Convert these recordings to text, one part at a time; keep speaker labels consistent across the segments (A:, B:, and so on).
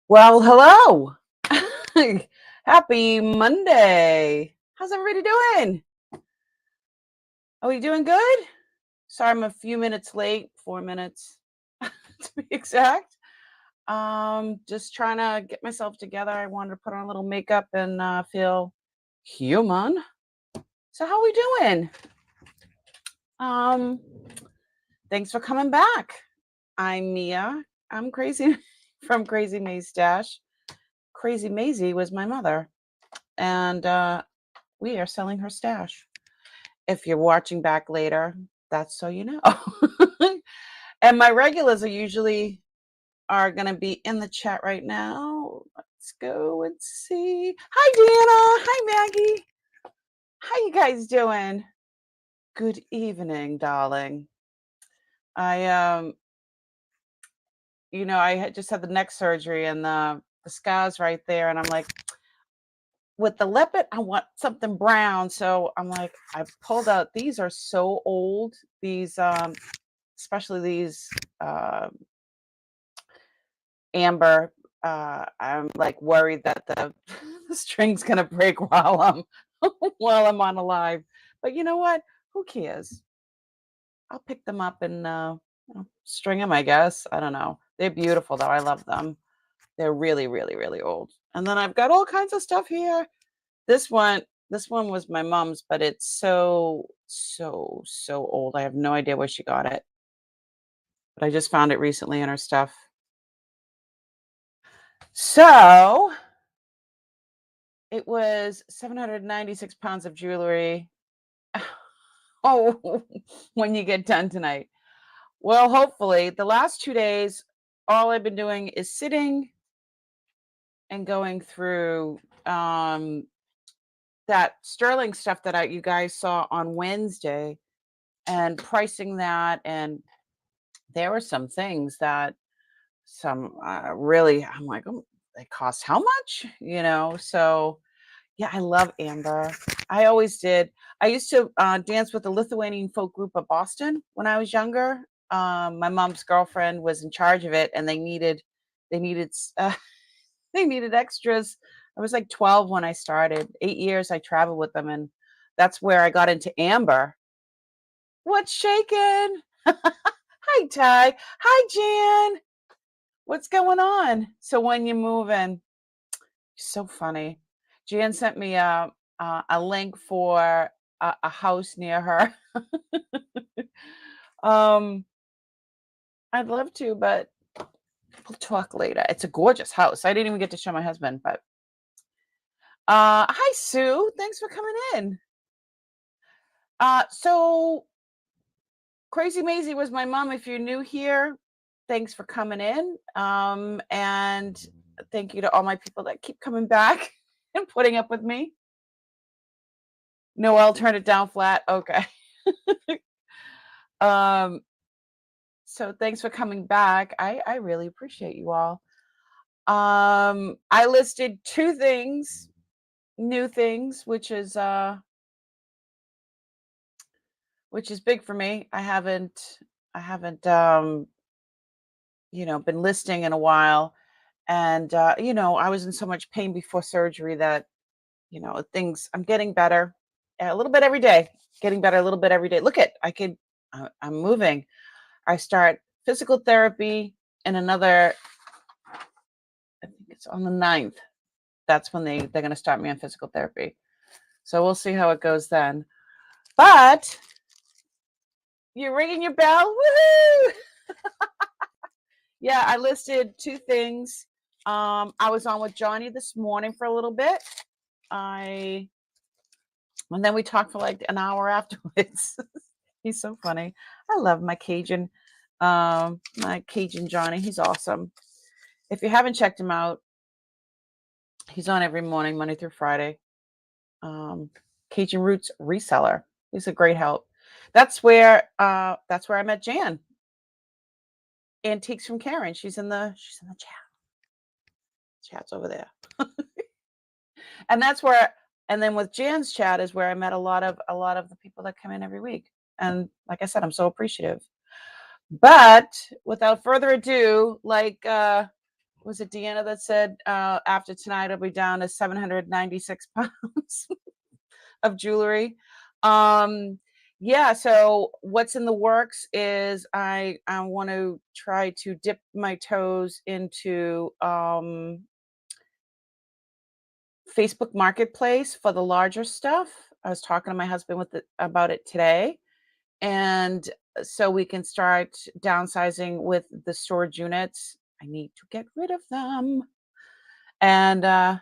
A: Well, hello. Happy Monday. How's everybody doing? Are we doing good? Sorry, I'm a few minutes late, 4 minutes to be exact. Just trying to get myself together. I wanted to put on a little makeup and feel human. So how are we doing? Um, Thanks for coming back. I'm Mia. I'm crazy from Crazy Maze Stash. Crazy Maisie was my mother. And we are selling her stash. If you're watching back later, that's so you know. And my regulars are gonna be in the chat right now. Let's go and see. Hi Deanna. Hi Maggie. How you guys doing? Good evening, darling. I I had just had the neck surgery and the scars right there, and I'm like, with the leopard, I want something brown. So I'm like, I pulled out. These are so old. These, especially these amber. I'm like worried that the, the string's gonna break while I'm while I'm on a live. But you know what? Who cares? I'll pick them up and string them. I guess. I don't know. They're beautiful though. I love them. They're really, really, really old. And then I've got all kinds of stuff here. This one was my mom's, but it's so old. I have no idea where she got it. But I just found it recently in her stuff. So it was 796 pounds of jewelry. Oh, when you get done tonight. Well, hopefully the last 2 days, all I've been doing is sitting and going through that sterling stuff that you guys saw on Wednesday and pricing that. And there were some things that really, I'm like, oh, they cost how much? So yeah, I love amber. I always did. I used to dance with the Lithuanian folk group of Boston when I was younger. My mom's girlfriend was in charge of it, and they needed they needed extras. I was like 12 when I started. 8 years I traveled with them, and that's where I got into amber. What's shaking? Hi Ty. Hi Jan. What's going on? So when you move in, so funny. Jan sent me a link for a house near her. um, I'd love to, but we'll talk later. It's a gorgeous house. I didn't even get to show my husband, but hi Sue. Thanks for coming in. So Crazy Maisie was my mom. If you're new here, thanks for coming in. And thank you to all my people that keep coming back and putting up with me. Noelle turned it down flat. Okay. um, so thanks for coming back. I really appreciate you all. I listed two things, new things, which is big for me. I haven't been listing in a while. And I was in so much pain before surgery that things, I'm getting better a little bit every day, getting better a little bit every day. I'm moving. I start physical therapy in another, I think it's on the 9th. That's when they're going to start me on physical therapy. So we'll see how it goes then. But you're ringing your bell. Woohoo! Yeah, I listed two things. I was on with Johnny this morning for a little bit. And then we talked for like an hour afterwards. He's so funny. I love my Cajun Johnny. He's awesome. If you haven't checked him out, he's on every morning, Monday through Friday. Cajun Roots Reseller. He's a great help. That's where I met Jan. Antiques from Karen. She's in the chat. Chat's over there. And that's where, and then with Jan's chat is where I met a lot of the people that come in every week. And like I said, I'm so appreciative. But without further ado, like was it Deanna that said after tonight I'll be down to 796 pounds of jewelry? Yeah, so what's in the works is I want to try to dip my toes into Facebook Marketplace for the larger stuff. I was talking to my husband about it today, and so we can start downsizing with the storage units. I need to get rid of them. And I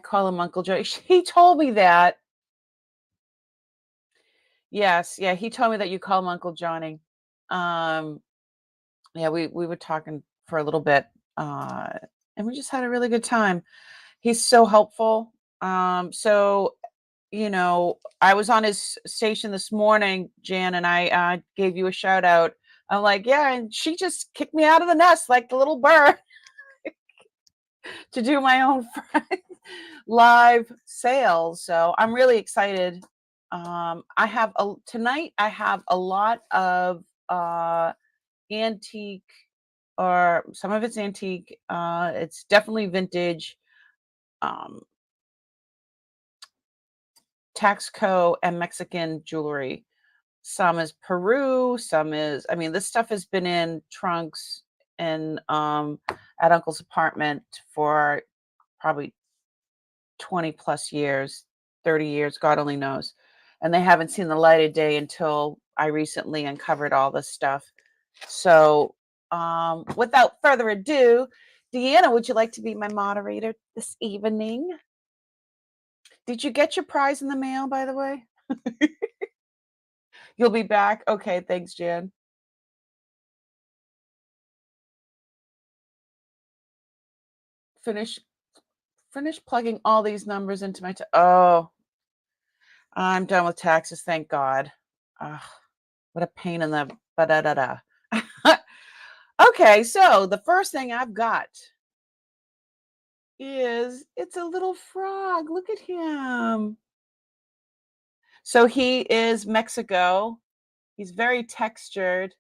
A: call him Uncle Joe. He told me that. Yes, yeah, he told me that you call him Uncle Johnny. Um, yeah, we were talking for a little bit, uh, and we just had a really good time. He's so helpful. So I was on his station this morning, Jan, and I gave you a shout out. I'm like, yeah, and she just kicked me out of the nest like the little bird to do my own live sales. So I'm really excited. Tonight I have a lot of antique, or some of it's antique. It's definitely vintage. Um, Taxco and Mexican jewelry. Some is Peru, some is, I mean, this stuff has been in trunks and at Uncle's apartment for probably 20 plus years, 30 years, God only knows. And they haven't seen the light of day until I recently uncovered all this stuff. So without further ado, Deanna, would you like to be my moderator this evening? Did you get your prize in the mail, by the way? You'll be back? Okay, thanks, Jan. Finish plugging all these numbers into my oh, I'm done with taxes, thank God. Ugh, what a pain in the ba-da-da-da. Okay, so the first thing I've got is it's a little frog. Look at him. So he is Mexico. He's very textured,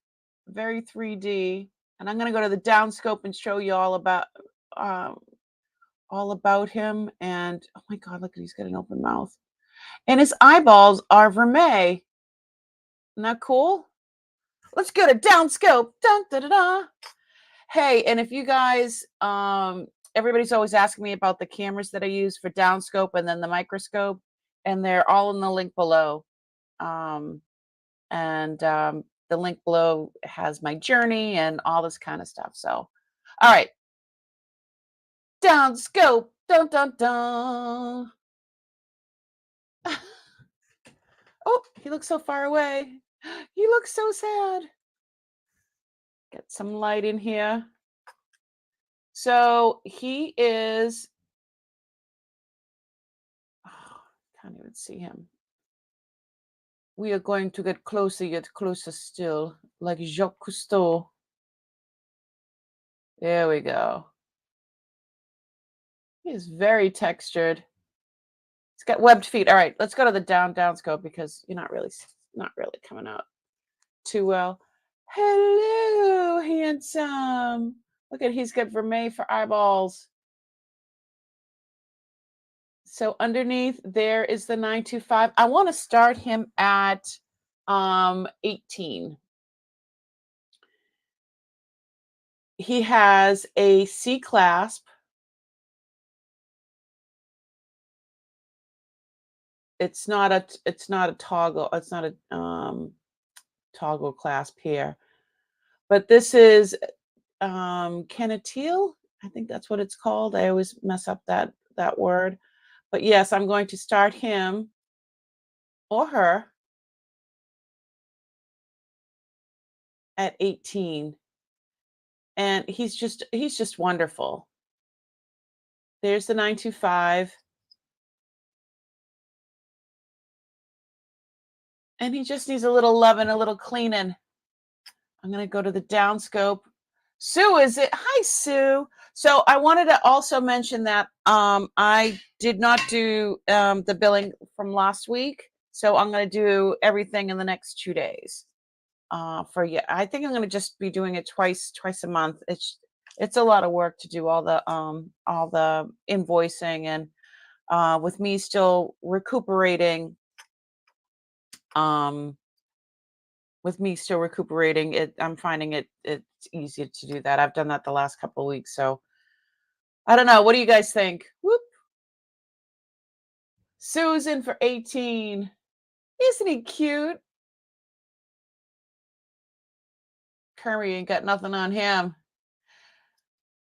A: very 3D. And I'm going to go to the downscope and show you all about him. And oh my God, look, he's got an open mouth. And his eyeballs are vermeil. Isn't that cool? Let's go to downscope. Dun, da, da, da. Hey, and if you guys, everybody's always asking me about the cameras that I use for downscope and then the microscope, and they're all in the link below. The link below has my journey and all this kind of stuff. So, all right, downscope. Dun dun dun. Oh, he looks so far away. He looks so sad. Get some light in here. So he is, oh, can't even see him. We are going to get closer, yet closer still, like Jacques Cousteau. There we go. He is very textured. He's got webbed feet. All right, let's go to the downscope because you're not really coming out too well. Hello, handsome. Look at, he's got vermeil for eyeballs. So underneath there is the 925. I want to start him at 18. He has a C clasp. It's not a toggle. It's not a toggle clasp here. But this is Kenatile. I think that's what it's called. I always mess up that word. But yes, I'm going to start him or her at 18. And he's just wonderful. There's the 925. And he just needs a little love and a little cleaning. I'm going to go to the downscope. Sue, is it? Hi, Sue. So I wanted to also mention that I did not do the billing from last week. So I'm going to do everything in the next 2 days. I think I'm going to just be doing it twice a month. It's a lot of work to do all the invoicing and with me still recuperating um I'm finding it's easy to do that. I've done that the last couple of weeks. So I don't know. What do you guys think? Whoop. Susan for 18. Isn't he cute? Curry ain't got nothing on him.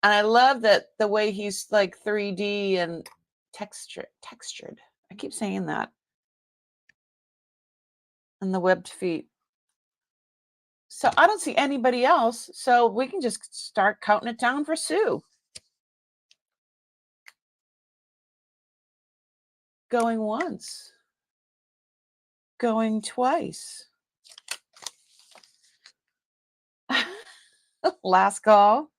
A: And I love that the way he's like 3D and textured. I keep saying that. And the webbed feet. So I don't see anybody else. So we can just start counting it down for Sue. Going once. Going twice. Last call.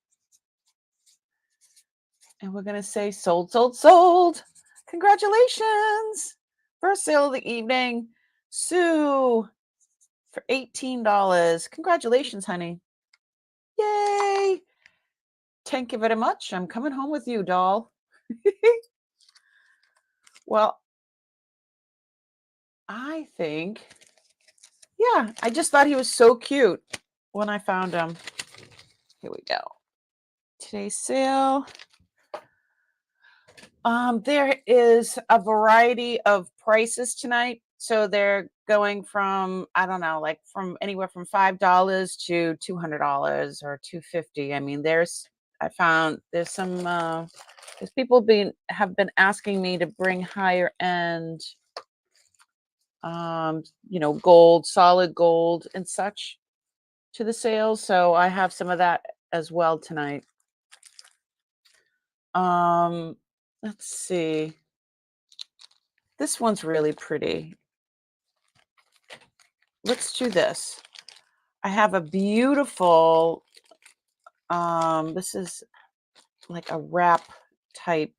A: And we're going to say sold, sold, sold. Congratulations. First sale of the evening. Sue for $18. Congratulations, honey. Yay. Thank you very much. I'm coming home with you, doll. Well, I think, yeah, I just thought he was so cute when I found him. Here we go. Today's sale. There is a variety of prices tonight. So they're going from, I don't know, like from anywhere from $5 to $200 or $250. I mean, I found there's some, there's people have been asking me to bring higher end, gold, solid gold and such to the sales. So I have some of that as well tonight. Let's see. This one's really pretty. Let's do this. I have a beautiful, this is like a wrap type.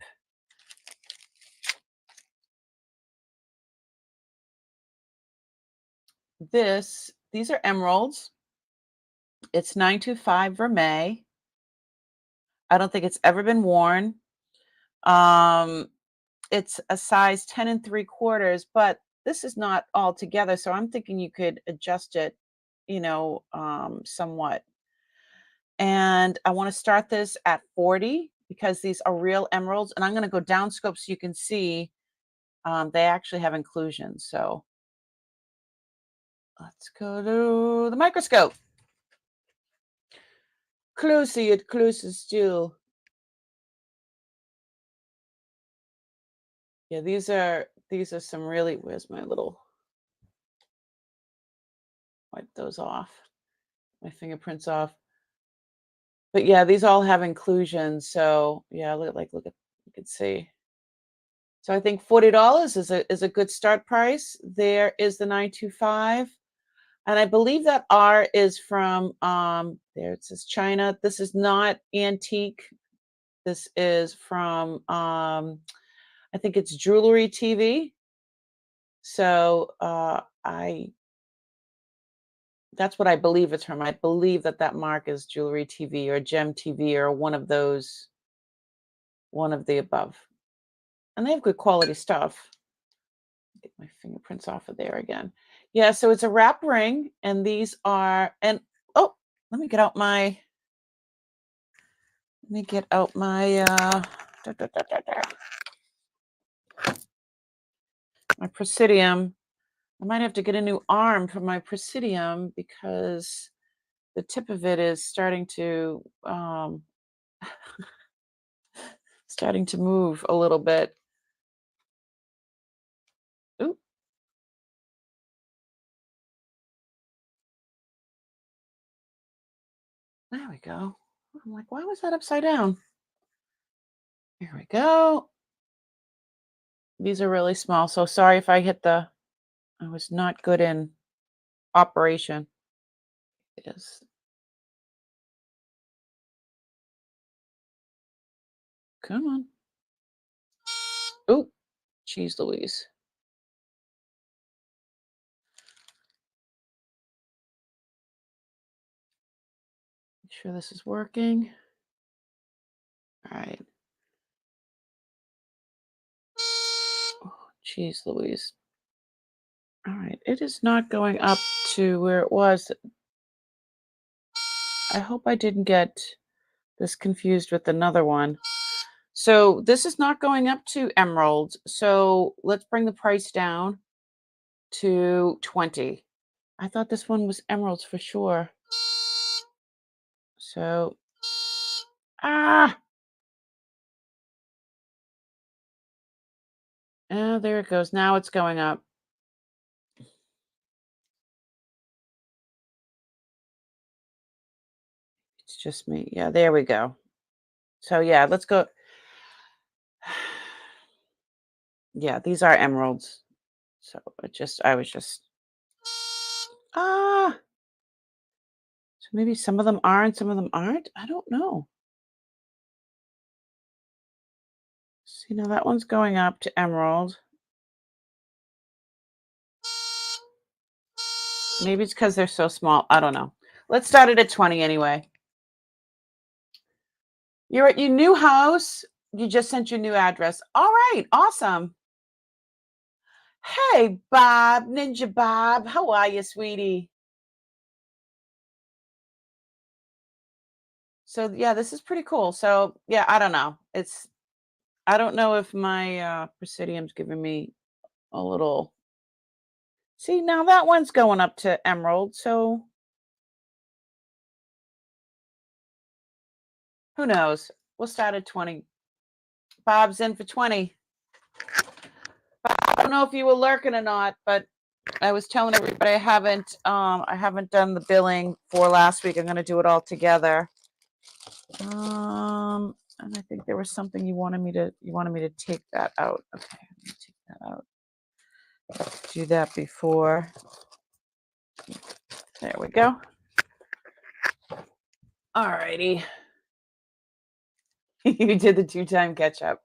A: These are emeralds. It's 925 vermeil. I don't think it's ever been worn. It's a size 10 3/4, but this is not all together. So I'm thinking you could adjust it, somewhat. And I want to start this at 40 because these are real emeralds. And I'm going to go down scope so you can see they actually have inclusions. So let's go to the microscope. Closer still. Yeah, these are some really, where's my little, wipe those off, my fingerprints off. But yeah, these all have inclusions. So yeah, look at, you can see. So I think $40 is a good start price. There is the 925. And I believe that R is from there it says China. This is not antique. This is from I think it's Jewelry TV. So that's what I believe it's from. I believe that mark is Jewelry TV or Gem TV or one of those, one of the above. And they have good quality stuff. Get my fingerprints off of there again. Yeah, so it's a wrap ring, and these are, and oh, let me get out my my Presidium. I might have to get a new arm for my Presidium because the tip of it is starting to move a little bit. Ooh. There we go. I'm like, why was that upside down? Here we go. These are really small, so sorry if I I was not good in operation. It is. Come on. Ooh, jeez Louise. Make sure this is working. All right. Oh, geez, Louise. All right. It is not going up to where it was. I hope I didn't get this confused with another one. So this is not going up to emeralds. So let's bring the price down to 20. I thought this one was emeralds for sure. So, oh, there it goes. Now it's going up. It's just me. Yeah, there we go. So yeah, let's go. Yeah, these are emeralds. So I was just, ah, so maybe some of them are and some of them aren't. I don't know. See, now that one's going up to emerald. Maybe it's because they're so small. I don't know. Let's start it at 20 anyway. You're at your new house. You just sent your new address. All right, awesome. Hey, Bob, Ninja Bob. How are you, sweetie? So yeah, this is pretty cool. So yeah, I don't know. I don't know if my Presidium's giving me a little. See, now that one's going up to emerald. So who knows? We'll start at 20. Bob's in for 20. I don't know if you were lurking or not, but I was telling everybody I haven't done the billing for last week. I'm going to do it all together. And I think there was something you wanted me to take that out. Okay, let me take that out. Do that before. There we go. All righty. You did the 2-time catch up.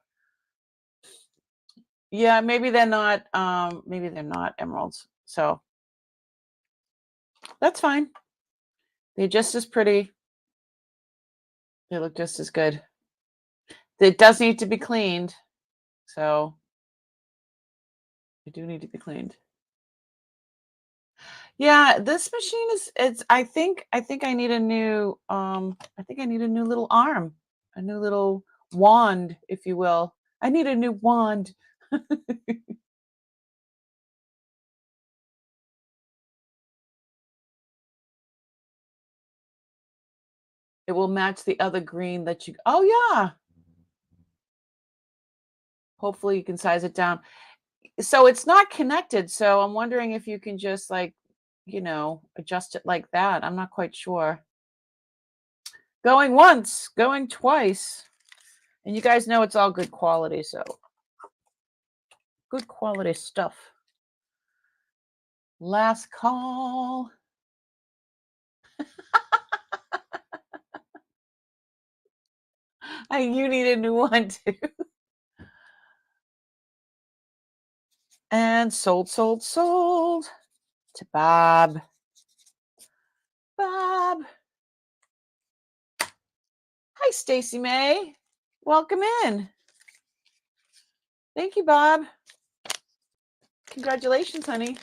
A: Yeah, maybe they're not emeralds. So that's fine. They're just as pretty. They look just as good. It does need to be cleaned. So they do need to be cleaned. Yeah, this machine it's I need a new little arm, a new little wand, if you will. I need a new wand. It will match the other green that you Oh yeah. Hopefully you can size it down. So it's not connected, so I'm wondering if you can just like, adjust it like that. I'm not quite sure. Going once, going twice. And you guys know it's all good quality, so good quality stuff. Last call. You need a new one too. And sold to Bob. Bob. Hi, Stacy May. Welcome in. Thank you, Bob. Congratulations, honey.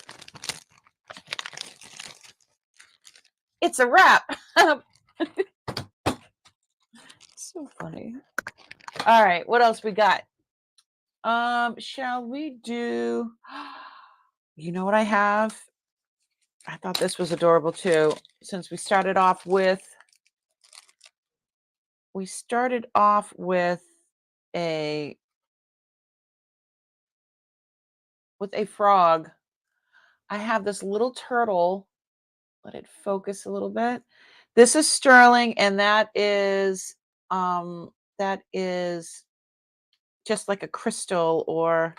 A: It's a wrap. So funny. All right, what else we got? Shall we do you know what I have? I thought this was adorable too. Since we started off with a frog. I have this little turtle. Let it focus a little bit. This is sterling, and that is just like a crystal or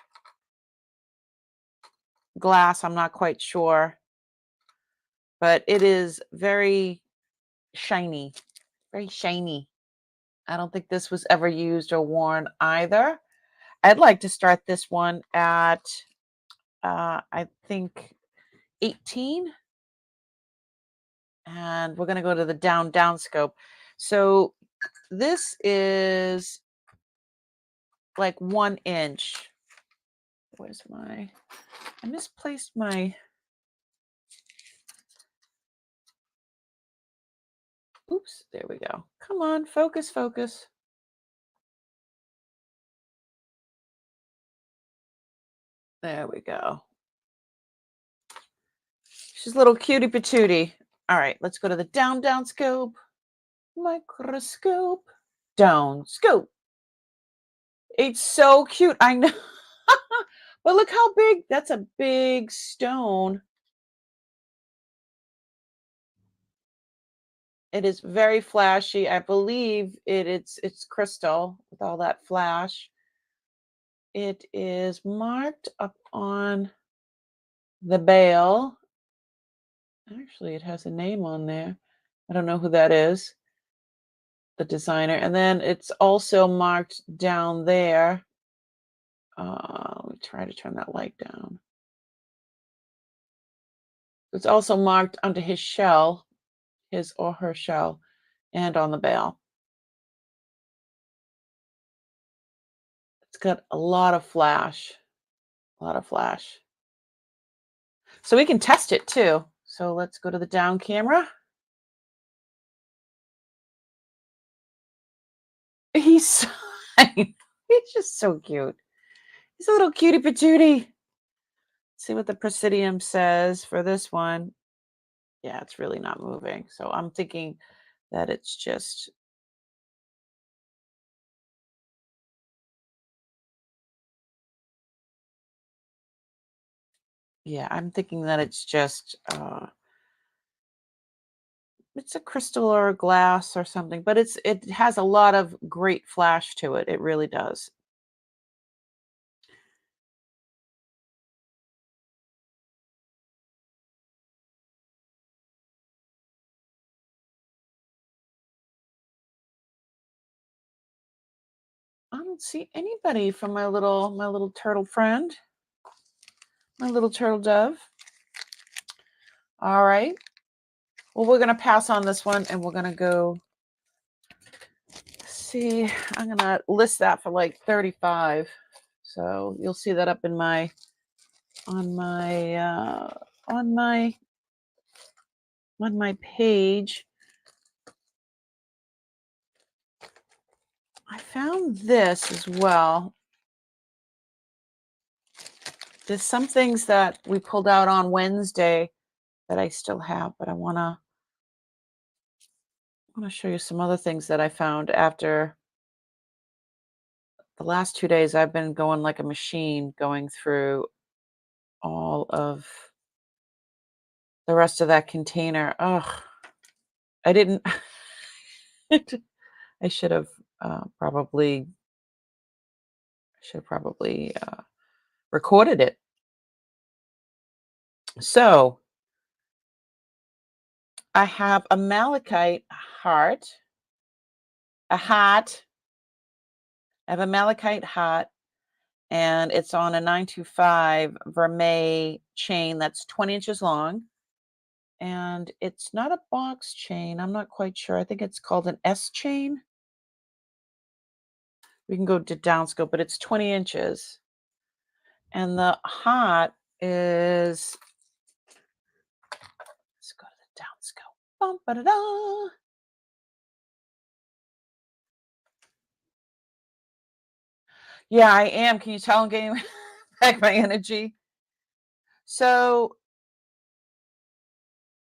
A: glass. I'm not quite sure, but it is very shiny, very shiny. I don't think this was ever used or worn either. I'd like to start this one at, I think 18. And we're going to go to the down scope. So this is like 1 inch. Where's my, I misplaced my, oops, there we go. Come on, focus, focus. There we go. She's a little cutie patootie. All right, let's go to the down scope. Microscope. Down scope. It's so cute. I know. But look how big. That's a big stone. It is very flashy. I believe it's crystal with all that flash. It is marked up on the bail. Actually, it has a name on there. I don't know who that is, the designer. And then it's also marked down there. Let me try to turn that light down. It's also marked under his shell, his or her shell, and on the bail. It's got a lot of flash, a lot of flash. So we can test it too. So let's go to the down camera. He's he's just so cute. He's a little cutie patootie. See what the Presidium says for this one. Yeah, it's really not moving. So I'm thinking that it's just, yeah, I'm thinking that it's just, it's a crystal or a glass or something, but it has a lot of great flash to it. It really does. I don't see anybody from my little turtle friend, my little turtle dove. All right. Well, we're gonna pass on this one, and we're gonna go see. I'm gonna list that for like 35. So you'll see that up in my on my page. I found this as well. There's some things that we pulled out on Wednesday that I still have, but I want to show you some other things that I found after the last 2 days. I've been going like a machine, going through all of the rest of that container. Ugh, I didn't. I should have probably recorded it. So I have a malachite heart, a hat. I have a malachite hat, and it's on a 925 vermeil chain that's 20 inches long. And it's not a box chain. I'm not quite sure. I think it's called an S chain. We can go to downscope, but it's 20 inches. And the hat is, let's go to the downscope. Bum, ba-da-da. Yeah, I am. Can you tell I'm getting back my energy? So,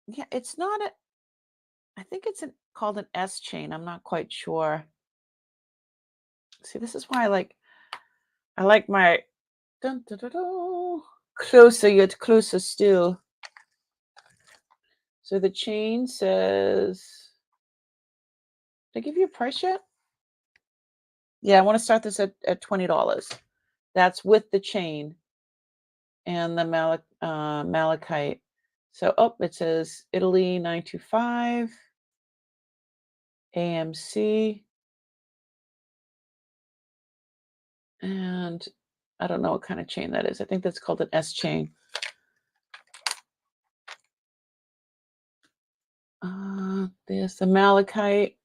A: yeah, it's not a, I think it's called an S chain. I'm not quite sure. See, this is why I like my dun, dun, dun, dun, closer yet closer still. So the chain says, did I give you a price yet? Yeah, I want to start this at $20. That's with the chain and the malachite. So, oh, it says Italy 925 AMC. And I don't know what kind of chain that is. I think that's called an S chain. There's the malachite.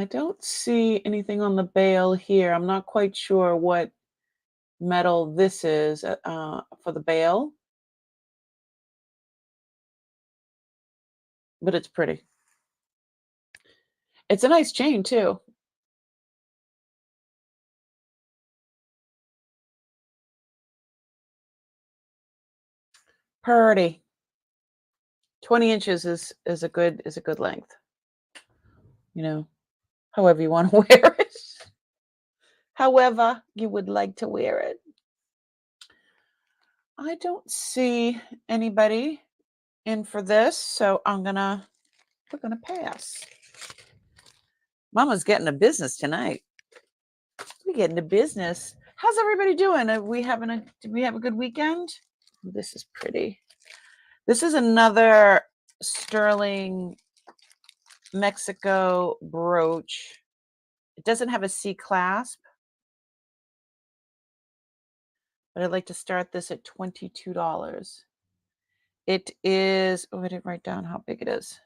A: I don't see anything on the bail here. I'm not quite sure what metal this is for the bail, but it's pretty. It's a nice chain too. Pretty. 20 inches is a good length. You know, however you want to wear it. However you would like to wear it. I don't see anybody in for this, so we're gonna pass. Mama's getting a business tonight. We getting to business. How's everybody doing? Did we have a good weekend? This is pretty. This is another sterling Mexico brooch. It doesn't have a C clasp, but I'd like to start this at $22. It is, oh, I didn't write down how big it is.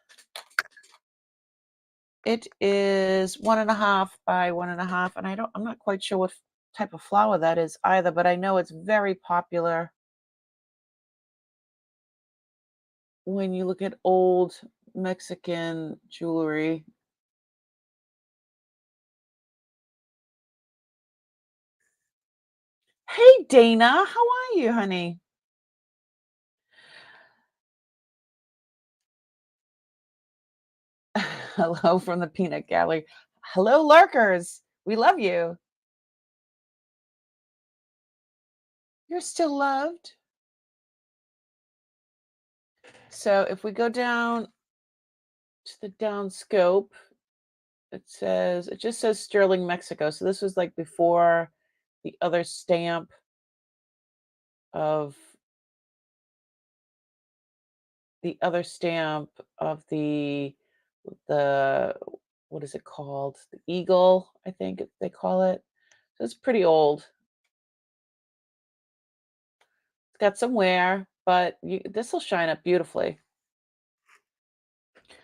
A: It is 1.5 by 1.5, and I'm not quite sure what type of flower that is either, but I know it's very popular when you look at old Mexican jewelry. Hey, Dana, how are you, honey? Hello from the peanut gallery. Hello, lurkers. We love you. You're still loved. So if we go down to the down scope, it just says Sterling, Mexico. So this was like before the other stamp of the what is it called? The eagle, I think they call it. So it's pretty old. It's got some wear, but this will shine up beautifully.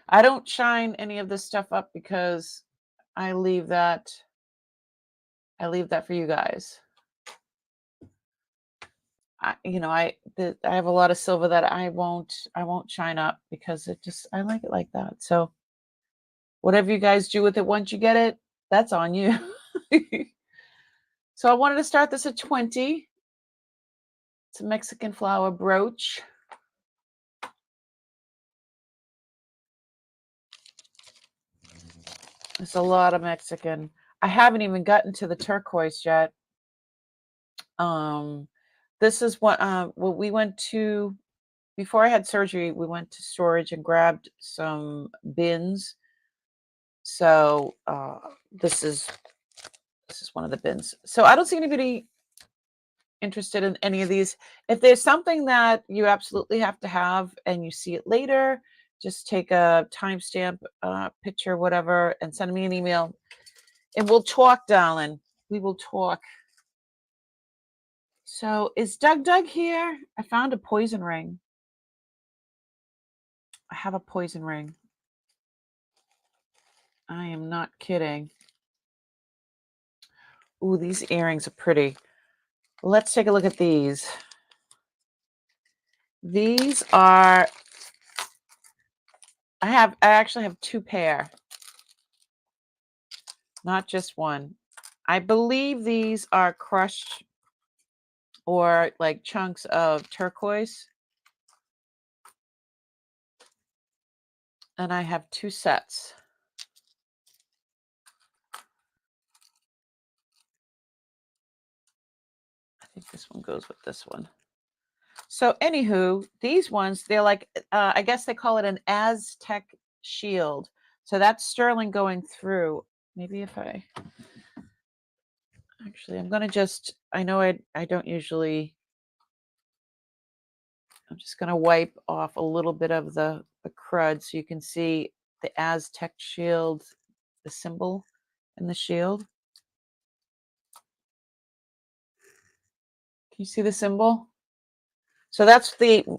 A: I don't shine any of this stuff up because I leave that for you guys. I have a lot of silver that I won't shine up because I like it like that. So whatever you guys do with it once you get it, that's on you. So I wanted to start this at 20. It's a Mexican flower brooch. It's a lot of Mexican. I haven't even gotten to the turquoise yet. This is what we went to before I had surgery. We went to storage and grabbed some bins. So this is one of the bins. So I don't see anybody interested in any of these. If there's something that you absolutely have to have and you see it later, just take a timestamp picture, whatever, and send me an email. And we'll talk, darling. We will talk. So is Doug here? I found a poison ring. I have a poison ring. I am not kidding. Ooh, these earrings are pretty. Let's take a look at these. These are, I actually have 2 pair. Not just one. I believe these are crushed or like chunks of turquoise. And I have 2 sets. I think this one goes with this one. So anywho, these ones, they're like, I guess they call it an Aztec shield. So that's sterling going through. Maybe if actually, I'm going to just, I know I don't usually, I'm just going to wipe off a little bit of the crud so you can see the Aztec shield, the symbol and the shield. Can you see the symbol? So that's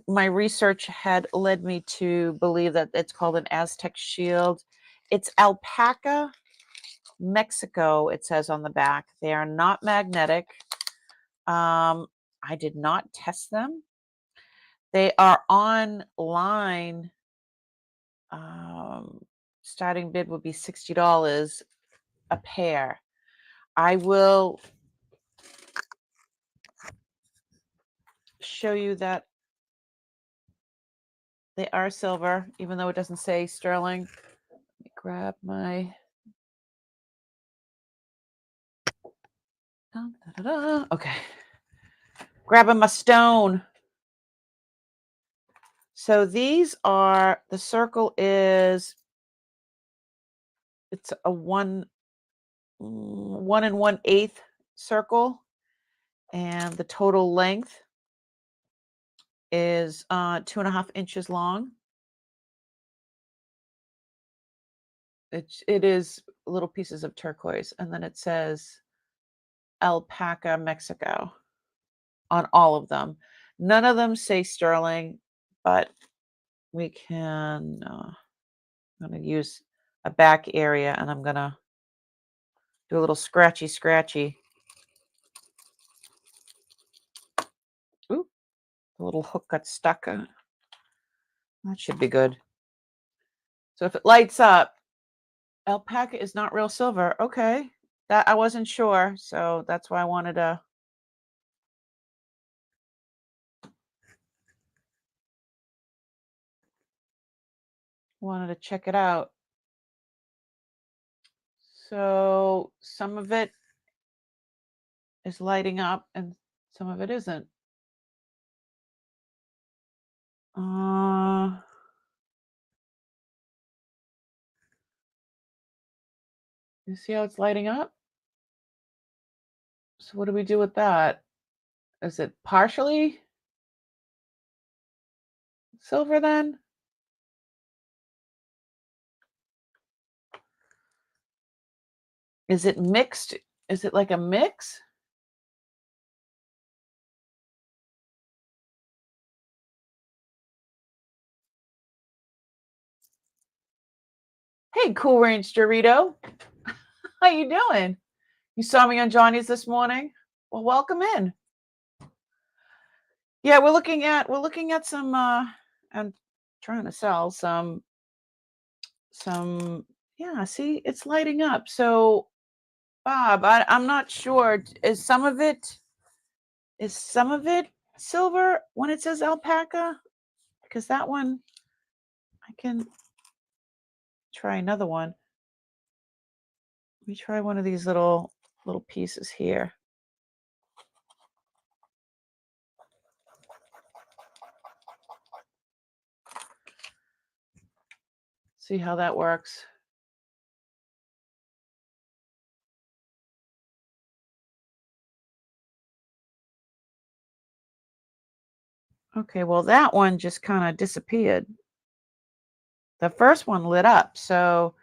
A: my research had led me to believe that it's called an Aztec shield. It's alpaca Mexico, it says on the back. They are not magnetic. I did not test them. They are online. Starting bid would be $60 a pair. I will show you that they are silver, even though it doesn't say sterling. Let me grab my... Okay. Grabbing my stone. So these are, the circle is, it's a 1 1 circle, and the total length is 2.5 inches long. It is little pieces of turquoise, and then it says Alpaca, Mexico on all of them. None of them say sterling, but we can, I'm going to use a back area, and I'm going to do a little scratchy. Ooh, the little hook got stuck. That should be good. So if it lights up, alpaca is not real silver. Okay. That I wasn't sure, so that's why I wanted to check it out. So some of it is lighting up and some of it isn't. You see how it's lighting up? So what do we do with that? Is it partially silver then? Is it mixed? Is it like a mix? Hey, Cool Range Dorito. How you doing? You saw me on Johnny's this morning? Well, welcome in. Yeah, we're looking at some I'm trying to sell some yeah, see, it's lighting up. So Bob, I'm not sure. Is some of it silver when it says alpaca? Because that one, I can try another one. Let me try one of these little pieces here. See how that works. Okay, well, that one just kind of disappeared. The first one lit up, so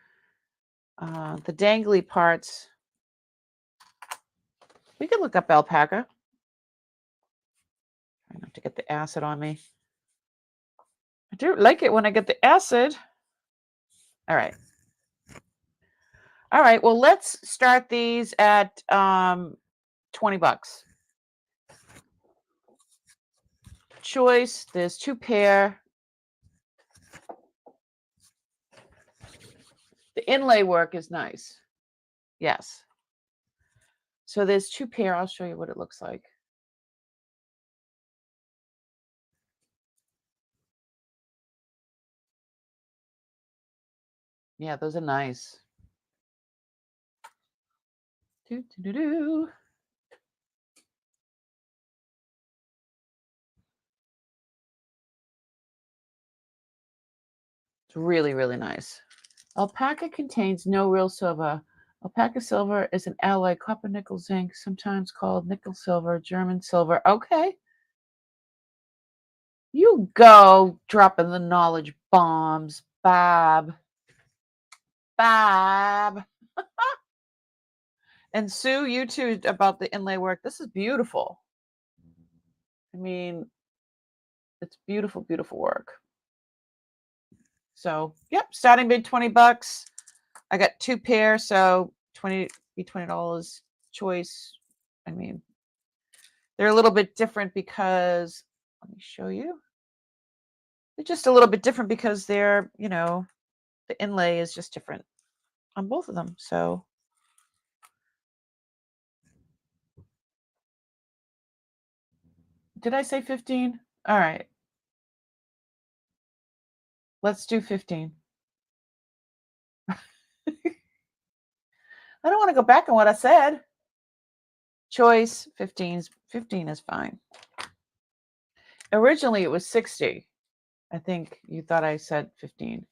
A: the dangly parts, we could look up alpaca. Try not to get the acid on me. I do like it when I get the acid. All right. All right, well, let's start these at $20. Choice, there's 2 pair. The inlay work is nice. Yes. So there's 2 pair. I'll show you what it looks like. Yeah, those are nice. It's really, really nice. Alpaca contains no real silver. Alpaca silver is an alloy copper, nickel, zinc, sometimes called nickel silver, German silver. Okay. You go dropping the knowledge bombs, Bob. Bob. And Sue, you too, about the inlay work. This is beautiful. I mean, it's beautiful, beautiful work. So, yep, starting bid $20. I got 2 pair, so $20 choice. I mean, they're a little bit different because, let me show you. They're just a little bit different because they're, the inlay is just different on both of them. So did I say 15? All right. Let's do 15. I don't want to go back on what I said. Choice 15 is fine. Originally it was 60. I think you thought I said 15.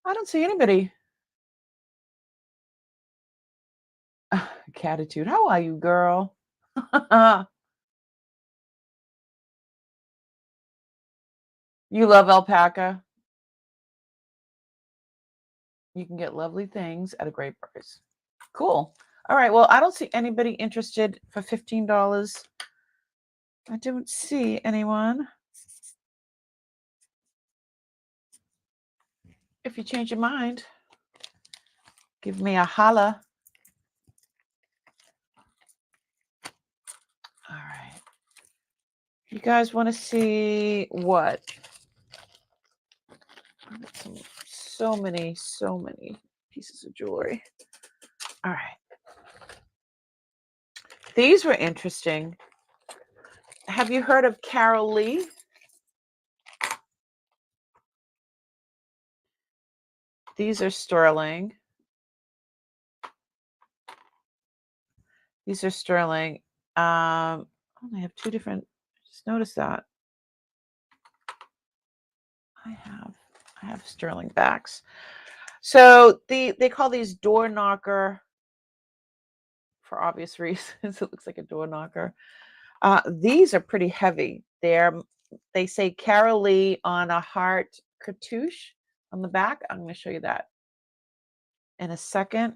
A: I don't see anybody. Catitude. How are you, girl? You love alpaca. You can get lovely things at a great price. Cool. All right. Well, I don't see anybody interested for $15. I don't see anyone. If you change your mind, give me a holla. All right. You guys want to see what? So many pieces of jewelry. All right. These were interesting. Have you heard of Carol Lee? These are sterling. These are sterling. Oh, they have two different. Just notice that. I have sterling backs. So they call these door knocker for obvious reasons. It looks like a door knocker. These are pretty heavy. They say Carol Lee on a heart cartouche on the back. I'm going to show you that in a second.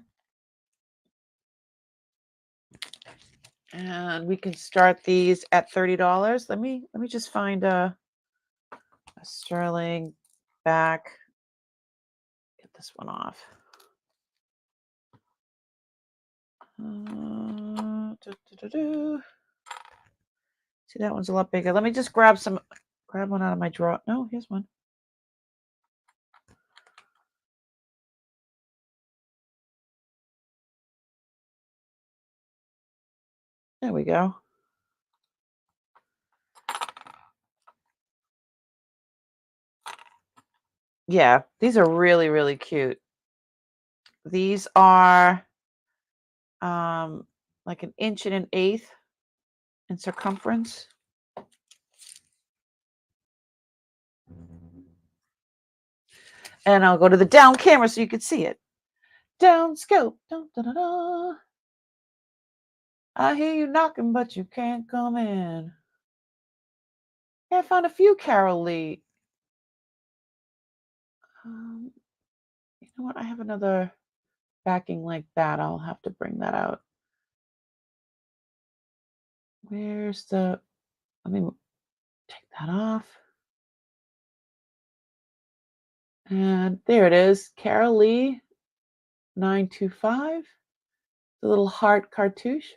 A: And we can start these at $30. Let me just find a sterling back. Get this one off. See, that one's a lot bigger. Let me just grab one out of my drawer. No, here's one. There we go. Yeah, these are really, really cute. These are like 1 1/8 inches in circumference. And I'll go to the down camera so you can see it. Down scope. Dun, dun, dun, dun. I hear you knocking, but you can't come in. Yeah, I found a few Carol Lee. You know what? I have another backing like that. I'll have to bring that out. Where's let me take that off. And there it is. Carol Lee 925. The little heart cartouche.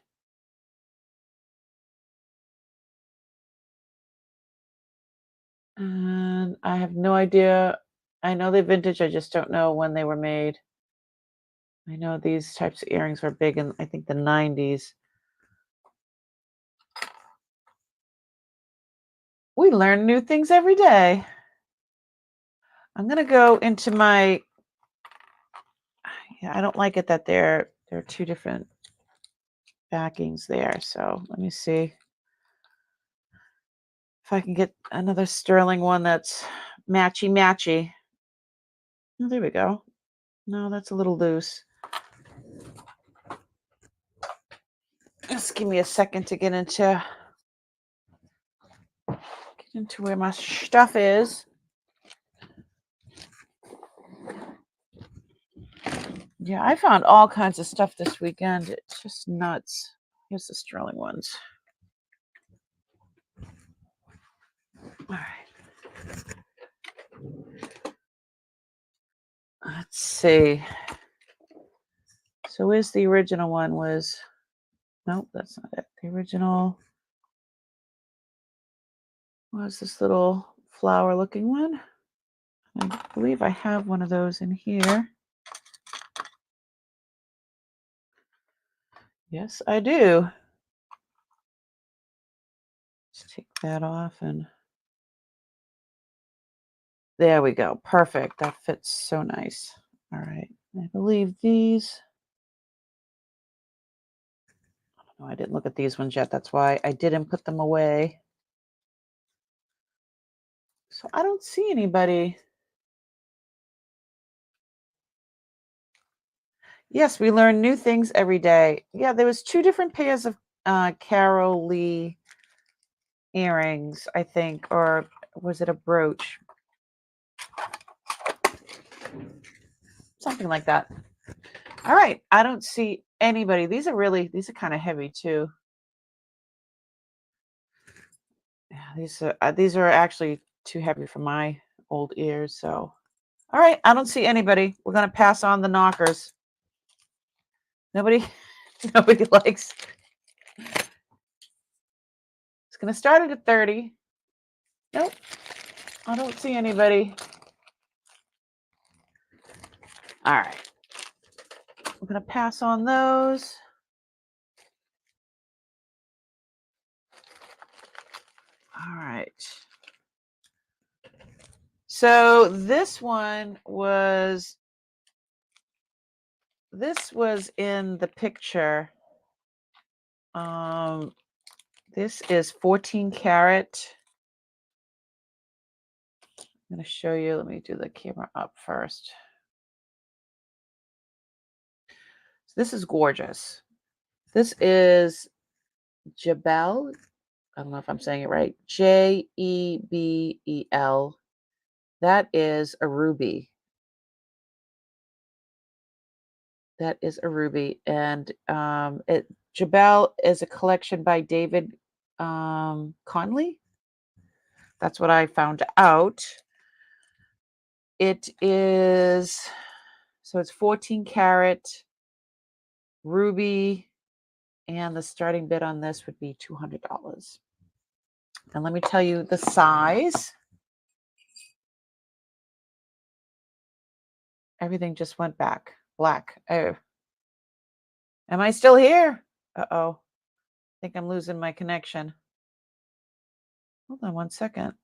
A: And I have no idea. I know they're vintage. I just don't know when they were made. I know these types of earrings were big in, I think, the 90s. We learn new things every day. I'm going to go into my, I don't like it that there are two different backings there. So let me see if I can get another sterling one that's matchy. Oh, there we go. No, that's a little loose. Just give me a second to get into where my stuff is. Yeah, I found all kinds of stuff this weekend. It's just nuts. Here's the sterling ones. All right. Let's see. So where's the original one was? Nope, that's not it. The original was this little flower looking one. I believe I have one of those in here. Yes, I do. Let's take that off and there we go. Perfect. That fits so nice. All right. I believe these. Oh, I didn't look at these ones yet. That's why I didn't put them away. So I don't see anybody. Yes, we learn new things every day. Yeah, there was 2 different pairs of Carol Lee earrings, I think, or was it a brooch? Something like that. All right, I don't see anybody. These are kind of heavy too. Yeah, these are actually too heavy for my old ears. So, all right, I don't see anybody. We're gonna pass on the knockers. Nobody, nobody likes. It's gonna start at 30. Nope, I don't see anybody. All right, we're gonna pass on those. All right. So this was in the picture. This is 14 karat. I'm going to show you. Let me do the camera up first. So this is gorgeous. This is Jebel. I don't know if I'm saying it right. Jebel. That is a ruby. That is a ruby. And Jebel is a collection by David Conley. That's what I found out. It is, so it's 14 karat ruby, and the starting bid on this would be $200. And let me tell you the size. Everything just went black. Oh, am I still here? Uh-oh. I think I'm losing my connection. Hold on 1 second.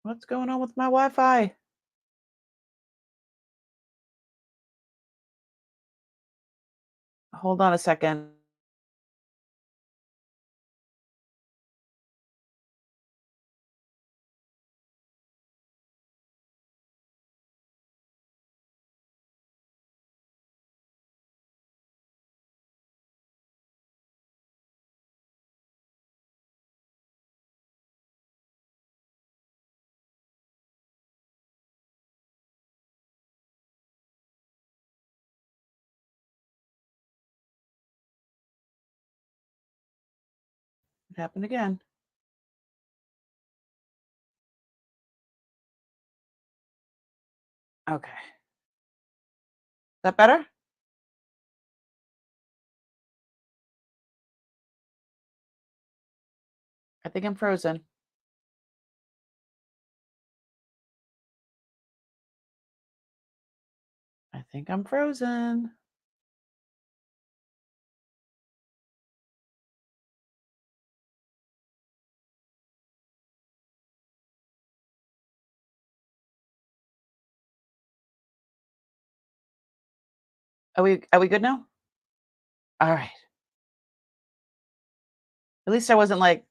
A: What's going on with my Wi-Fi? Hold on a second. It happened again. Okay. Is that better? I think I'm frozen. I think I'm frozen. Are we good now? All right. At least I wasn't like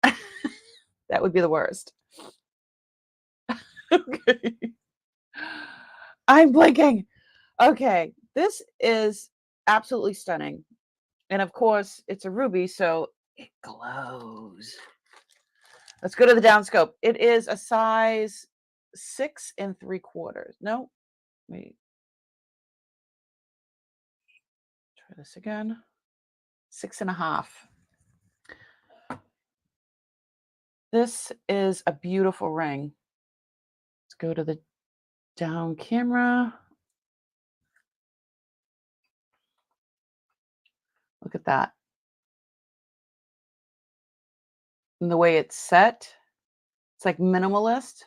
A: that would be the worst. Okay. I'm blinking. Okay. This is absolutely stunning. And of course, it's a ruby, so it glows. Let's go to the downscope. It is a size 6 3/4. No, wait. Try this again. 6.5. This is a beautiful ring. Let's go to the down camera. Look at that. And the way it's set, it's like minimalist.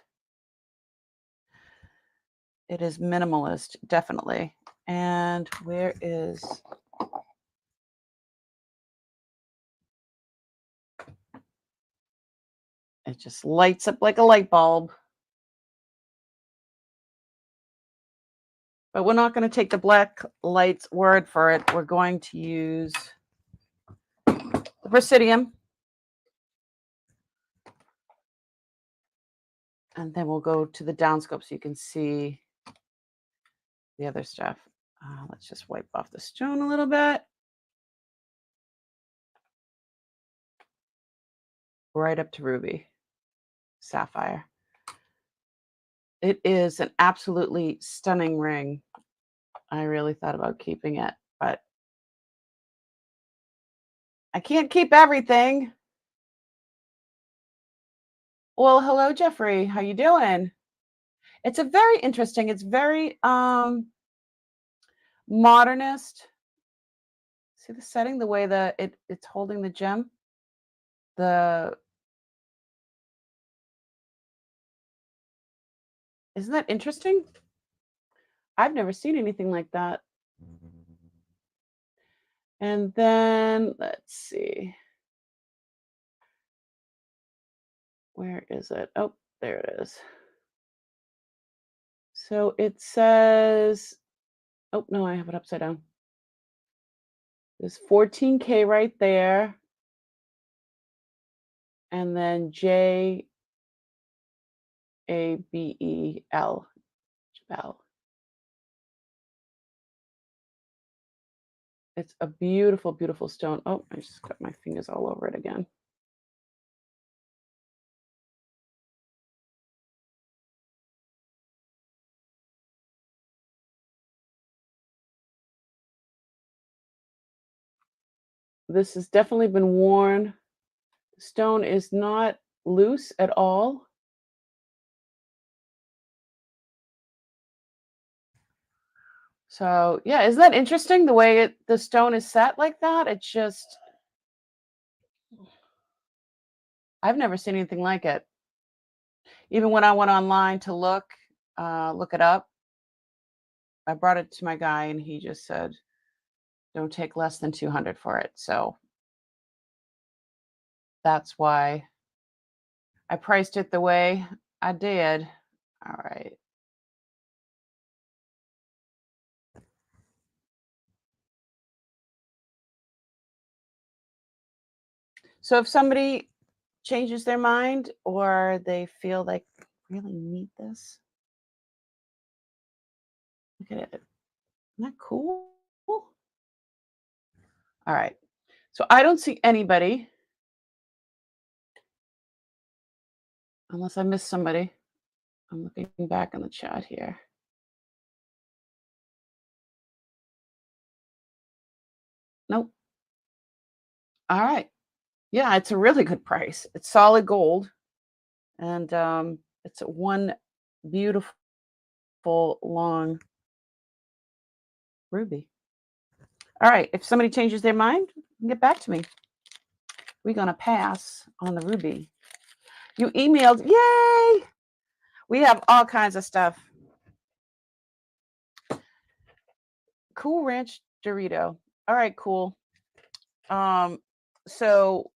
A: It is minimalist, definitely. And where is... It just lights up like a light bulb. But we're not going to take the black light's word for it. We're going to use the Presidium. And then we'll go to the downscope so you can see the other stuff. Let's just wipe off the stone a little bit. Right up to ruby, sapphire. It is an absolutely stunning ring. I really thought about keeping it, but I can't keep everything. Well, hello, Jeffrey. How you doing? It's a very interesting. It's very modernist. See the setting, the way that it's holding the gem. Isn't that interesting? I've never seen anything like that. And then let's see. Where is it? Oh, there it is. So it says, oh no, I have it upside down. There's 14K right there. And then JABEL. Jabel. It's a beautiful, beautiful stone. Oh, I just got my fingers all over it again. This has definitely been worn. The stone is not loose at all. So yeah, isn't that interesting the way the stone is set like that? It's just, I've never seen anything like it. Even when I went online to look it up, I brought it to my guy and he just said, don't take less than 200 for it. So that's why I priced it the way I did. All right. So if somebody changes their mind or they feel like really need this, look at it. Isn't that cool? All right. So I don't see anybody unless I missed somebody. I'm looking back in the chat here. Nope. All right. Yeah, it's a really good price. It's solid gold. And it's one beautiful long ruby. All right. If somebody changes their mind, get back to me. We're going to pass on the ruby. You emailed. Yay. We have all kinds of stuff. Cool Ranch Dorito. All right, cool. So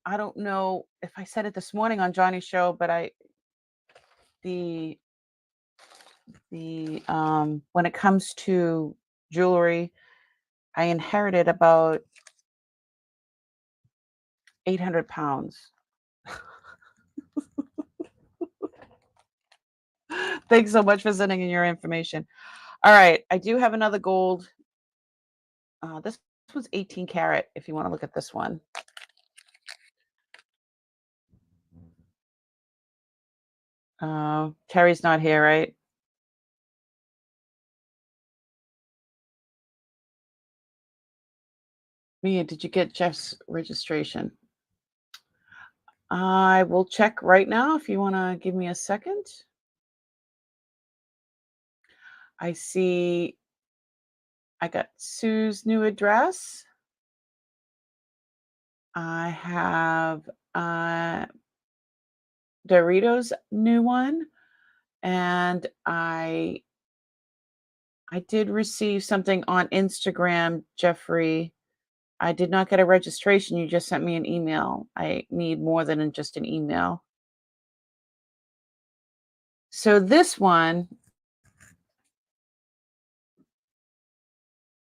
A: I don't know if I said it this morning on Johnny's show, but when it comes to jewelry, I inherited about 800 pounds. Thanks so much for sending in your information. All right, I do have another gold. This was 18 karat, if you want to look at this one. Terry's not here, right? Mia, did you get Jeff's registration? I will check right now if you want to give me a second. I see I got Sue's new address. I have Doritos' new one, and I did receive something on Instagram, Jeffrey. I did not get a registration. You just sent me an email. I need more than just an email. So this one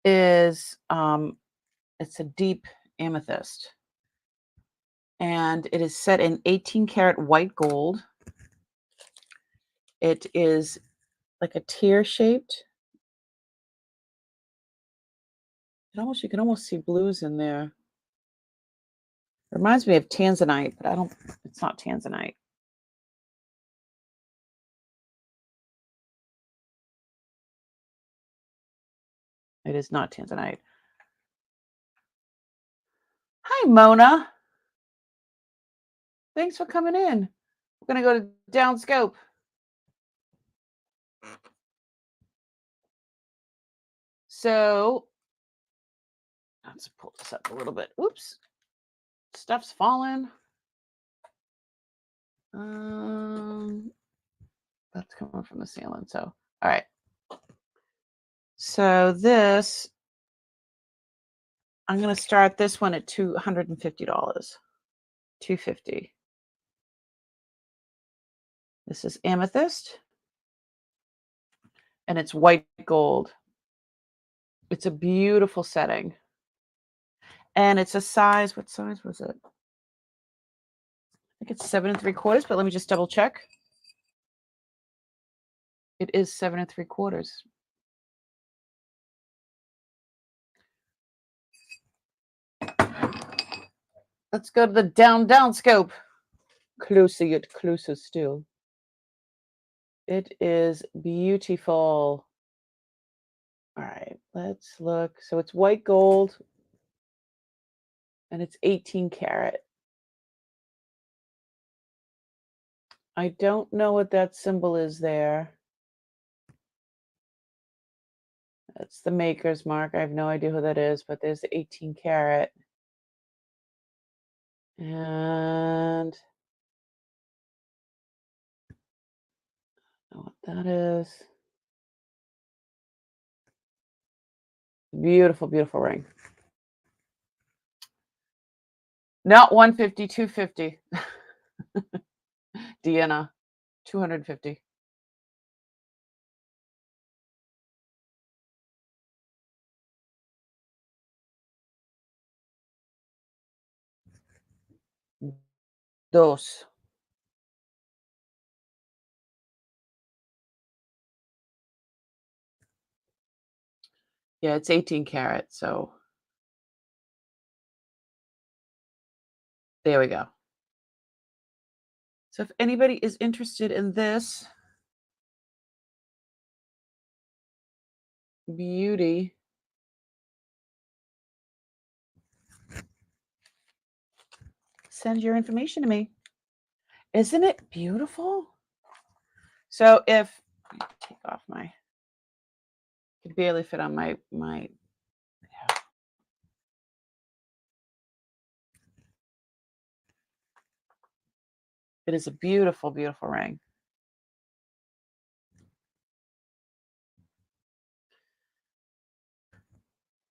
A: is it's a deep amethyst, and it is set in 18 karat white gold. It is like a tear shaped. You can almost see blues in there. It reminds me of tanzanite, but it's not tanzanite. It is not tanzanite. Hi, Mona. Thanks for coming in. We're going to go to Downscope. So let's pull this up a little bit. Oops. Stuff's falling. That's coming from the ceiling. So, all right. So this, I'm going to start this one at $250. $250. This is amethyst, and it's white gold. It's a beautiful setting, and it's a size. What size was it? I think it's 7 3/4. But let me just double check. It is 7 3/4. Let's go to the down scope. Closer yet closer still. It is beautiful. All right, let's look. So it's white gold, and it's 18 karat. I don't know what that symbol is there. That's the maker's mark. I have no idea who that is, but there's the 18 karat. And I don't know what that is. Beautiful, beautiful ring. Not 150, 250. Deanna, 250. Dos. Yeah, it's 18 karat. So there we go. So if anybody is interested in this beauty, send your information to me. Isn't it beautiful? So if take off my, could barely fit on my yeah. It is a beautiful, beautiful ring.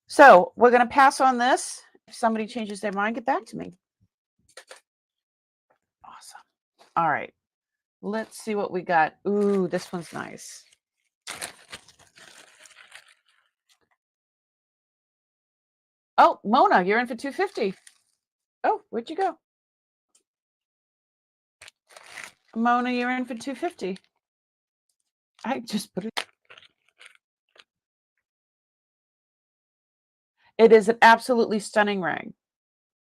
A: So we're going to pass on this. If somebody changes their mind, get back to me. Awesome. All right. Let's see what we got. Ooh, this one's nice. Oh, Mona, you're in for 250. Oh, where'd you go? Mona, you're in for 250. I just put it. It is an absolutely stunning ring.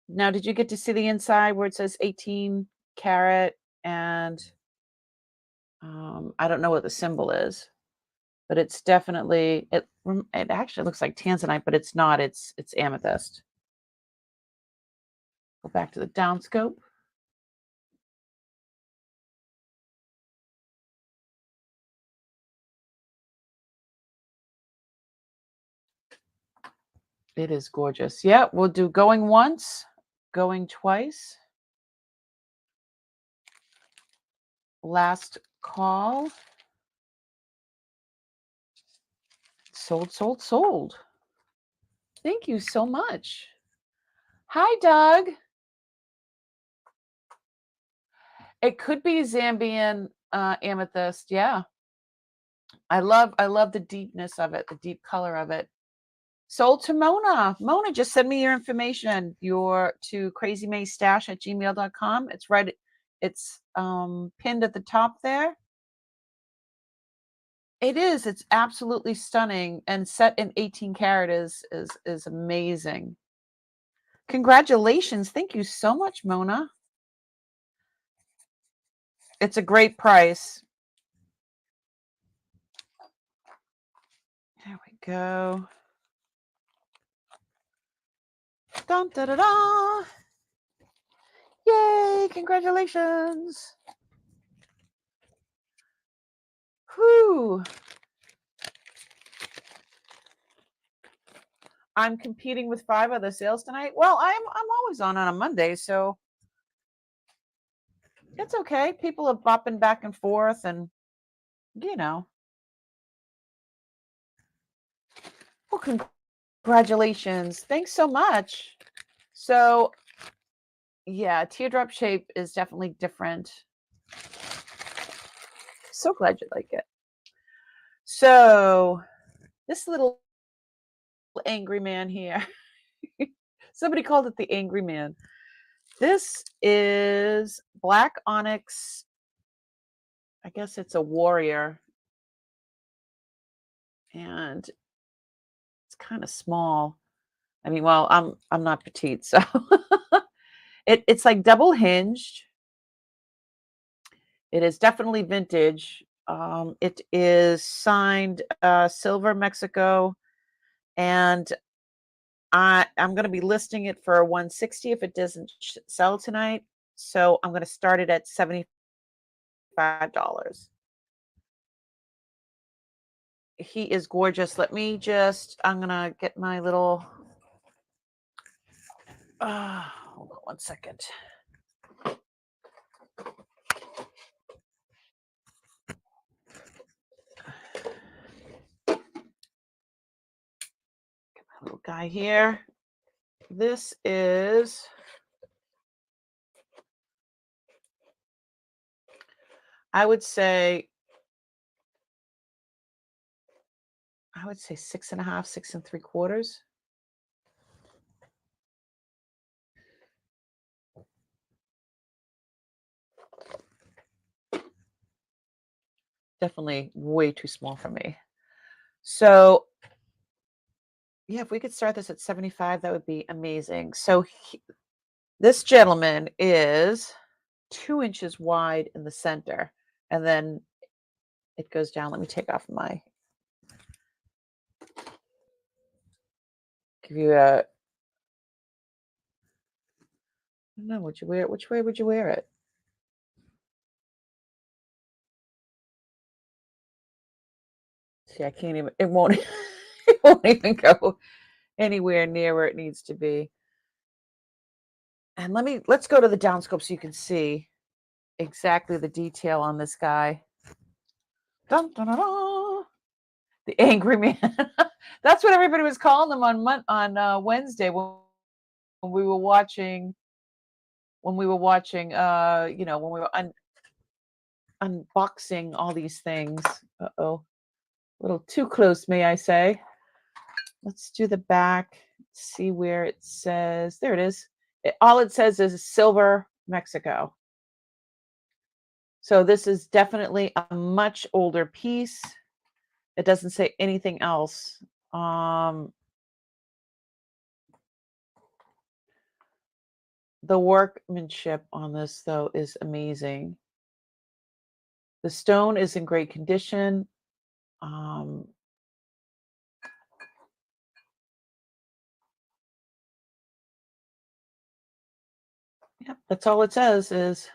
A: Now, did you get to see the inside where it says 18 karat and I don't know what the symbol is, but it's definitely it actually looks like tanzanite, but it's not. It's amethyst. Go back to the downscope. It is gorgeous. Yeah, we'll do going once, going twice. Last call. Sold, sold, sold. Thank you so much. Hi, Doug. It could be Zambian amethyst. Yeah. I love the deepness of it, the deep color of it. Sold to Mona. Mona, just send me your information. Your to crazymaystash@gmail.com. It's right. It's pinned at the top there. It is. It's absolutely stunning, and set in 18 karat is amazing. Congratulations. Thank you so much, Mona. It's a great price. There we go. Dun, da, da, da. Yay, congratulations. Whew. I'm competing with 5 other sales tonight. Well, I'm always on a Monday, so it's okay. People are bopping back and forth, and you know. Well, congratulations. Thanks so much. So, yeah, teardrop shape is definitely different. So glad you like it. So, this little angry man here. Somebody called it the angry man. This is black onyx. I guess it's a warrior. And it's kind of small. I mean, well, I'm not petite, so it's like double hinged. It is definitely vintage. It is signed silver Mexico, and I'm going to be listing it for 160 if it doesn't sell tonight. So I'm going to start it at $75. He is gorgeous. Let me just, I'm going to get my little, hold on 1 second. Get my little guy here. This is, I would say 6.5, 6 3/4. Definitely way too small for me. So yeah, if we could start this at 75, that would be amazing. So this gentleman is 2 inches wide in the center, and then it goes down. Let me take off my, give you a, I don't know, would you wear it? Which way would you wear it? See, I can't even, it won't, it won't even go anywhere near where it needs to be. And let's go to the downscope so you can see exactly the detail on this guy. Dun, dun, dun, dun. The angry man. That's what everybody was calling him on Wednesday when we were watching. When we were watching, when we were unboxing all these things. Uh-oh, a little too close, may I say? Let's do the back. See where it says. There it is. All it says is silver Mexico. So this is definitely a much older piece. It doesn't say anything else. The workmanship on this, though, is amazing. The stone is in great condition. Um, yep, that's all it says is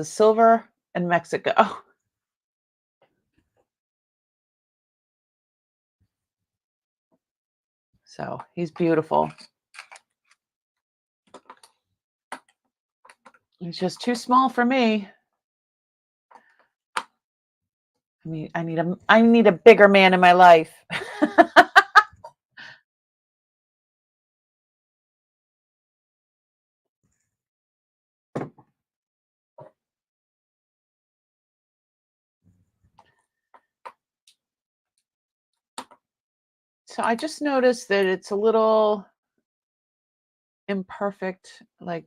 A: silver and Mexico. So he's beautiful. He's just too small for me. I need a bigger man in my life. So I just noticed that it's a little imperfect. Like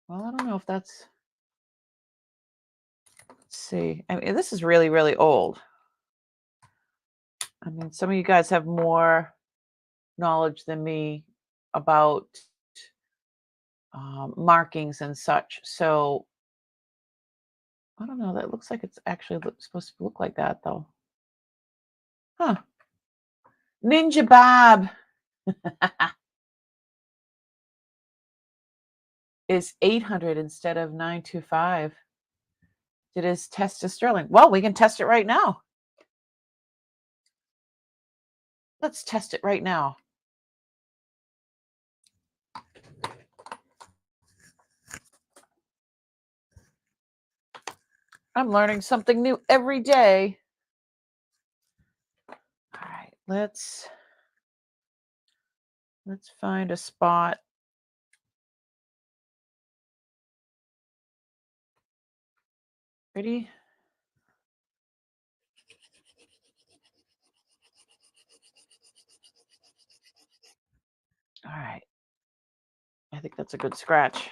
A: well, I don't know if that's, let's see. I mean, this is really, really old. I mean, some of you guys have more knowledge than me about markings and such. So I don't know. That looks like it's actually supposed to look like that, though. Huh. Ninja Bob is 800 instead of 925. It is test to sterling. Well, we can test it right now. Let's test it right now. I'm learning something new every day. All right, let's find a spot. Ready? All right. I think that's a good scratch.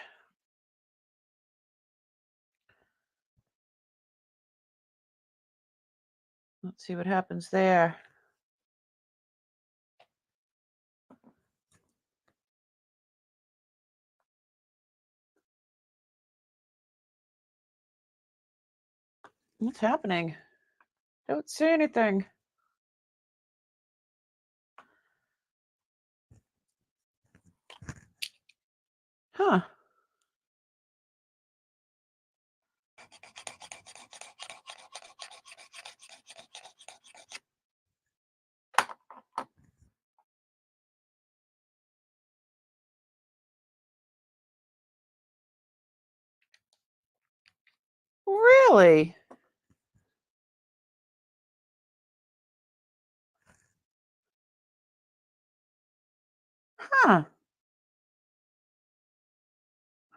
A: Let's see what happens there. What's happening? Don't see anything. Huh. Really? Huh.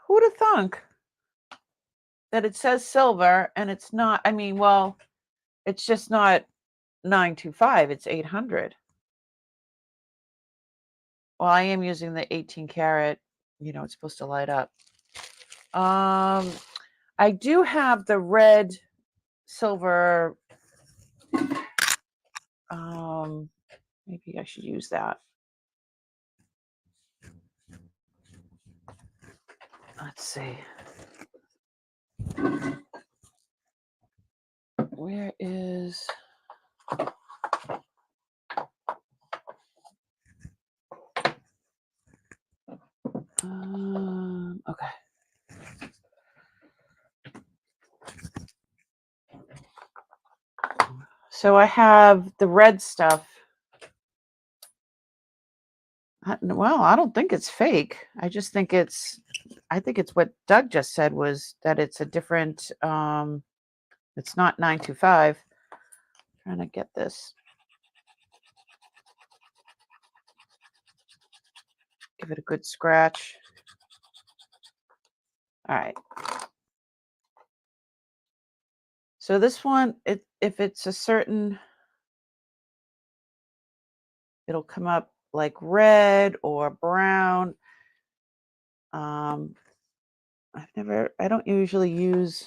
A: Who'd have thunk that it says silver and it's not? I mean, well, it's just not 925, it's 800. Well, I am using the 18 karat, it's supposed to light up. I do have the red silver. Maybe I should use that. Let's see. Where is... okay. So I have the red stuff. Well, I don't think it's fake. I just think I think it's what Doug just said, was that it's a different, it's not 925. Trying to get this. Give it a good scratch. All right. So this one, if it's a certain, it'll come up like red or brown. I don't usually use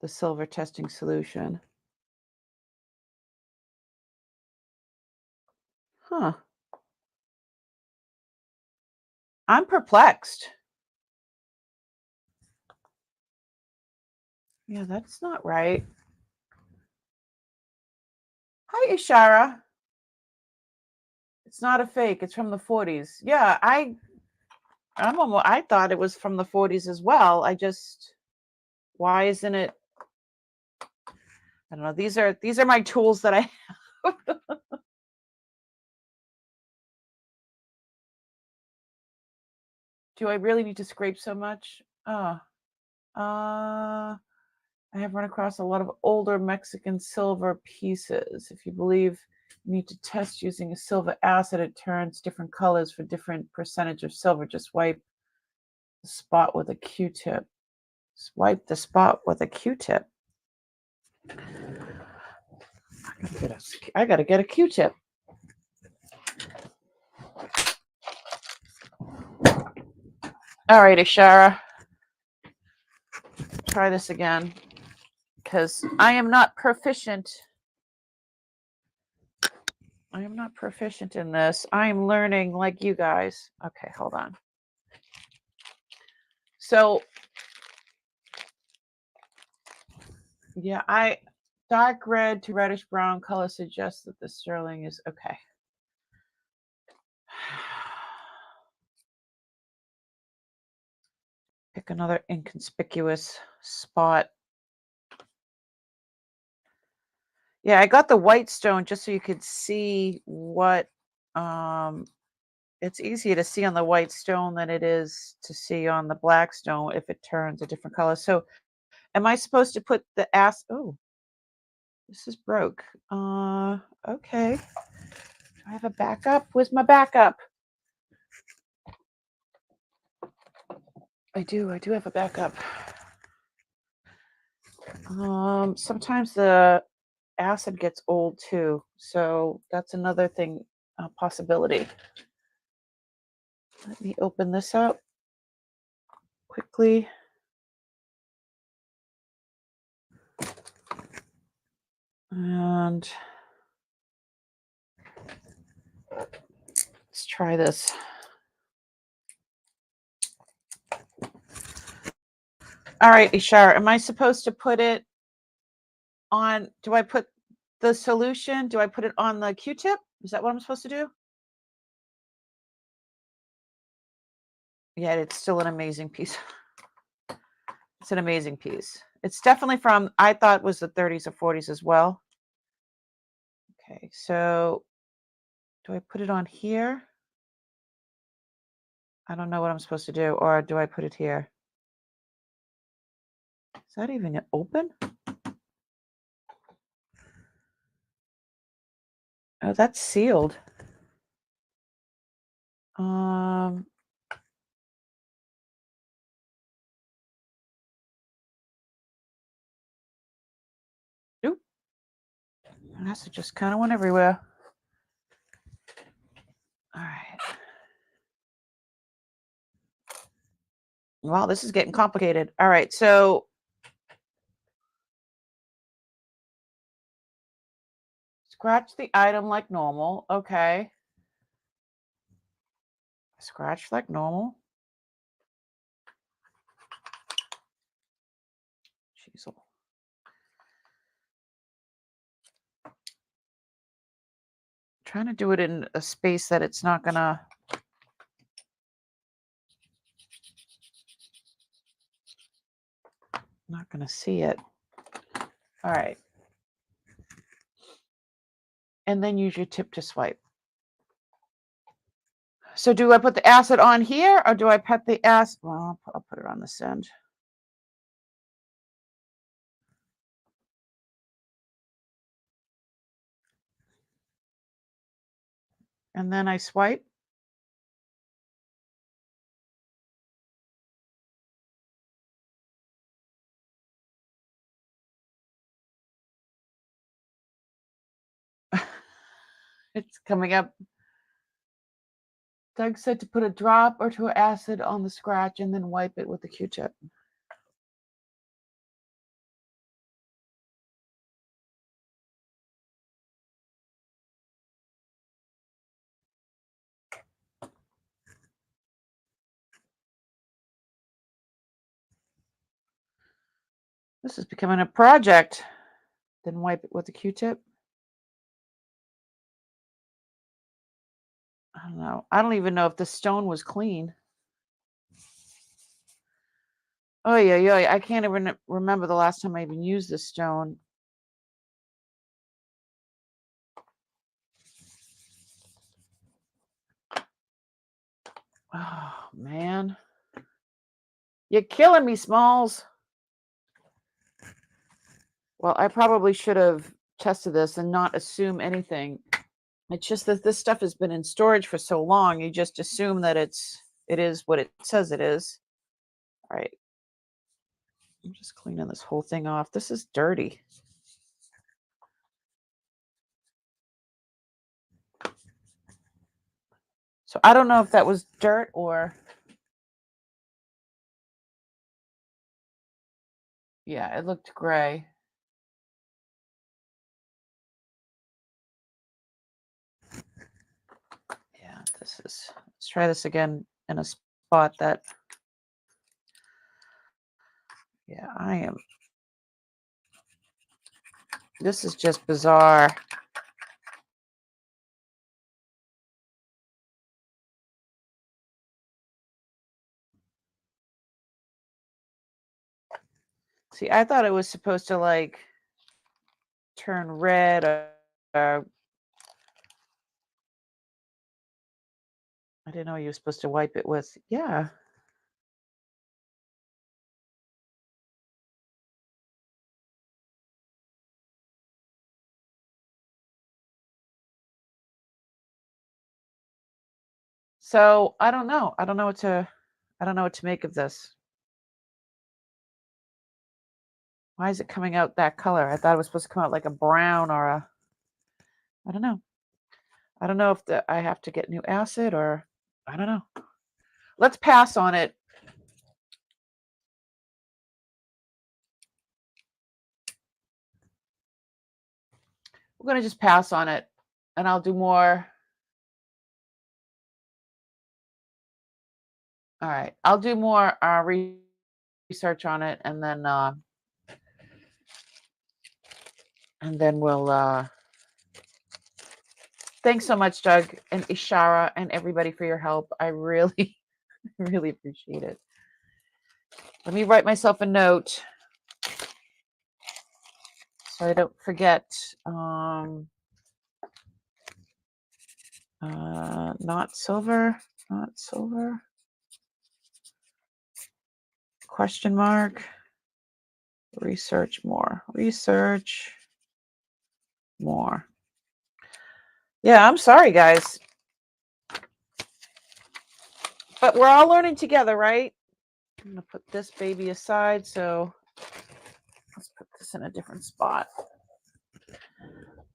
A: the silver testing solution. Huh. I'm perplexed. Yeah, that's not right. Hi, Ishara. It's not a fake. It's from the 40s. Yeah, I thought it was from the 40s as well. Why isn't it? I don't know. These are my tools that I Do I really need to scrape so much? I have run across a lot of older Mexican silver pieces. If you believe you need to test using a silver acid, it turns different colors for different percentage of silver. Just wipe the spot with a Q-tip. Swipe the spot with a Q-tip. I gotta get a Q-tip. All right, Ishara. Try this again, because I am not proficient. I am not proficient in this. I am learning like you guys. Okay, hold on. So, yeah, dark red to reddish brown color suggests that the sterling is okay. Pick another inconspicuous spot. Yeah, I got the white stone just so you could see what it's easier to see on the white stone than it is to see on the black stone if it turns a different color. So am I supposed to put the oh, this is broke. Okay. Do I have a backup? Where's my backup? I do have a backup. Sometimes the acid gets old too, so that's another thing, possibility. Let me open this up quickly. And let's try this. All right, Ishar, am I supposed to put it on? Do I put the solution? Do I put it on the Q-tip? Is that what I'm supposed to do? Yeah, it's still an amazing piece. It's an amazing piece. It's definitely from, I thought it was the 30s or 40s as well. Okay, so do I put it on here? I don't know what I'm supposed to do. Or do I put it here? Is that even open? Oh, that's sealed. Oop. That's just kind of went everywhere. All right. Well, this is getting complicated. All right, so scratch the item like normal. Okay. Scratch like normal. Chisel. Trying to do it in a space that it's not gonna. Not gonna see it. All right. And then use your tip to swipe. So do I put the acid on here or do I put the acid? Well, I'll put it on this end. And then I swipe. It's coming up. Doug said to put a drop or two of acid on the scratch and then wipe it with the Q-tip. This is becoming a project. Then wipe it with a Q-tip. I don't know. I don't even know if the stone was clean. Oh yeah. I can't even remember the last time I even used this stone. Oh man. You're killing me, Smalls. Well, I probably should have tested this and not assume anything. It's just that this stuff has been in storage for so long, you just assume that it is what it says it is. All right. I'm just cleaning this whole thing off. This is dirty. So I don't know if that was dirt or... Yeah, it looked gray. Yeah, let's try this again in a spot that... Yeah, this is just bizarre. See, I thought it was supposed to like turn red or I didn't know you were supposed to wipe it with... Yeah. So I don't know. I don't know what to make of this. Why is it coming out that color? I thought it was supposed to come out like a brown or a... I don't know. I don't know if I have to get new acid or... I don't know. Let's pass on it. We're going to just pass on it and I'll do more. All right. I'll do more research on it and then we'll thanks so much, Doug and Ishara and everybody for your help. I really, really appreciate it. Let me write myself a note so I don't forget. Not silver, question mark, research more. Yeah, I'm sorry, guys. But we're all learning together, right? I'm going to put this baby aside. So let's put this in a different spot.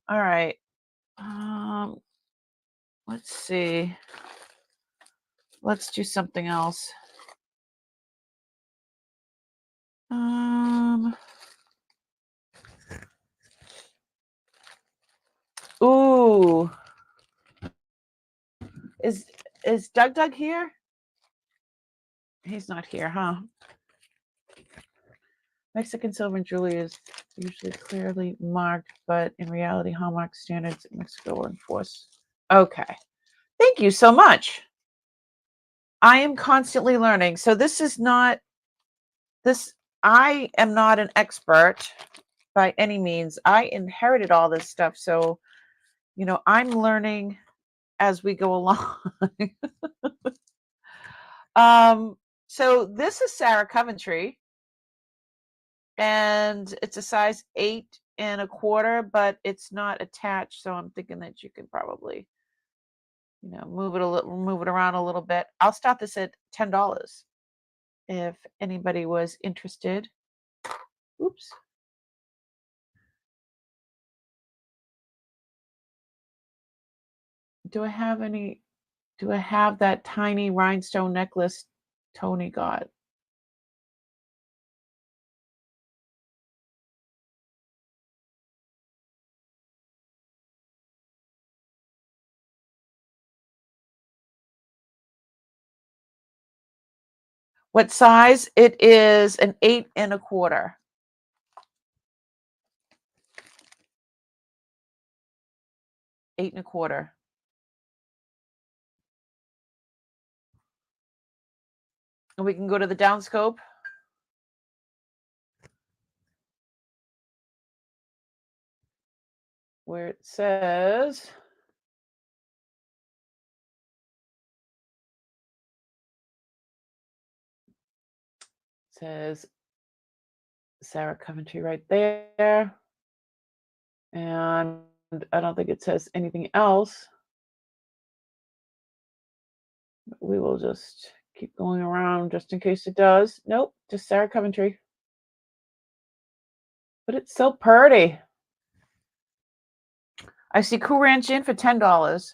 A: All right. Let's see. Let's do something else. Ooh. Is Doug here? He's not here, huh? Mexican silver and jewelry is usually clearly marked, but in reality, hallmark standards in Mexico are enforced. Okay. Thank you so much. I am constantly learning. So this is not this. I am not an expert by any means. I inherited all this stuff. So, I'm learning as we go along. So this is Sarah Coventry. And it's a size 8.25, but it's not attached. So I'm thinking that you can probably, move it around a little bit. I'll start this at $10 if anybody was interested. Oops. Do I have that tiny rhinestone necklace Tony got? What size? It is an 8.25. 8 1/4. And we can go to the downscope. Where it says Sarah Coventry right there. And I don't think it says anything else. We will just keep going around just in case it does. Nope, just Sarah Coventry. But it's so pretty. I see Cool Ranch Inn for $10.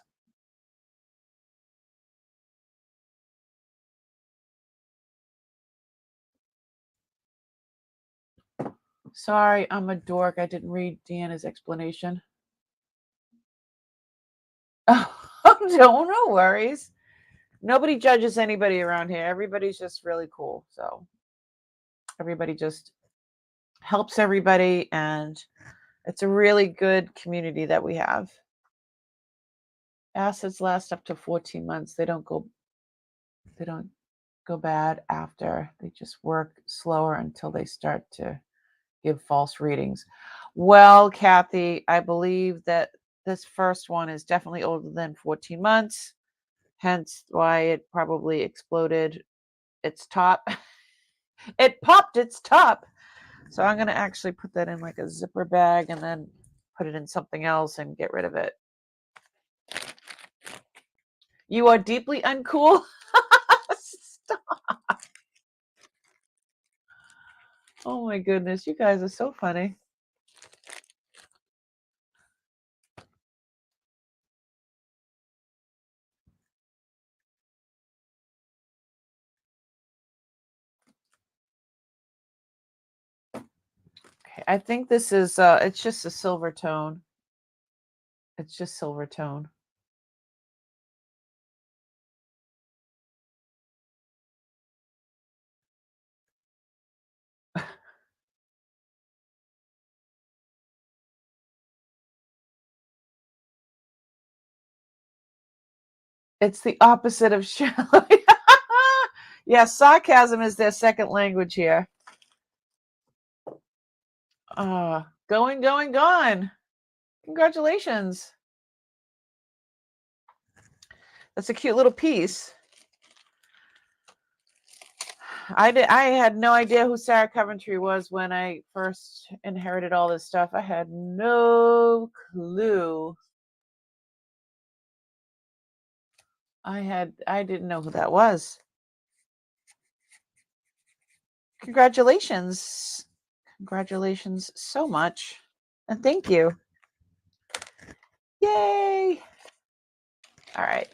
A: Sorry, I'm a dork. I didn't read Deanna's explanation. Oh, no worries. Nobody judges anybody around here. Everybody's just really cool. So everybody just helps everybody, and it's a really good community that we have. Assets last up to 14 months. They don't go bad after. They just work slower until they start to give false readings. Well, Kathy, I believe that this first one is definitely older than 14 months, hence why it probably exploded its top. It popped its top. So I'm going to actually put that in like a zipper bag and then put it in something else and get rid of it. You are deeply uncool. Stop. Oh my goodness, you guys are so funny. Okay, I think this is it's just a silver tone. It's just silver tone. It's the opposite of shallow. Yeah, sarcasm is their second language here. Going. Congratulations. That's a cute little piece. I had no idea who Sarah Coventry was when I first inherited all this stuff. I had no clue. I didn't know who that was. Congratulations. Congratulations so much. And thank you. Yay. All right.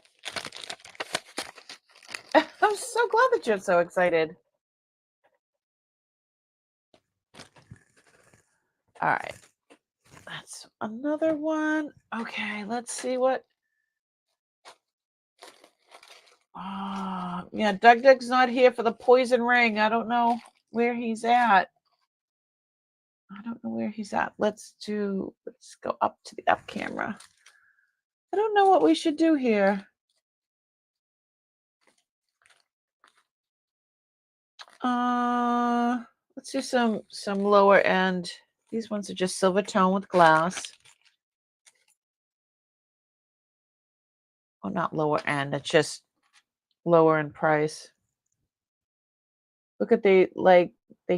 A: I'm so glad that you're so excited. All right. That's another one. Okay, let's see what. Yeah, Doug's not here for the poison ring. I don't know where he's at. Let's go up to the up camera. I don't know what we should do here. Let's do some lower end. These ones are just silver tone with glass. Oh, not lower end. It's just lower in price. Look at they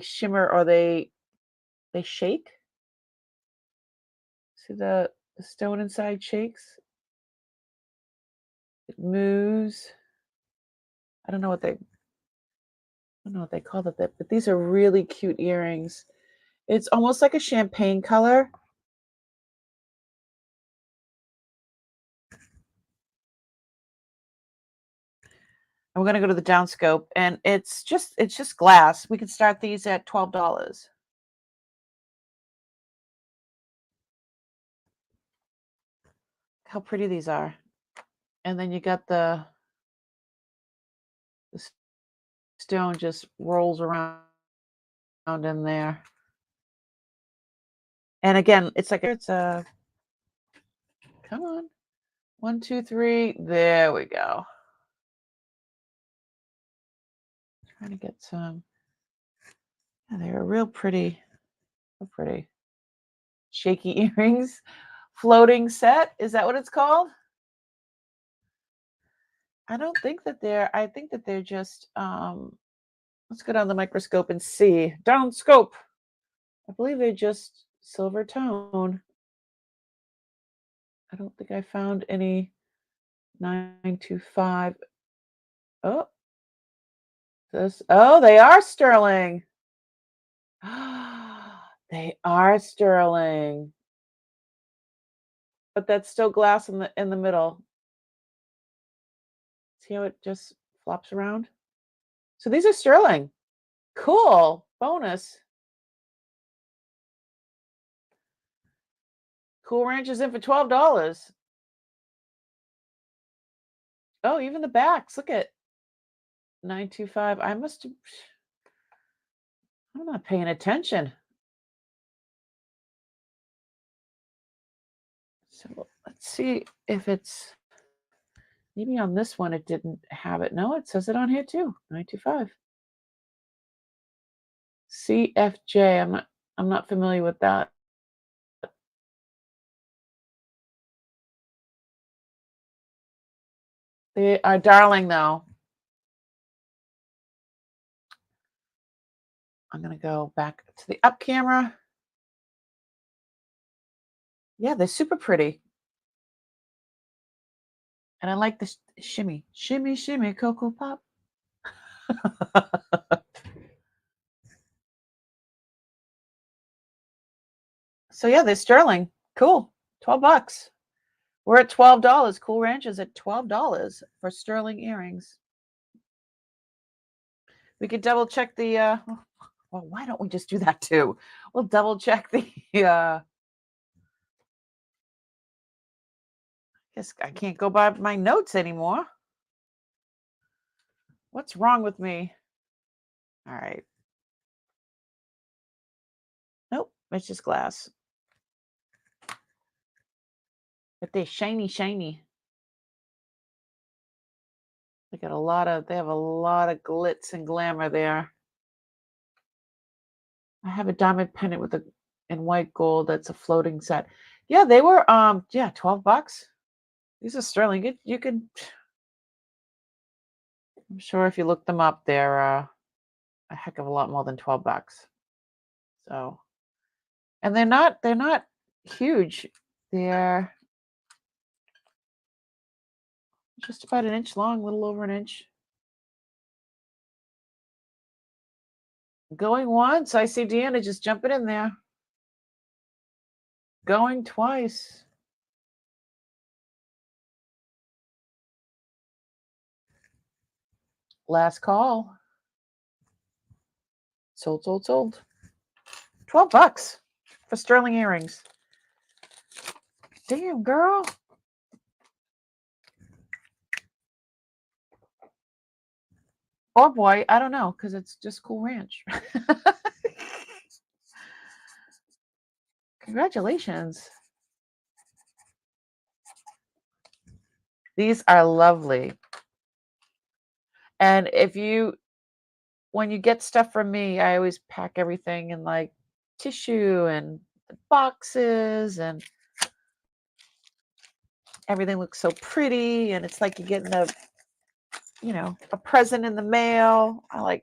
A: shimmer or they shake. See the stone inside shakes. It moves. I don't know what they call it, but these are really cute earrings. It's almost like a champagne color. And we're gonna go to the downscope, and it's just glass. We can start these at $12. How pretty these are. And then you got the stone just rolls around in there. And again, it's like it's a come on. 1, 2, 3. There we go. Trying to get some. Yeah, they're real pretty. So pretty. Shaky earrings. Floating set. Is that what it's called? I don't think that they're, I think that they're just, let's go down the microscope and see. Down scope. I believe they're just silver tone. I don't think I found any 925. Oh, this, oh, they are sterling. They are sterling. But that's still glass in the middle. See how it just flops around? So these are sterling. Cool. Bonus. Cool Ranch is in for $12. Oh, even the backs. Look at 925. I must have, I'm not paying attention. So let's see if it's, maybe on this one it didn't have it. No, it says it on here too. 925. CFJ. I'm not familiar with that. They are darling though. I'm gonna go back to the up camera. Yeah, they're super pretty. And I like this shimmy. Shimmy, shimmy, Cocoa Pop. So yeah, they're sterling. Cool. $12. We're at $12. Cool Ranch is at $12 for sterling earrings. We could double check the well, why don't we just do that too? We'll double check the guess I can't go by my notes anymore. What's wrong with me? All right. Nope, it's just glass. But they're shiny, shiny. They have a lot of glitz and glamour there. I have a diamond pendant with a in white gold that's a floating set. Yeah, they were yeah, $12. These are sterling. You could, I'm sure if you look them up, they're a heck of a lot more than $12. So, and they're not huge. They're just about an inch long, a little over an inch. Going once, I see Deanna just jumping in there. Going twice. Last call. Sold, sold, sold. $12 for sterling earrings. Damn, girl. Or boy, I don't know, because it's just Cool Ranch. Congratulations. These are lovely. And when you get stuff from me, I always pack everything in like tissue and boxes, and everything looks so pretty. And it's like you're getting a present in the mail. I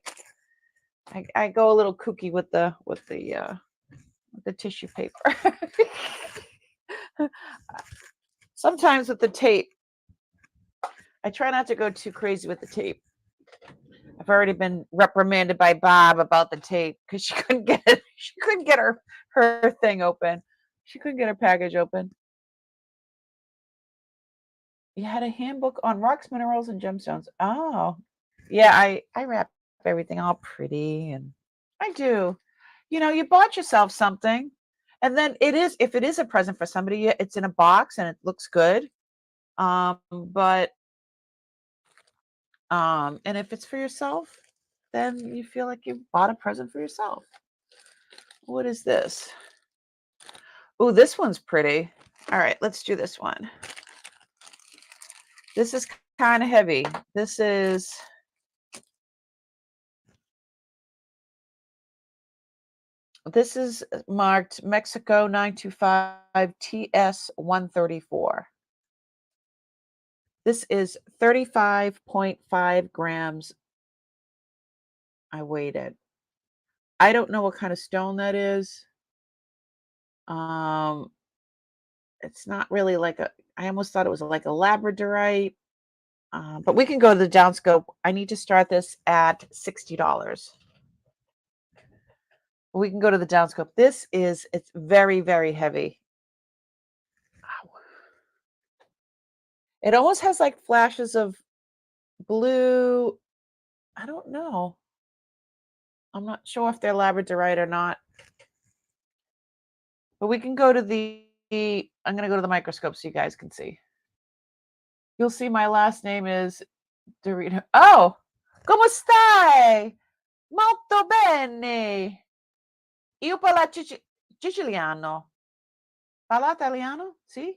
A: go a little kooky with the tissue paper. Sometimes with the tape, I try not to go too crazy with the tape. I've already been reprimanded by Bob about the tape because she couldn't get it. She couldn't get her thing open. She couldn't get her package open. You had a handbook on rocks, minerals, and gemstones. Oh, yeah. I wrap everything all pretty, and I do. You bought yourself something, and then if it is a present for somebody, it's in a box and it looks good. But and if it's for yourself, then you feel like you bought a present for yourself. What is this? Oh, this one's pretty. All right, let's do this one. This is kind of heavy. This is marked Mexico 925 TS 134. This is 35.5 grams. I weighed it. I don't know what kind of stone that is. It's not really like I almost thought it was like a labradorite. But we can go to the downscope. I need to start this at $60. We can go to the downscope. It's very, very heavy. Ow. It almost has like flashes of blue. I don't know. I'm not sure if they're labradorite or not. But we can go to I'm going to go to the microscope so you guys can see. You'll see my last name is Dorito. Oh, ¿cómo stai? Molto bene. Io parlo siciliano. Parla italiano? Sì?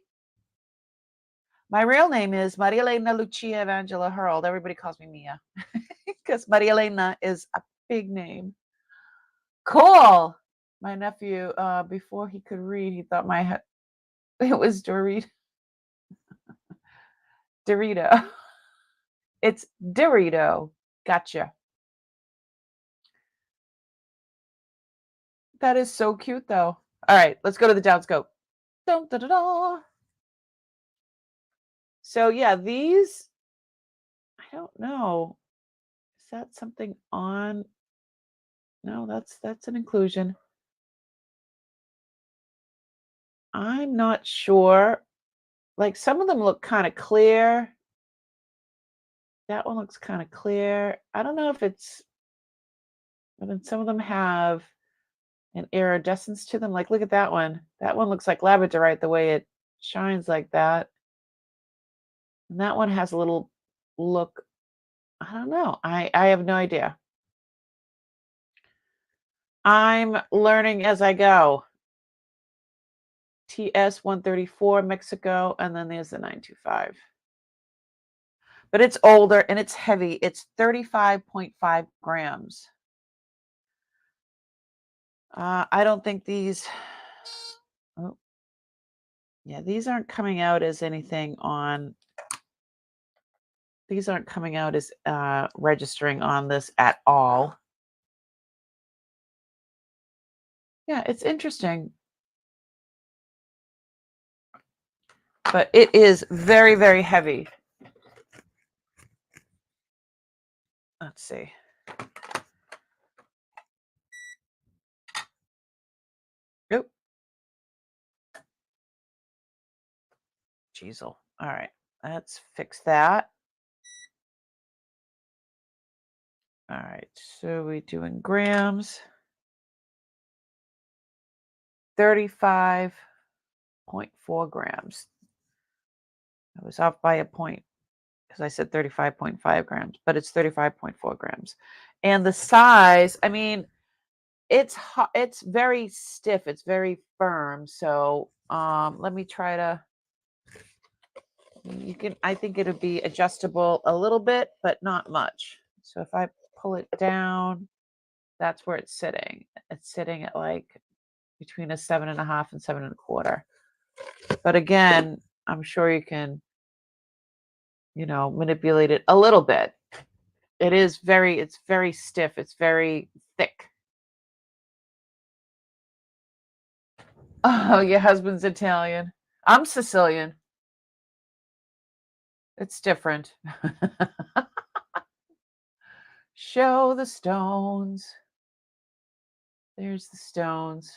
A: My real name is Maria Elena Lucia Evangela Hurld. Everybody calls me Mia because Maria Elena is a big name. Cool. My nephew, before he could read, he thought it was Dorito. Dorito. It's Dorito. Gotcha. That is so cute, though. All right, let's go to the downscope. Dun, dun, dun, dun. So yeah, these, I don't know. Is that something on? No, that's an inclusion. I'm not sure. Like some of them look kind of clear. That one looks kind of clear. I don't know if it's, but then some of them have an iridescence to them. Like look at that one. That one looks like labradorite the way it shines like that. And that one has a little look. I don't know. I have no idea. I'm learning as I go. TS 134 Mexico, and then there's the 925. But it's older and it's heavy. It's 35.5 grams. I don't think these, oh, yeah, these aren't coming out as anything on, these aren't coming out as registering on this at all. Yeah, it's interesting. But it is very, very heavy. Let's see. Nope. Jeezel. All right, let's fix that. All right, so we're doing grams. 35.4 grams. I was off by a point because I said 35.5 grams, but it's 35.4 grams. And the size, I mean, it's very stiff. It's very firm. So let me try to, I think it'll be adjustable a little bit, but not much. So if I pull it down, that's where it's sitting. It's sitting at like between a 7.5 and 7.25. But again, I'm sure you can, manipulate it a little bit. It's very stiff. It's very thick. Oh, your husband's Italian. I'm Sicilian. It's different. Show the stones. There's the stones.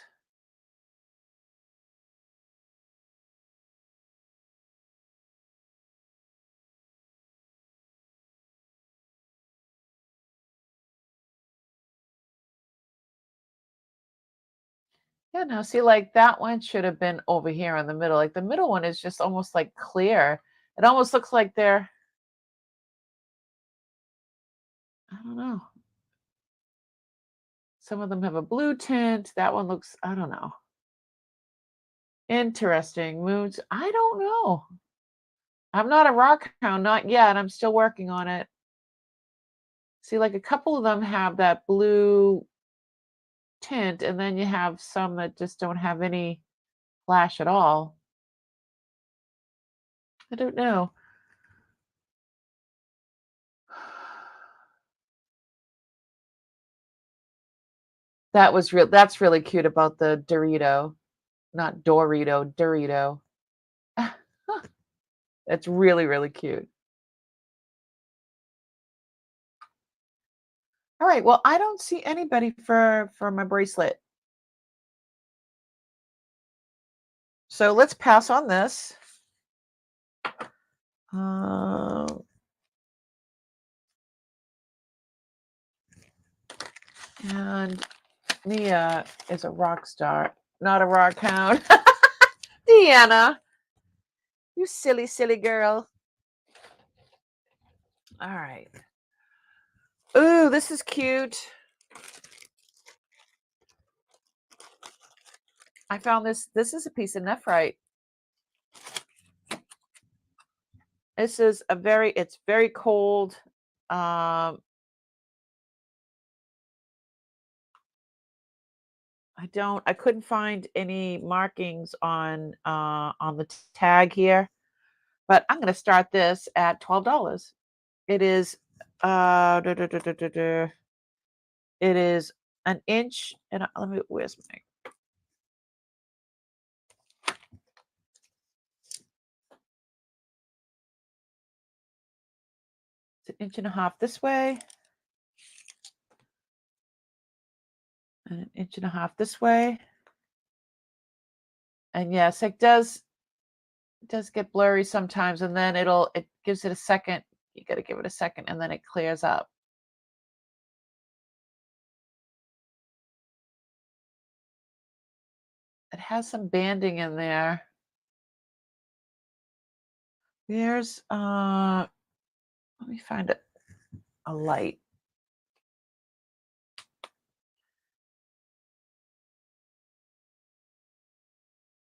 A: Yeah, now see, like that one should have been over here in the middle. Like the middle one is just almost like clear. It almost looks like I don't know. Some of them have a blue tint. That one looks, I don't know. Interesting. Moods, I don't know. I'm not a rock hound, not yet. I'm still working on it. See, like a couple of them have that blue tint, and then you have some that just don't have any flash at all. I don't know. That's really cute about the Dorito, not Dorito, Dorito. It's really, really cute. All right, well, I don't see anybody for my bracelet. So let's pass on this. And Mia is a rock star, not a rock hound. Deanna, you silly, silly girl. All right. Ooh, this is cute. I found this. This is a piece of nephrite. This is it's very cold. I couldn't find any markings on the tag here, but I'm going to start this at $12. It is it is an inch and let me where's my it's an inch and a half this way and an inch and a half this way. And yes, it does get blurry sometimes, and then it gives it a second. You got to give it a second, and then it clears up. It has some banding in there. There's let me find a light.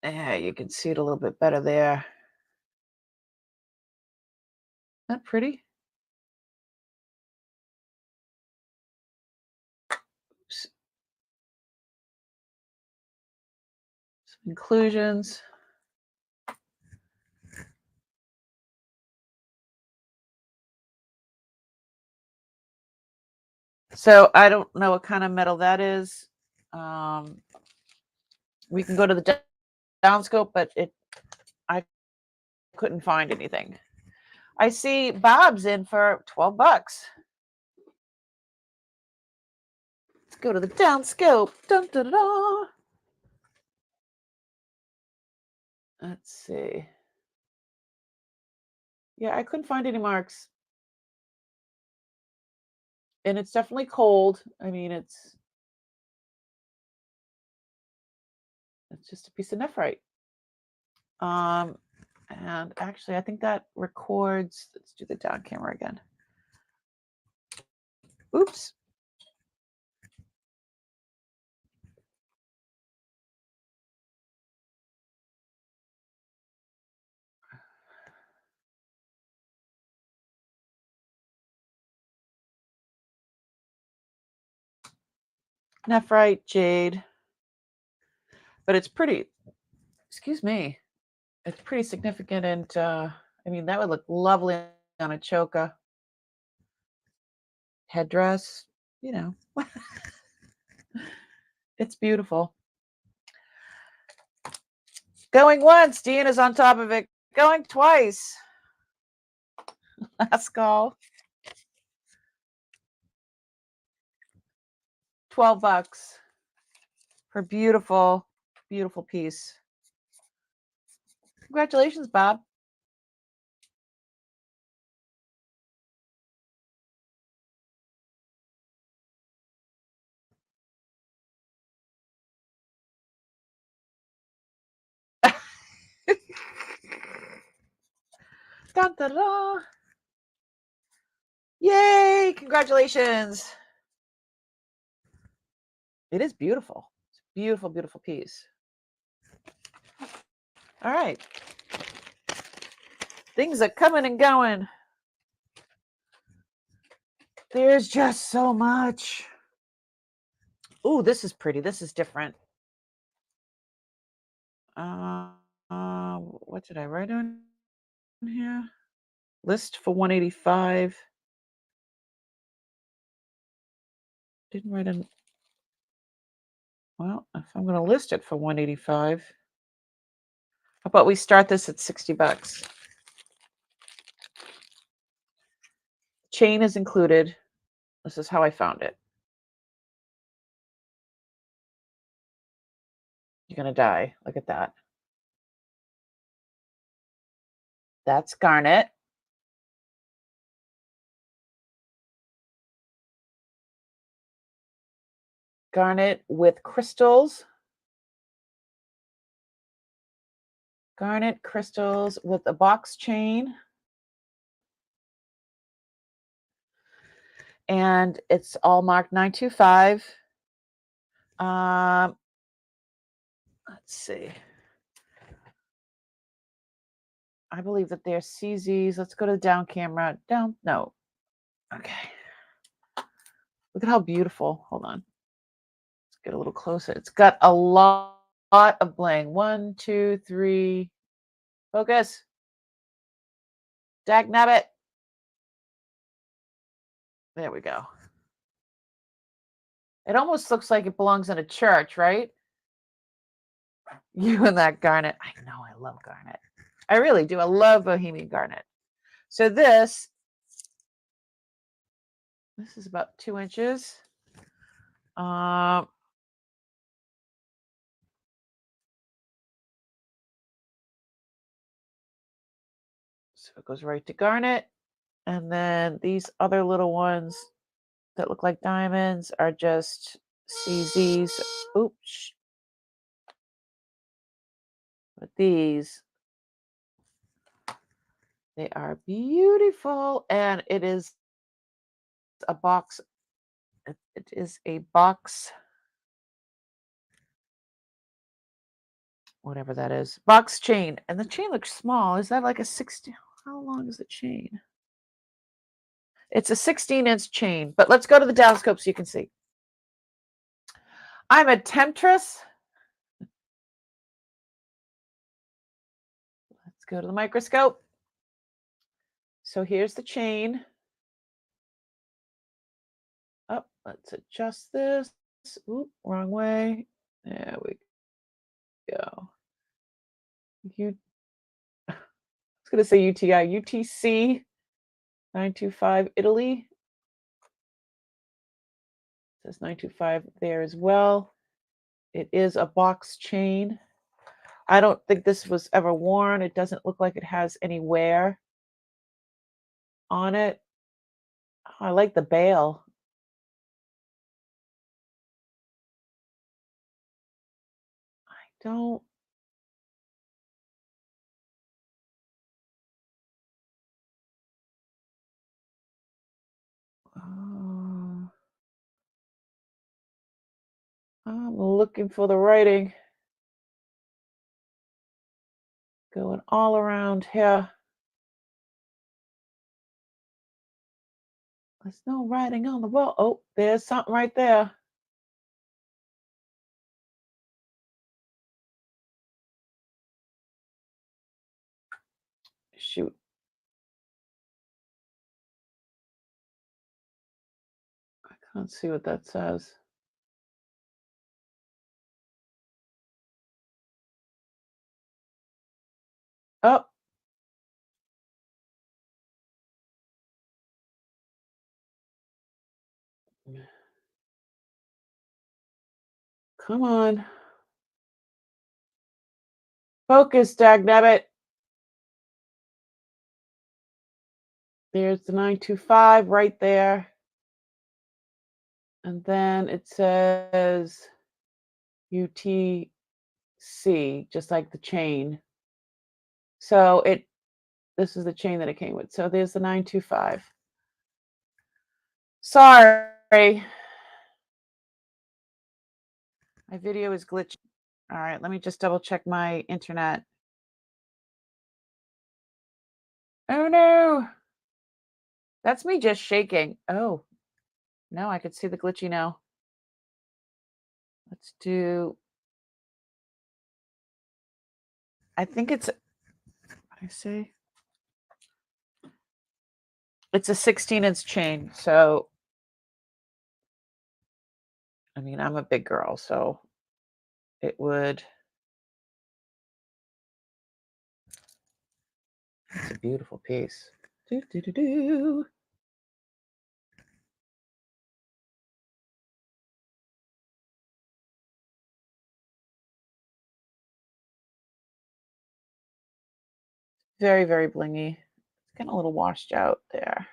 A: Yeah, you can see it a little bit better there. Isn't that pretty? Oops. Some inclusions. So I don't know what kind of metal that is. We can go to the downscope, but I couldn't find anything. I see Bob's in for $12. Let's go to the downscope. Dun, dun, dun, dun. Let's see. Yeah, I couldn't find any marks. And it's definitely cold. I mean, it's just a piece of nephrite. And actually, I think that records. Let's do the down camera again. Oops. Nephrite, jade. But it's pretty, excuse me, it's pretty significant. And I mean, that would look lovely on a choker. Headdress, you know. It's beautiful. Going once, Deanna's on top of it. Going twice. Last call. $12 for beautiful, beautiful piece. Congratulations, Bob. Dun, dun, dun. Yay! Congratulations. It is beautiful. It's a beautiful, beautiful piece. All right. Things are coming and going. There's just so much. Ooh, this is pretty. This is different. What did I write on here? List for 185. Didn't write in. Well, if I'm going to list it for 185, how about we start this at 60 bucks? Chain is included. This is how I found it. You're going to die. Look at that. That's garnet. Garnet with crystals. Garnet crystals with a box chain. And it's all marked 925. Let's see. I believe that they're CZs. Let's go to the down camera. Down. No. Okay. Look at how beautiful. Hold on. Let's get a little closer. It's got a lot of bling. 1, 2, 3. Focus. Dag nabbit. There we go. It almost looks like it belongs in a church, right? You and that garnet. I know I love garnet. I really do. I love Bohemian garnet. So this is about 2 inches. So it goes right to garnet. And then these other little ones that look like diamonds are just CZs. Oops. But these, they are beautiful. And it is a box. It is a box. Whatever that is. Box chain. And the chain looks small. Is that like a 60? How long is the chain? It's a 16-inch chain. But let's go to the downscope so you can see. I'm a temptress. Let's go to the microscope. So here's the chain. Oh, let's adjust this. Oop, wrong way. There we go. I was going to say UTI, UTC 925 Italy. It says 925 there as well. It is a box chain. I don't think this was ever worn. It doesn't look like it has any wear on it. Oh, I like the bail. I don't. I'm looking for the writing. Going all around here. There's no writing on the wall. Oh, there's something right there. Shoot. I can't see what that says. Oh. Come on. Focus, dagnabbit. There's the 925 right there. And then it says UTC, just like the chain. So this is the chain that it came with. So there's the 925. Sorry. My video is glitching. All right, let me just double check my internet. Oh no. That's me just shaking. Oh, no, I could see the glitchy now. Let's do, I think it's, I say, it's a 16-inch chain. So, I mean, I'm a big girl, so it would, it's a beautiful piece. Do, do, do, do. Very, very blingy. It's getting a little washed out there.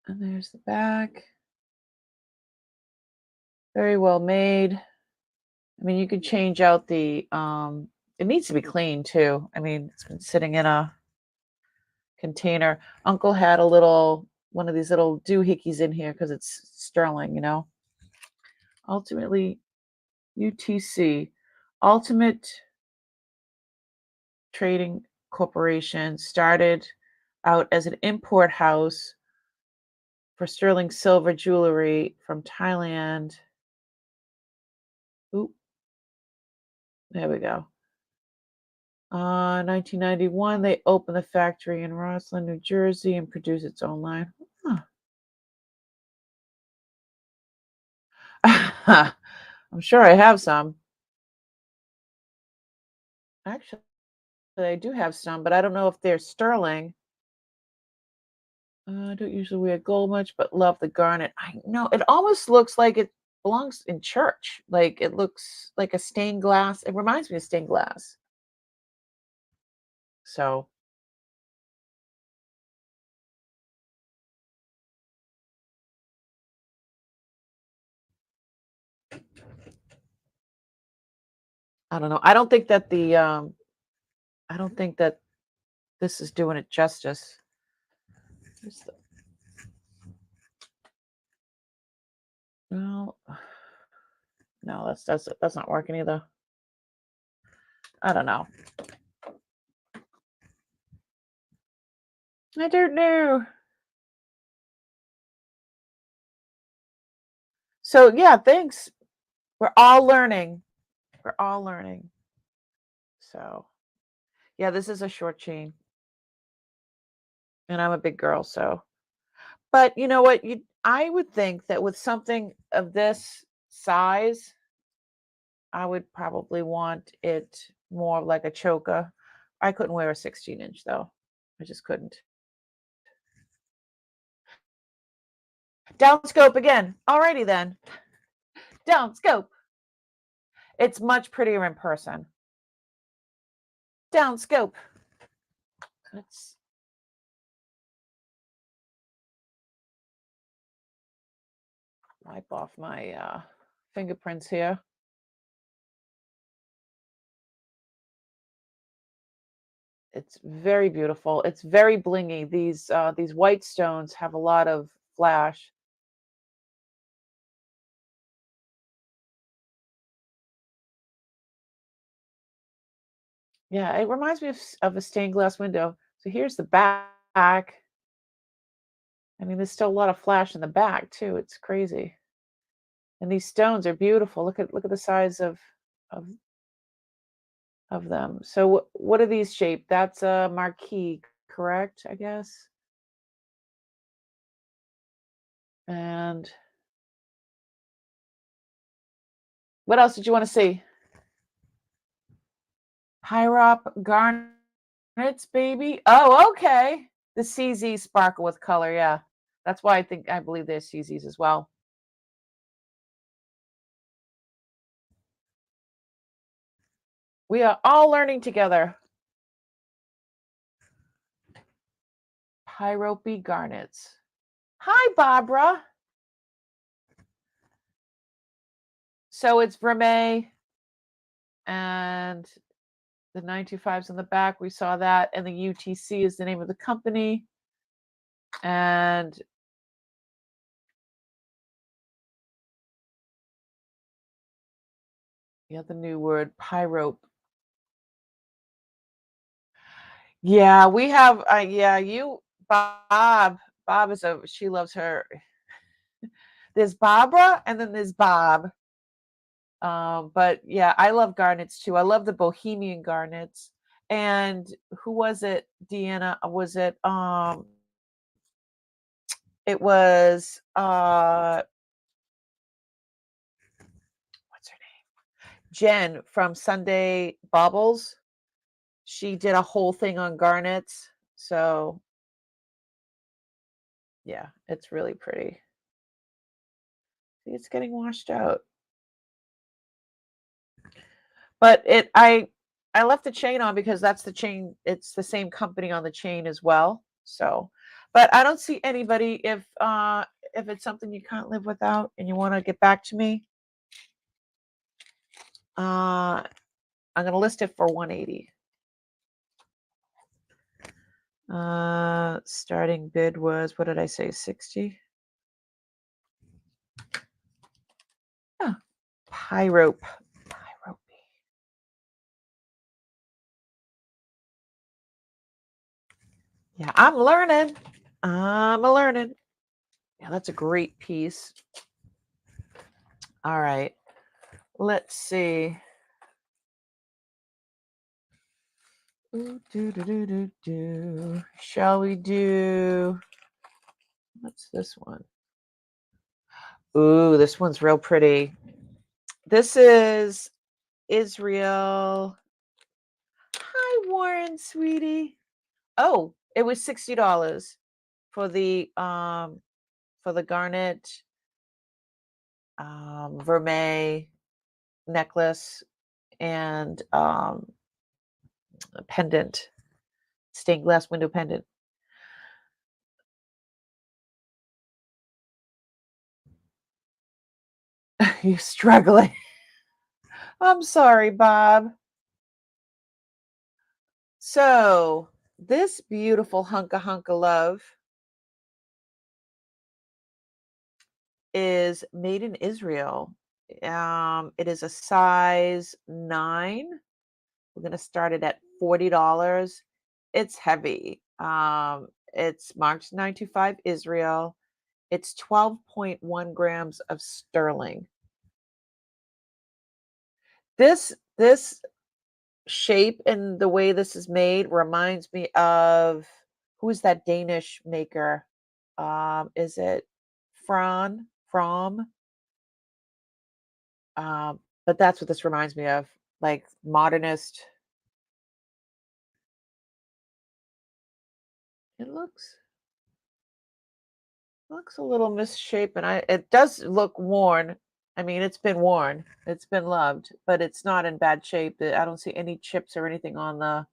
A: And there's the back. Very well made. I mean, you can change out the, it needs to be clean too. I mean, it's been sitting in a container. Uncle had a little, one of these little doohickeys in here because it's sterling, you know. Ultimately, UTC, Ultimate Trading Corporation, started out as an import house for sterling silver jewelry from Thailand. Oop, there we go. 1991, they opened the factory in Roslyn, New Jersey, and produced its own line. Huh. I'm sure I have some. Actually, I do have some, but I don't know if they're sterling. I don't usually wear gold much, but love the garnet. I know it almost looks like it belongs in church. Like it looks like a stained glass. It reminds me of stained glass. So I don't know. I don't think that the I don't think that this is doing it justice. Where's the- Well, no, that's not working either. I don't know. I don't know. So yeah, thanks. We're all learning. We're all learning. So yeah, this is a short chain, and I'm a big girl, so. But you know what? You I would think that with something of this size, I would probably want it more like a choker. I couldn't wear a 16-inch though. I just couldn't. Down scope again. Alrighty then. Down scope. It's much prettier in person. Down scope. Let's wipe off my fingerprints here. It's very beautiful. It's very blingy. These white stones have a lot of flash. Yeah, it reminds me of a stained glass window. So here's the back. I mean, there's still a lot of flash in the back too. It's crazy. And these stones are beautiful. Look at the size of of them. So what are these shaped? That's a marquee, correct? I guess. And what else did you want to see? Hyrop garnets, baby. Oh, okay. The CZ sparkle with color. Yeah, that's why I believe they're CZs as well. We are all learning together. Pyropy garnets. Hi, Barbara. So it's Vermeil and the 925's in the back. We saw that. And the UTC is the name of the company. And the other new word, pyrope. Yeah, we have, yeah, Bob is she loves her. There's Barbara and then there's Bob. But yeah, I love garnets too. I love the bohemian garnets. And who was it, Deanna? Was it was what's her name? Jen from Sunday Baubles. She did a whole thing on garnets. So yeah, it's really pretty. See, it's getting washed out. But I left the chain on because that's the chain, it's the same company on the chain as well. So, but I don't see anybody if it's something you can't live without and you want to get back to me, I'm going to list it for 180. Starting bid was, what did I say, 60? Yeah, pyrope. Pyrope. Yeah, I'm learning. I'm a learning. Yeah, that's a great piece. All right. Let's see. Ooh, do, do, do, do, do. Shall we do, what's this one? Ooh, this one's real pretty. This is Israel. Hi, Warren, sweetie. Oh, it was $60 for the garnet vermeil necklace and a pendant, stained glass window pendant. You're struggling. I'm sorry, Bob. So this beautiful hunk of love is made in Israel. It is a size 9. We're gonna start it at $40. It's heavy. It's marked 925 Israel. It's 12.1 grams of sterling. This shape and the way this is made reminds me of, who's that Danish maker? Is it From? But that's what this reminds me of, like modernist. It looks a little misshapen. It does look worn. I mean, it's been worn. It's been loved, but it's not in bad shape. I don't see any chips or anything on the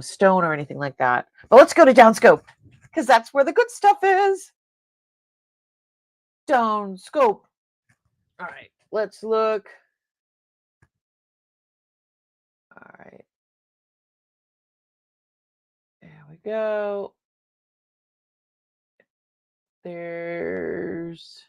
A: stone or anything like that. But let's go to Downscope because that's where the good stuff is. Downscope. All right, let's look. All right, there we go. There's,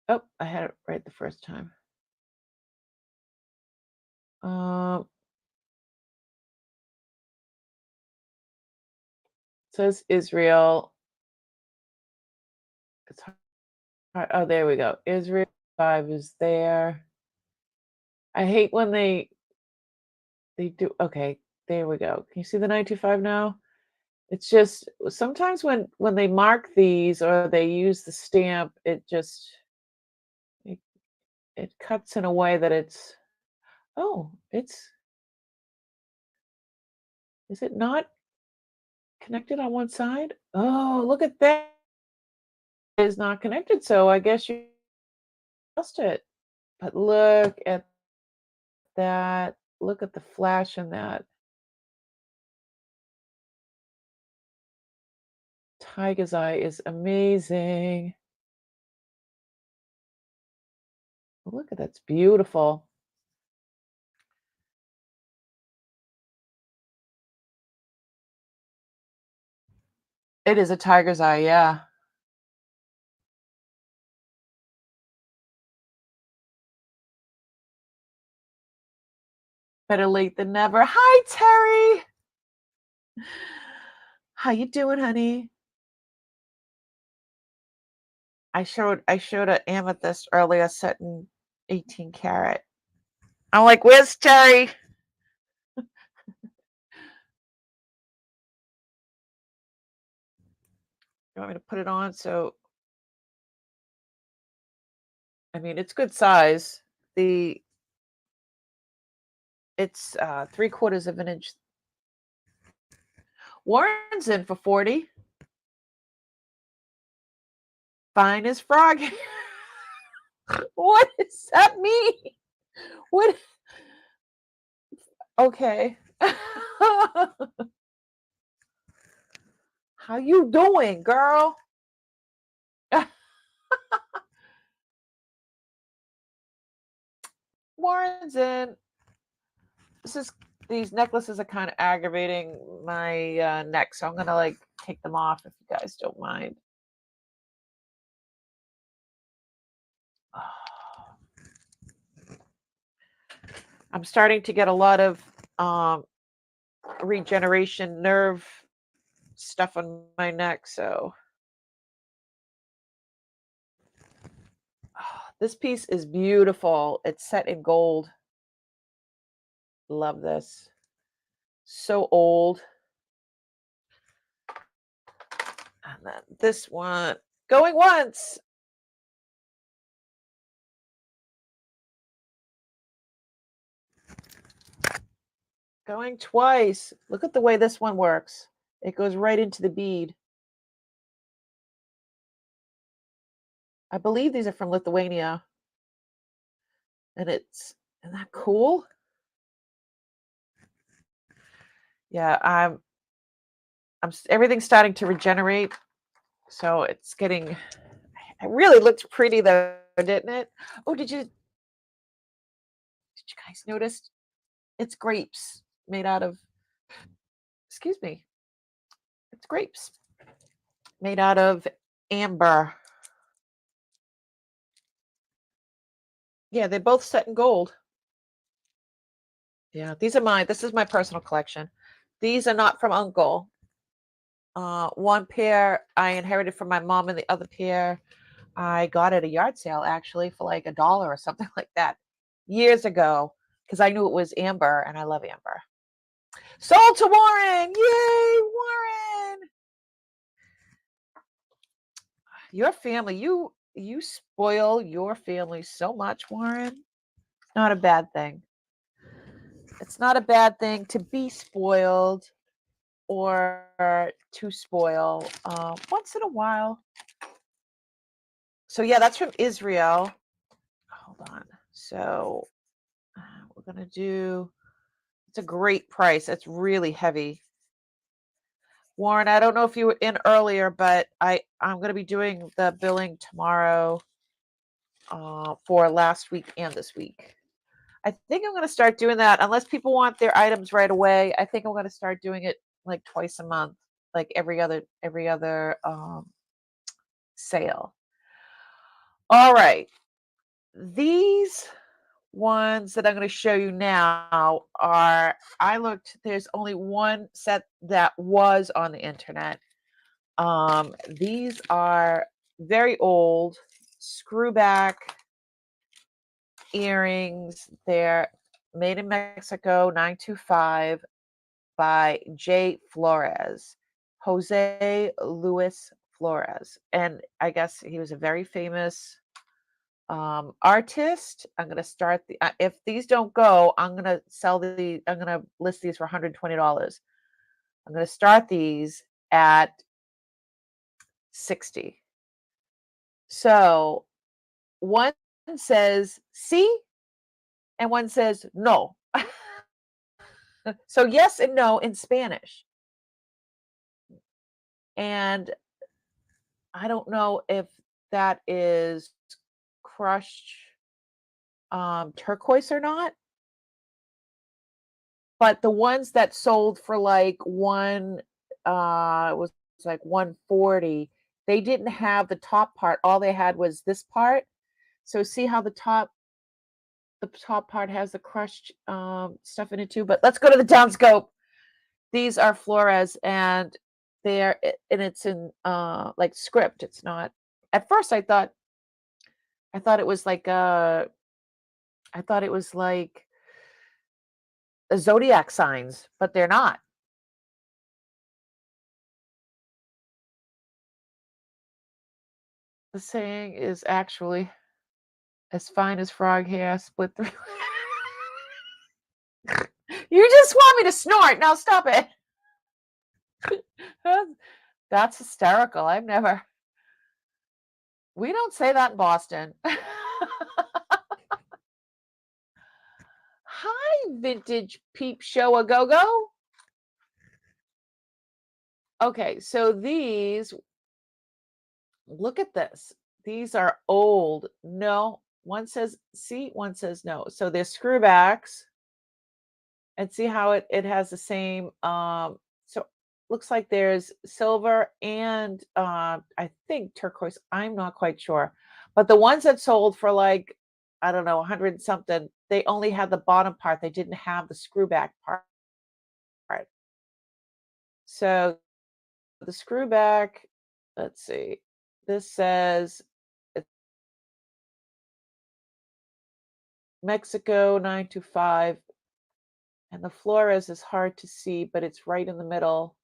A: oh, I had it right the first time. Um, says Israel. It's hard. Oh, there we go. Israel 5 is there. I hate when they do. Okay, there we go. Can you see the 925 now? It's just sometimes when they mark these or they use the stamp, it, it cuts in a way that it's, oh, is it not connected on one side? Oh, look at that. It is not connected, so I guess you lost it. But look at that. Look at the flash in that. Tiger's eye is amazing. Look at that's beautiful. It is a tiger's eye, yeah. Better late than never. Hi, Terry. How you doing, honey? I showed an amethyst earlier set in 18 karat. I'm like, where's Terry? You want me to put it on? So, I mean, it's good size. The It's 3/4 of an inch. Warren's in for 40. Fine as frog. What does that mean? What? Okay. How you doing, girl? Warren's in. This is These necklaces are kind of aggravating my neck, so I'm gonna like take them off if you guys don't mind. I'm starting to get a lot of regeneration nerve stuff on my neck, so this piece is beautiful. It's set in gold. Love this. So old. And then this one going once. Going twice. Look at the way this one works. It goes right into the bead. I believe these are from Lithuania. And isn't that cool? Yeah, everything's starting to regenerate. So it really looked pretty though, didn't it? Oh, did you guys notice? It's grapes made out of, excuse me, it's grapes made out of amber. Yeah, they're both set in gold. Yeah, these are mine. This is my personal collection. These are not from Uncle. One pair I inherited from my mom, and the other pair I got at a yard sale actually for like $1 or something like that years ago because I knew it was amber and I love amber. Sold to Warren! Yay, Warren! Your family, you spoil your family so much, Warren. Not a bad thing. It's not a bad thing to be spoiled or to spoil once in a while. So yeah, that's from Israel. Hold on. So we're gonna do. It's a great price. It's really heavy. Warren, I don't know if you were in earlier, but I'm going to be doing the billing tomorrow for last week and this week. I think I'm going to start doing that unless people want their items right away. I think I'm going to start doing it like twice a month, like every other sale. All right. These ones that I'm going to show you now there's only one set that was on the internet. These are very old screw back earrings. They're made in Mexico, 925 by Jose Luis Flores. And I guess he was a very famous artist. I'm going to start if these don't go, I'm going to list these for $120. I'm going to start these at 60. So one says see and one says no. So yes and no in Spanish. And I don't know if that is crushed turquoise or not. But the ones that sold for like it was like 140, they didn't have the top part. All they had was this part. So see how the top the top part has the crushed stuff in it too. But let's go to the downscope. These are Flores, and and it's in like script. It's not. At first, I thought it was like I thought it was like zodiac signs, but they're not. The saying is actually as fine as frog hair split through. You just want me to snort. Now stop it. That's hysterical. We don't say that in Boston. Hi, vintage peep show a go go. Okay, so look at this. These are old. No, one says see, one says no. So they're screwbacks. And see how it has the same so looks like there's silver and I think turquoise. I'm not quite sure. But the ones that sold for like I don't know, 100 and something, they only had the bottom part. They didn't have the screwback part. So the screwback, let's see. This says it's Mexico 925, and the Flores is hard to see, but it's right in the middle.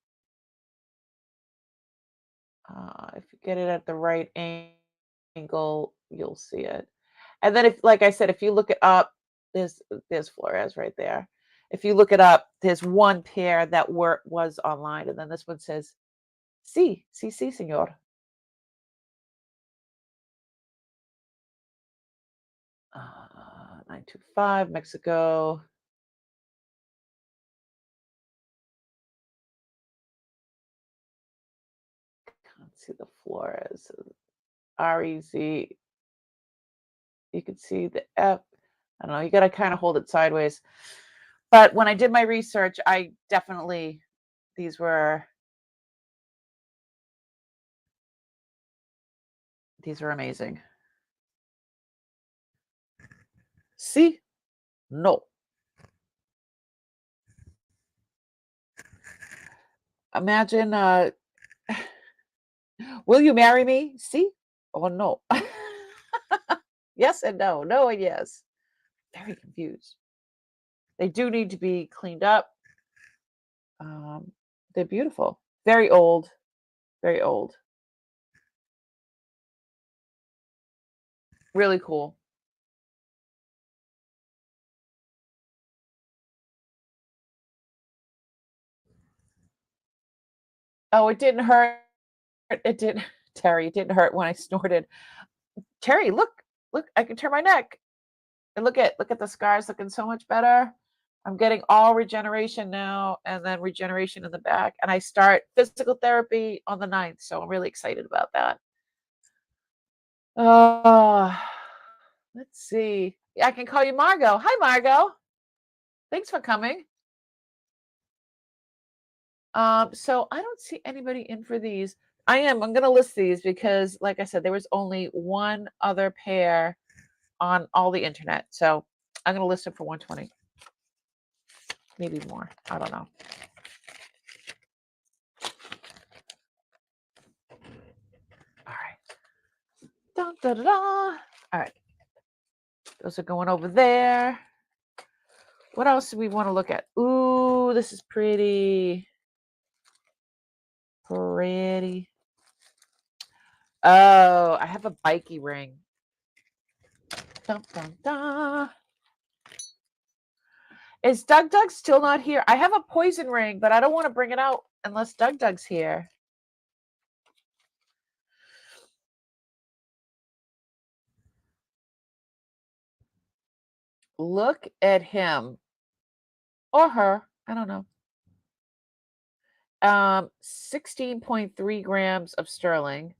A: If you get it at the right angle, you'll see it. And then if, like I said, if you look it up, there's Flores right there. If you look it up, there's one pair that was online, and then this one says, sí, señor. 925, Mexico. Can't see the Flores. REZ. You can see the F. I don't know. You got to kind of hold it sideways. But when I did my research, I definitely, these were amazing. See? No. Imagine, will you marry me? See? Or no? Yes and no. No and yes. Very confused. They do need to be cleaned up. They're beautiful. Very old. Very old. Really cool. Oh, it didn't hurt. It didn't, Terry, it didn't hurt when I snorted. Terry, look, I can turn my neck. And look at the scars looking so much better. I'm getting all regeneration now and then regeneration in the back. And I start physical therapy on the 9th. So I'm really excited about that. Oh, let's see. I can call you Margot. Hi, Margot. Thanks for coming. So I don't see anybody in for these. I'm going to list these because, like I said, there was only one other pair on all the internet. So I'm going to list them for 120. Maybe more. I don't know. All right. Dun, da, da, da. All right. Those are going over there. What else do we want to look at? Ooh, this is pretty. Pretty. Oh, I have a bikey ring. Dun, dun, dun. Is Doug still not here? I have a poison ring, but I don't want to bring it out unless Doug's here. Look at him. Or her. I don't know. 16.3 grams of sterling.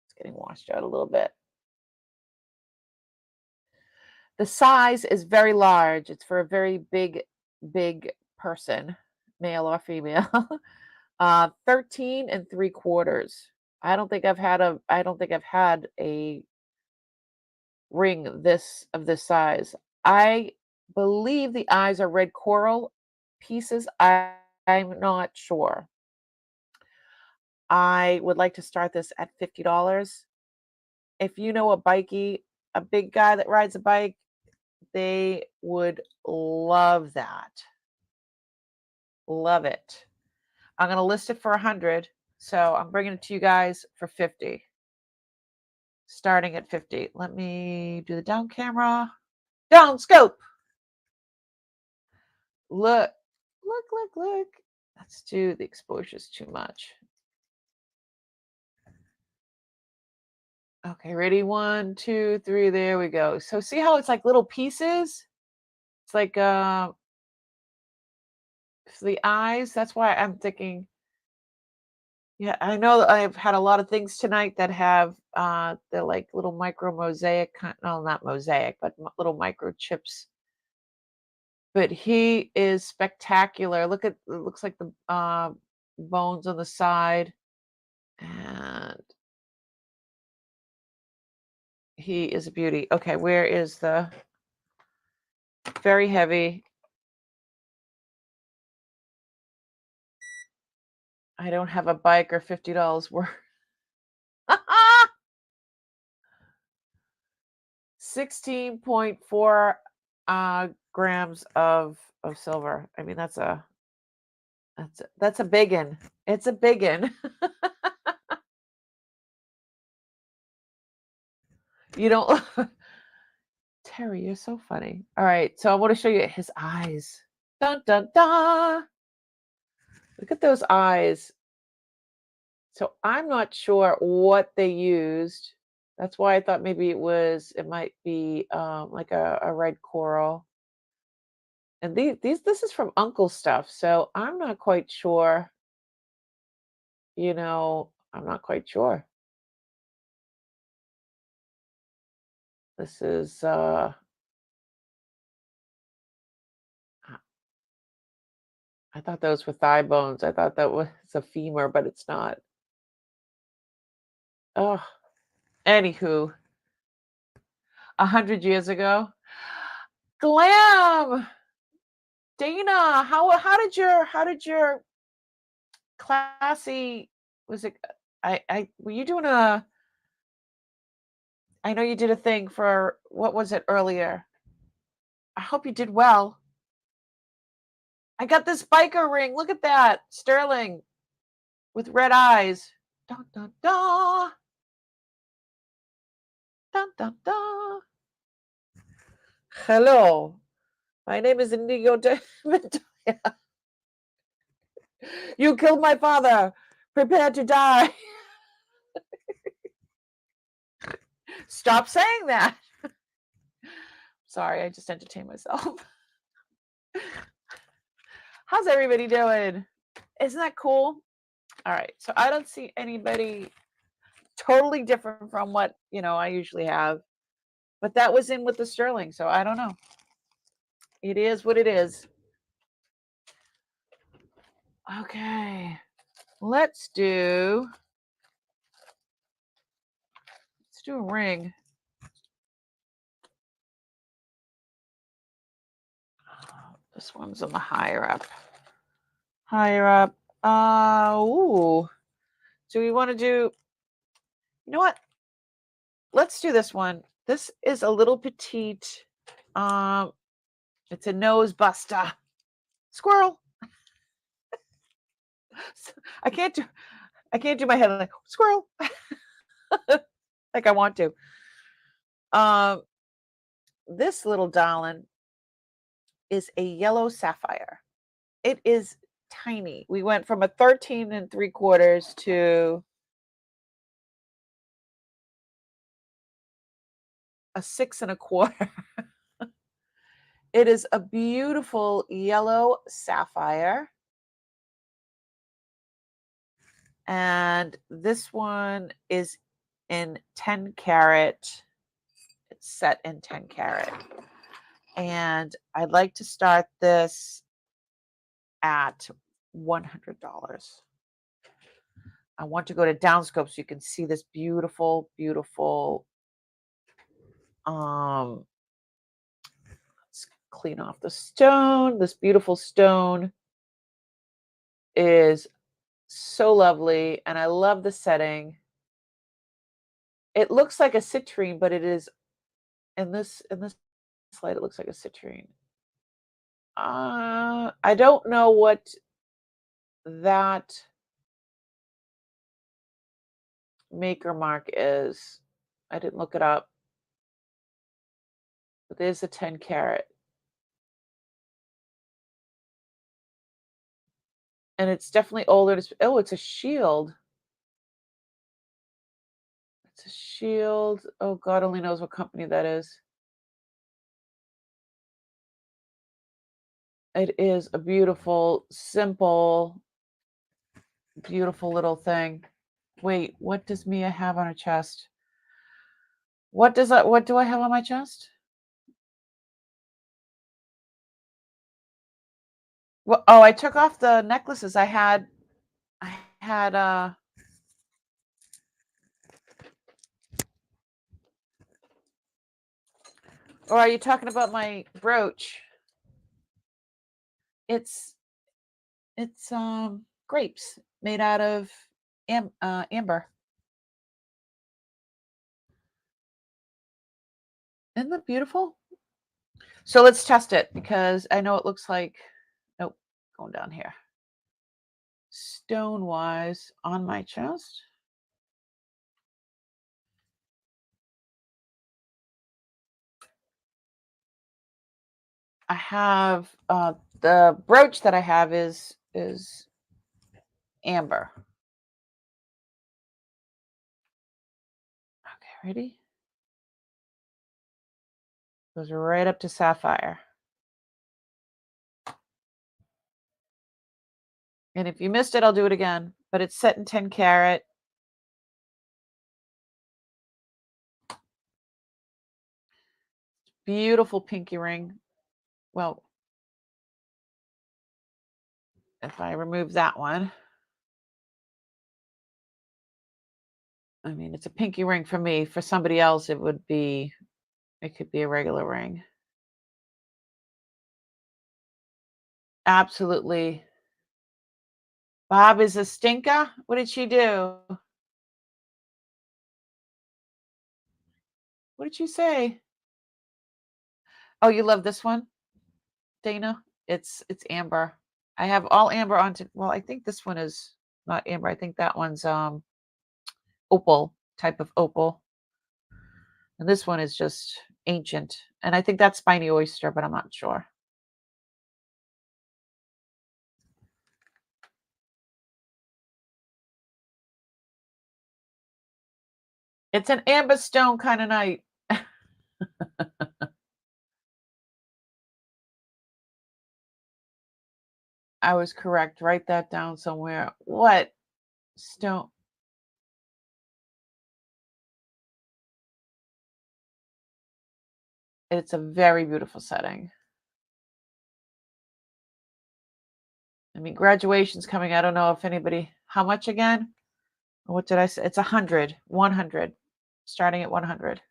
A: It's getting washed out a little bit. The size is very large. It's for a very big person, male or female. 13 and 3/4. I don't think I've had a ring of this size. I believe the eyes are red coral pieces. I'm not sure. I would like to start this at $50. If you know a big guy that rides a bike, they would love that. Love it. I'm going to list it for 100. So I'm bringing it to you guys for 50. Starting at 50. Let me do the down camera. Down scope. Look, look. Let's do the exposure's too much. Okay, ready? 1, 2, 3. There we go. So see how it's like little pieces? It's like for the eyes. That's why I'm thinking. Yeah, I know that I've had a lot of things tonight that have they're like little micro mosaic, no, not mosaic, but little microchips. But he is spectacular. Look at it, looks like the bones on the side, and he is a beauty. Okay, where is the very heavy? I don't have a bike or $50 worth. 16.4 grams of silver. I mean, that's a biggin. It's a biggin. You don't Terry, you're so funny. All right, so I want to show you his eyes. Dun dun dun. Look at those eyes. So I'm not sure what they used. That's why I thought maybe it might be like a red coral. And this is from Uncle stuff, so I'm not quite sure. I'm not quite sure. This is I thought those were thigh bones. I thought that was a femur, but it's not. Oh, anywho, 100 years ago. Glam! Dana, how did your classy was it I were you doing I know you did a thing for what was it earlier? I hope you did well. I got this biker ring. Look at that. Sterling with red eyes. Dun dun dun. Dun dun dun. Hello. My name is Indigo Diamond. You killed my father. Prepare to die. Stop saying that. Sorry, I just entertained myself. How's everybody doing? Isn't that cool? All right. So I don't see anybody totally different from what, I usually have. But that was in with the sterling, so I don't know. It is what it is. Okay. Let's do a ring. This one's on the higher up. Higher up. Ooh. Do we want to do, you know what? Let's do this one. This is a little petite. It's a nose buster. Squirrel. I can't do my head like squirrel. Like I want to. This little darling is a yellow sapphire. It is tiny. We went from a 13 3/4 to a 6 1/4. It is a beautiful yellow sapphire. And this one is in 10 carat. It's set in 10 carat. And I'd like to start this at $100. I want to go to downscope so you can see this beautiful, beautiful Let's clean off the stone. This beautiful stone is so lovely, and I love the setting. It looks like a citrine, but it is in this slide. It looks like a citrine. I don't know what that maker mark is. I didn't look it up, but there's a 10 carat, and it's definitely older. Oh, it's a shield. It's a shield. Oh, God only knows what company that is. It is a beautiful, simple, beautiful little thing. Wait, what does Mia have on her chest? What do I have on my chest? Well, oh, I took off the necklaces I had or are you talking about my brooch? It's grapes made out of amber. Isn't that beautiful? So let's test it because I know it looks like, nope, going down here. Stone wise on my chest. I have the brooch that I have is amber. Okay, ready? Goes right up to sapphire. And if you missed it, I'll do it again. But it's set in 10 carat. Beautiful pinky ring. Well, if I remove that one, I mean, it's a pinky ring for me. For somebody else, it could be a regular ring. Absolutely. Bob is a stinker. What did she do? What did you say? Oh, you love this one, Dana? It's amber. I have all amber well, I think this one is not amber. I think that one's opal, type of opal. And this one is just ancient. And I think that's spiny oyster, but I'm not sure. It's an amber stone kind of night. I was correct. Write that down somewhere. What stone? It's a very beautiful setting. I mean, graduation's coming. I don't know if anybody, how much again? What did I say? It's 100, 100, starting at 100.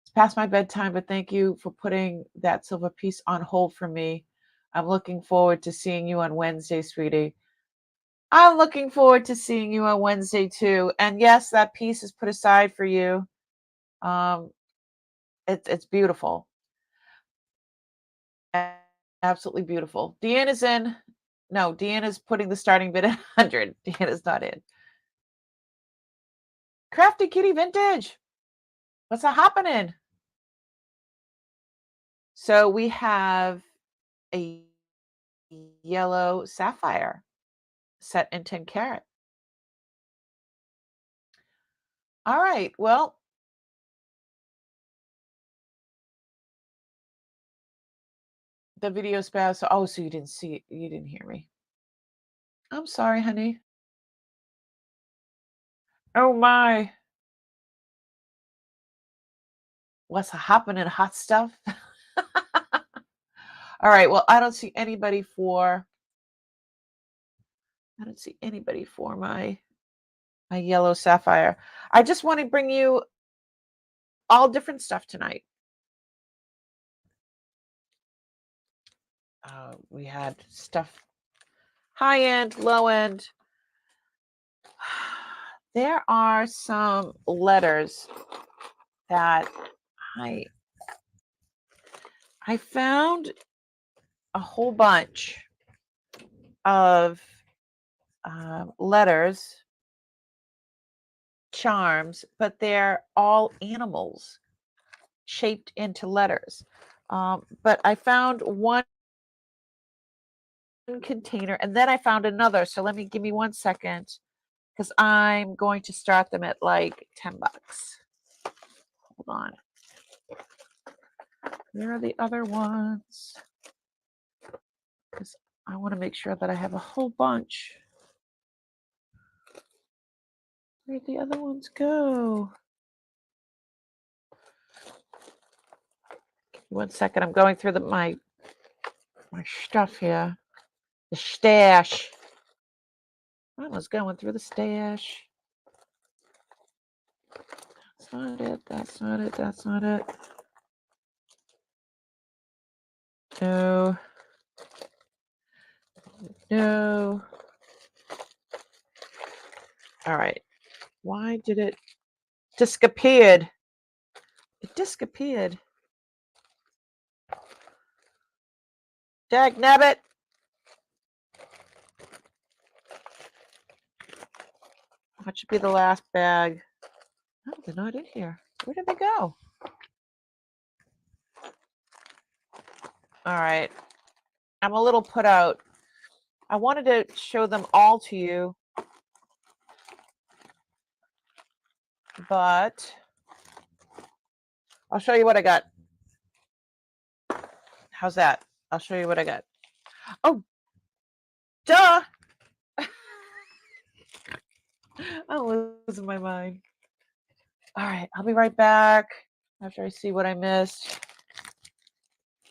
A: It's past my bedtime, but thank you for putting that silver piece on hold for me. I'm looking forward to seeing you on Wednesday, sweetie. I'm looking forward to seeing you on Wednesday too. And yes, that piece is put aside for you. Um, it's beautiful. Absolutely beautiful. Deanna's in. No, Deanna's putting the starting bid at 100. Deanna's not in. Crafty Kitty Vintage. What's happening? So we have a yellow sapphire set in 10 carat. All right. Well, the video spouse. Oh, so you didn't see it. You didn't hear me. I'm sorry, honey. Oh my. What's happening, hot stuff? All right. Well, I don't see anybody for my, yellow sapphire. I just want to bring you all different stuff tonight. We had stuff high end, low end. There are some letters that I found a whole bunch of letters, charms, but they're all animals shaped into letters. But I found one container and then I found another. So give me 1 second because I'm going to start them at like $10. Hold on. Where are the other ones? Because I want to make sure that I have a whole bunch. Where'd the other ones go? 1 second. I'm going through my stuff here. The stash. I was going through the stash. That's not it. That's not it. That's not it. No. No. All right. Why did it disappeared? It disappeared. Dagnabbit. What should be the last bag? Oh, they're not in here. Where did they go? All right. I'm a little put out. I wanted to show them all to you, but I'll show you what I got. How's that? I'll show you what I got. Oh, duh. I'm losing my mind. All right, I'll be right back after I see what I missed.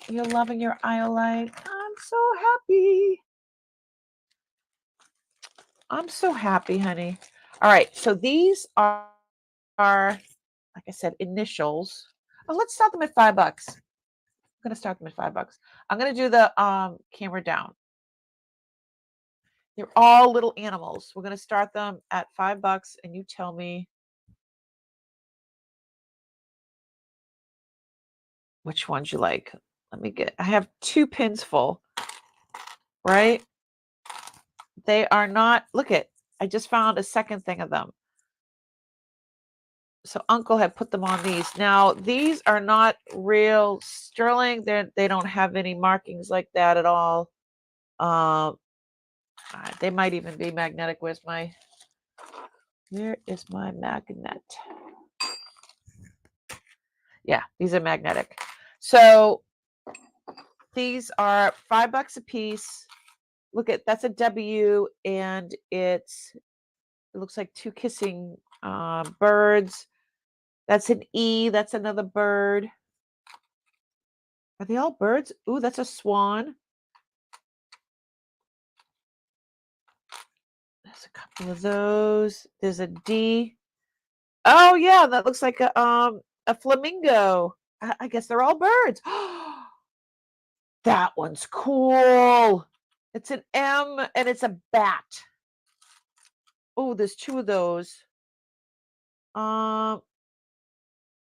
A: You're loving your iolite. I'm so happy. I'm so happy, honey. All right, so these are like I said, initials. Oh, let's start them at $5. I'm gonna start them at $5. I'm gonna do the camera down. They're all little animals. We're gonna start them at $5, and you tell me which ones you like. I have 2 pins full, right? They are not, look at, I just found a second thing of them. So Uncle had put them on these. Now, these are not real sterling. They don't have any markings like that at all. They might even be magnetic. Where is my magnet? Yeah, these are magnetic. So these are $5 a piece. Look at, that's a W, and it looks like 2 kissing birds. That's an E. That's another bird. Are they all birds? Ooh, that's a swan. There's a couple of those. There's a D. Oh yeah, that looks like a flamingo. I guess they're all birds. That one's cool. It's an M and it's a bat. Oh, there's 2 of those.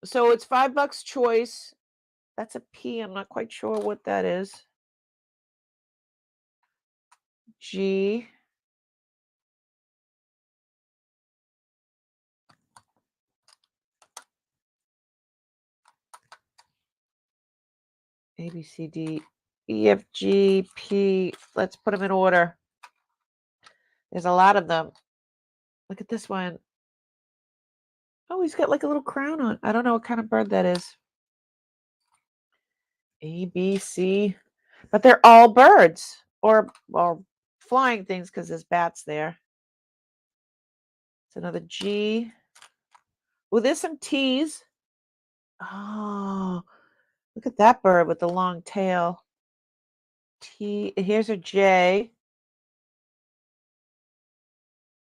A: So it's $5 choice. That's a P. I'm not quite sure what that is. G. A, B, C, D, E, F, G, P. Let's put them in order. There's a lot of them. Look at this one. Oh, he's got like a little crown on. I don't know what kind of bird that is. A, B, C. But they're all birds or flying things because there's bats there. It's another G. Oh, there's some T's. Oh, look at that bird with the long tail. T. Here's a J.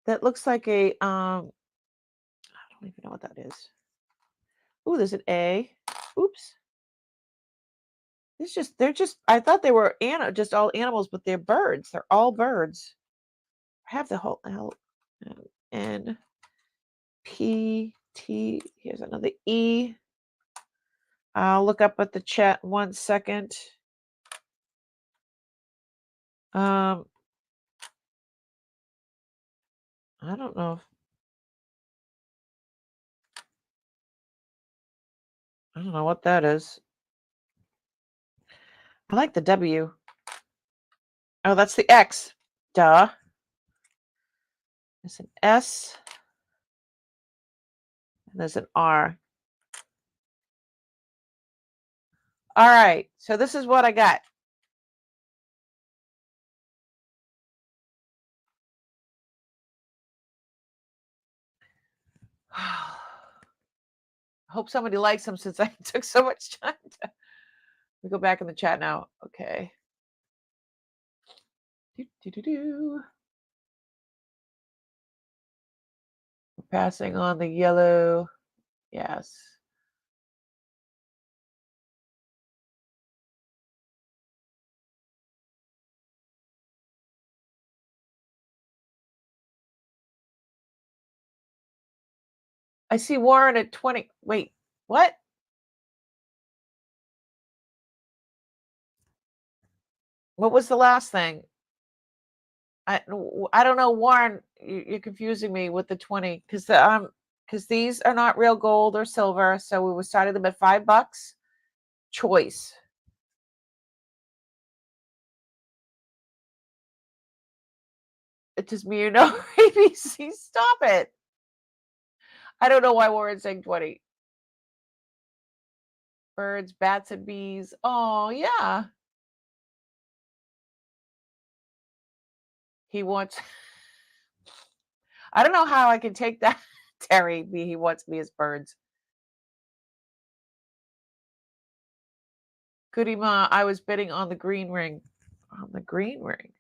A: That looks like a I don't even know what that is. Ooh, there's an A. Oops. They're just, I thought they were just all animals, but they're birds. They're all birds. I have the whole N, P, T. Here's another E. I'll look up at the chat 1 second. I don't know. I don't know what that is. I like the W. Oh, that's the X. Duh. There's an S. And there's an R. All right. So this is what I got. I hope somebody likes them since I took so much time to go back in the chat now. Okay. Passing on the yellow. Yes. I see Warren at 20. Wait, what? What was the last thing? I don't know, Warren. You're confusing me with the 20 because these are not real gold or silver. So we started them at $5 choice. It just me, ABC. Stop it. I don't know why Warren's saying 20. Birds, bats, and bees. Oh, yeah. He wants. I don't know how I can take that, Terry. He wants me as birds. Goody Ma, I was bidding on the green ring. On the green ring.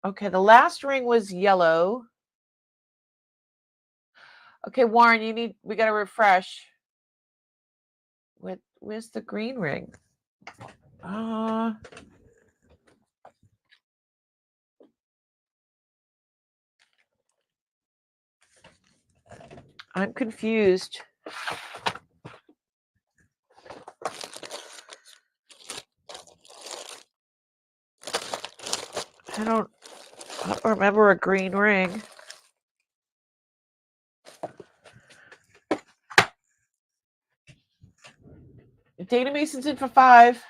A: Okay, the last ring was yellow. Okay, Warren, we got to refresh. Where's the green ring? I'm confused. I don't remember a green ring. Dana Mason's in for 5.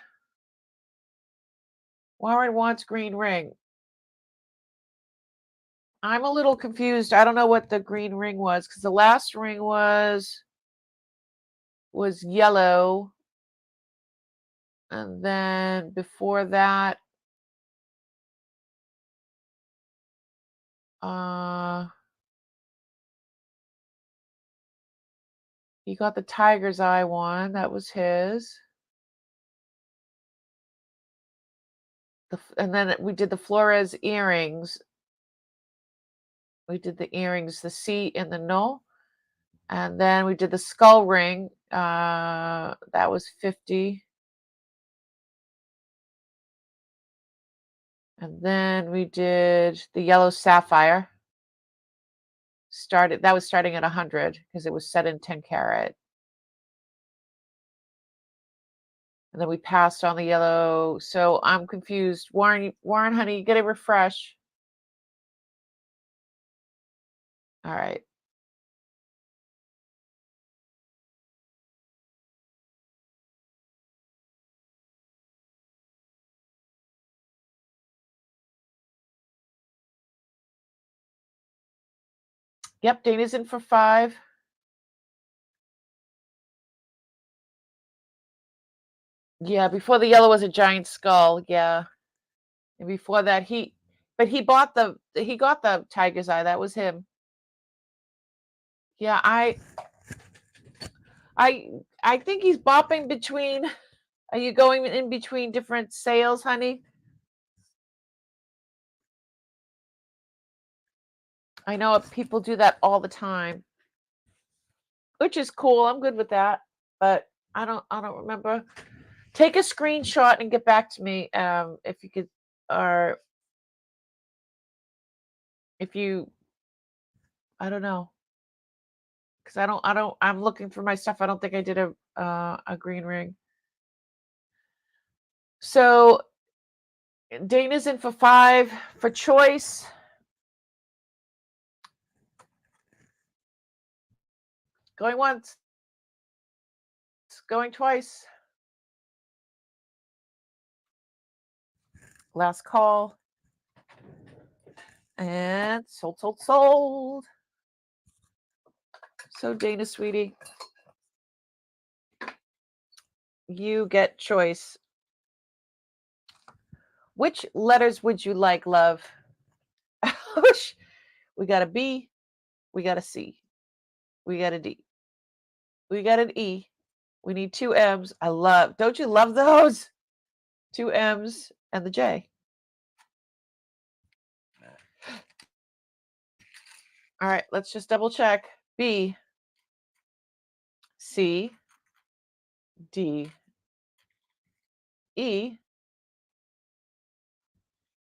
A: Warren wants green ring. I'm a little confused. I don't know what the green ring was because the last ring was yellow. And then before that, he got the tiger's eye one. That was his. And then we did the Flores earrings. We did the earrings, the C and the no. And then we did the skull ring. That was 50. And then we did the yellow sapphire. That was starting at 100 because it was set in 10 karat. And then we passed on the yellow. So I'm confused. Warren, honey, you get a refresh. All right. Yep, Dana's in for 5. Yeah, before the yellow was a giant skull. Yeah. And before that, he got the tiger's eye. That was him. Yeah, I think he's bopping between. Are you going in between different sales, honey? I know people do that all the time. which is cool. I'm good with that. But I don't remember. Take a screenshot and get back to me if you could, or if you, I don't know, because I'm looking for my stuff. I don't think I did a green ring. So Dana's in for 5 for choice. Going once, going twice. Last call. And sold, sold, sold. So Dana, sweetie, you get choice. Which letters would you like, love? We got a B, we got a C, we got a D, we got an E. We need 2 M's. Don't you love those? 2 M's and the J. All right, let's just double check. B, C, D, E,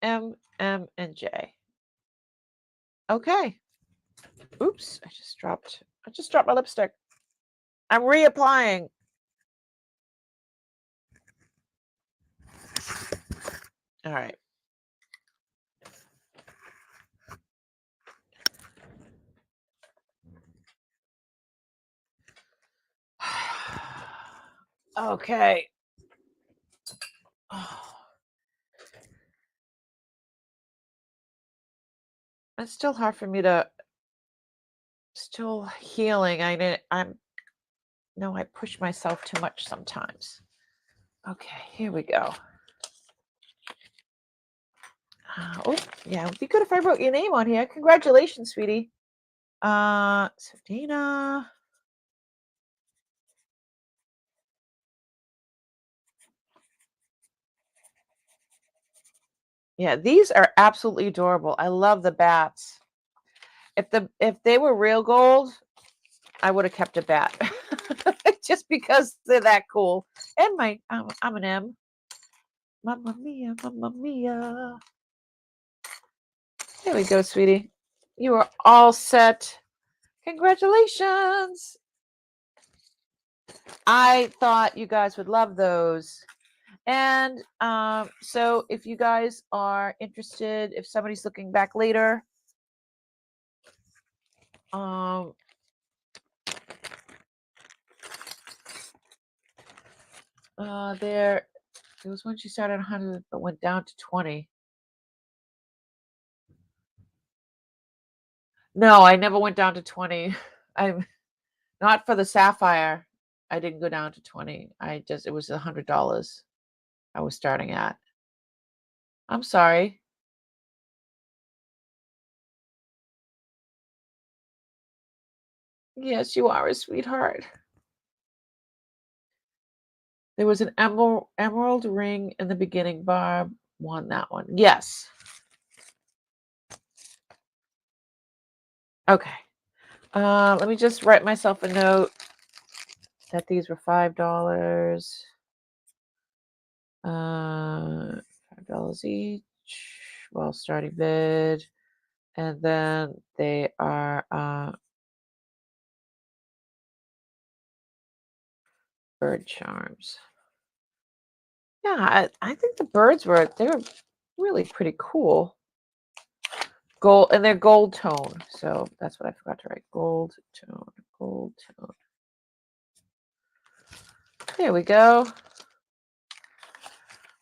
A: M, and J. Okay. Oops, I just dropped my lipstick. I'm reapplying. All right. Okay. It's still hard for me to still healing. I push myself too much sometimes. Okay, here we go. Oh, yeah, it'd be good if I wrote your name on here. Congratulations, sweetie. Dana. Yeah, these are absolutely adorable. I love the bats. If they were real gold, I would have kept a bat. Just because they're that cool. And I'm an M. Mamma mia, mamma mia. There we go, sweetie. You are all set. Congratulations. I thought you guys would love those. And so if you guys are interested, if somebody's looking back later, there was when she started 100 but went down to 20. No, I never went down to 20. I'm not for the sapphire. I didn't go down to 20. It was $100 I was starting at. I'm sorry. Yes, you are a sweetheart. There was an emerald ring in the beginning. Barb won that one. Yes. Okay. Let me just write myself a note that these were $5. $5 each. Well, starting bid. And then they are bird charms. Yeah, I think the birds were really pretty cool. Gold, and they're gold tone. So that's what I forgot to write. Gold tone. Gold tone. There we go.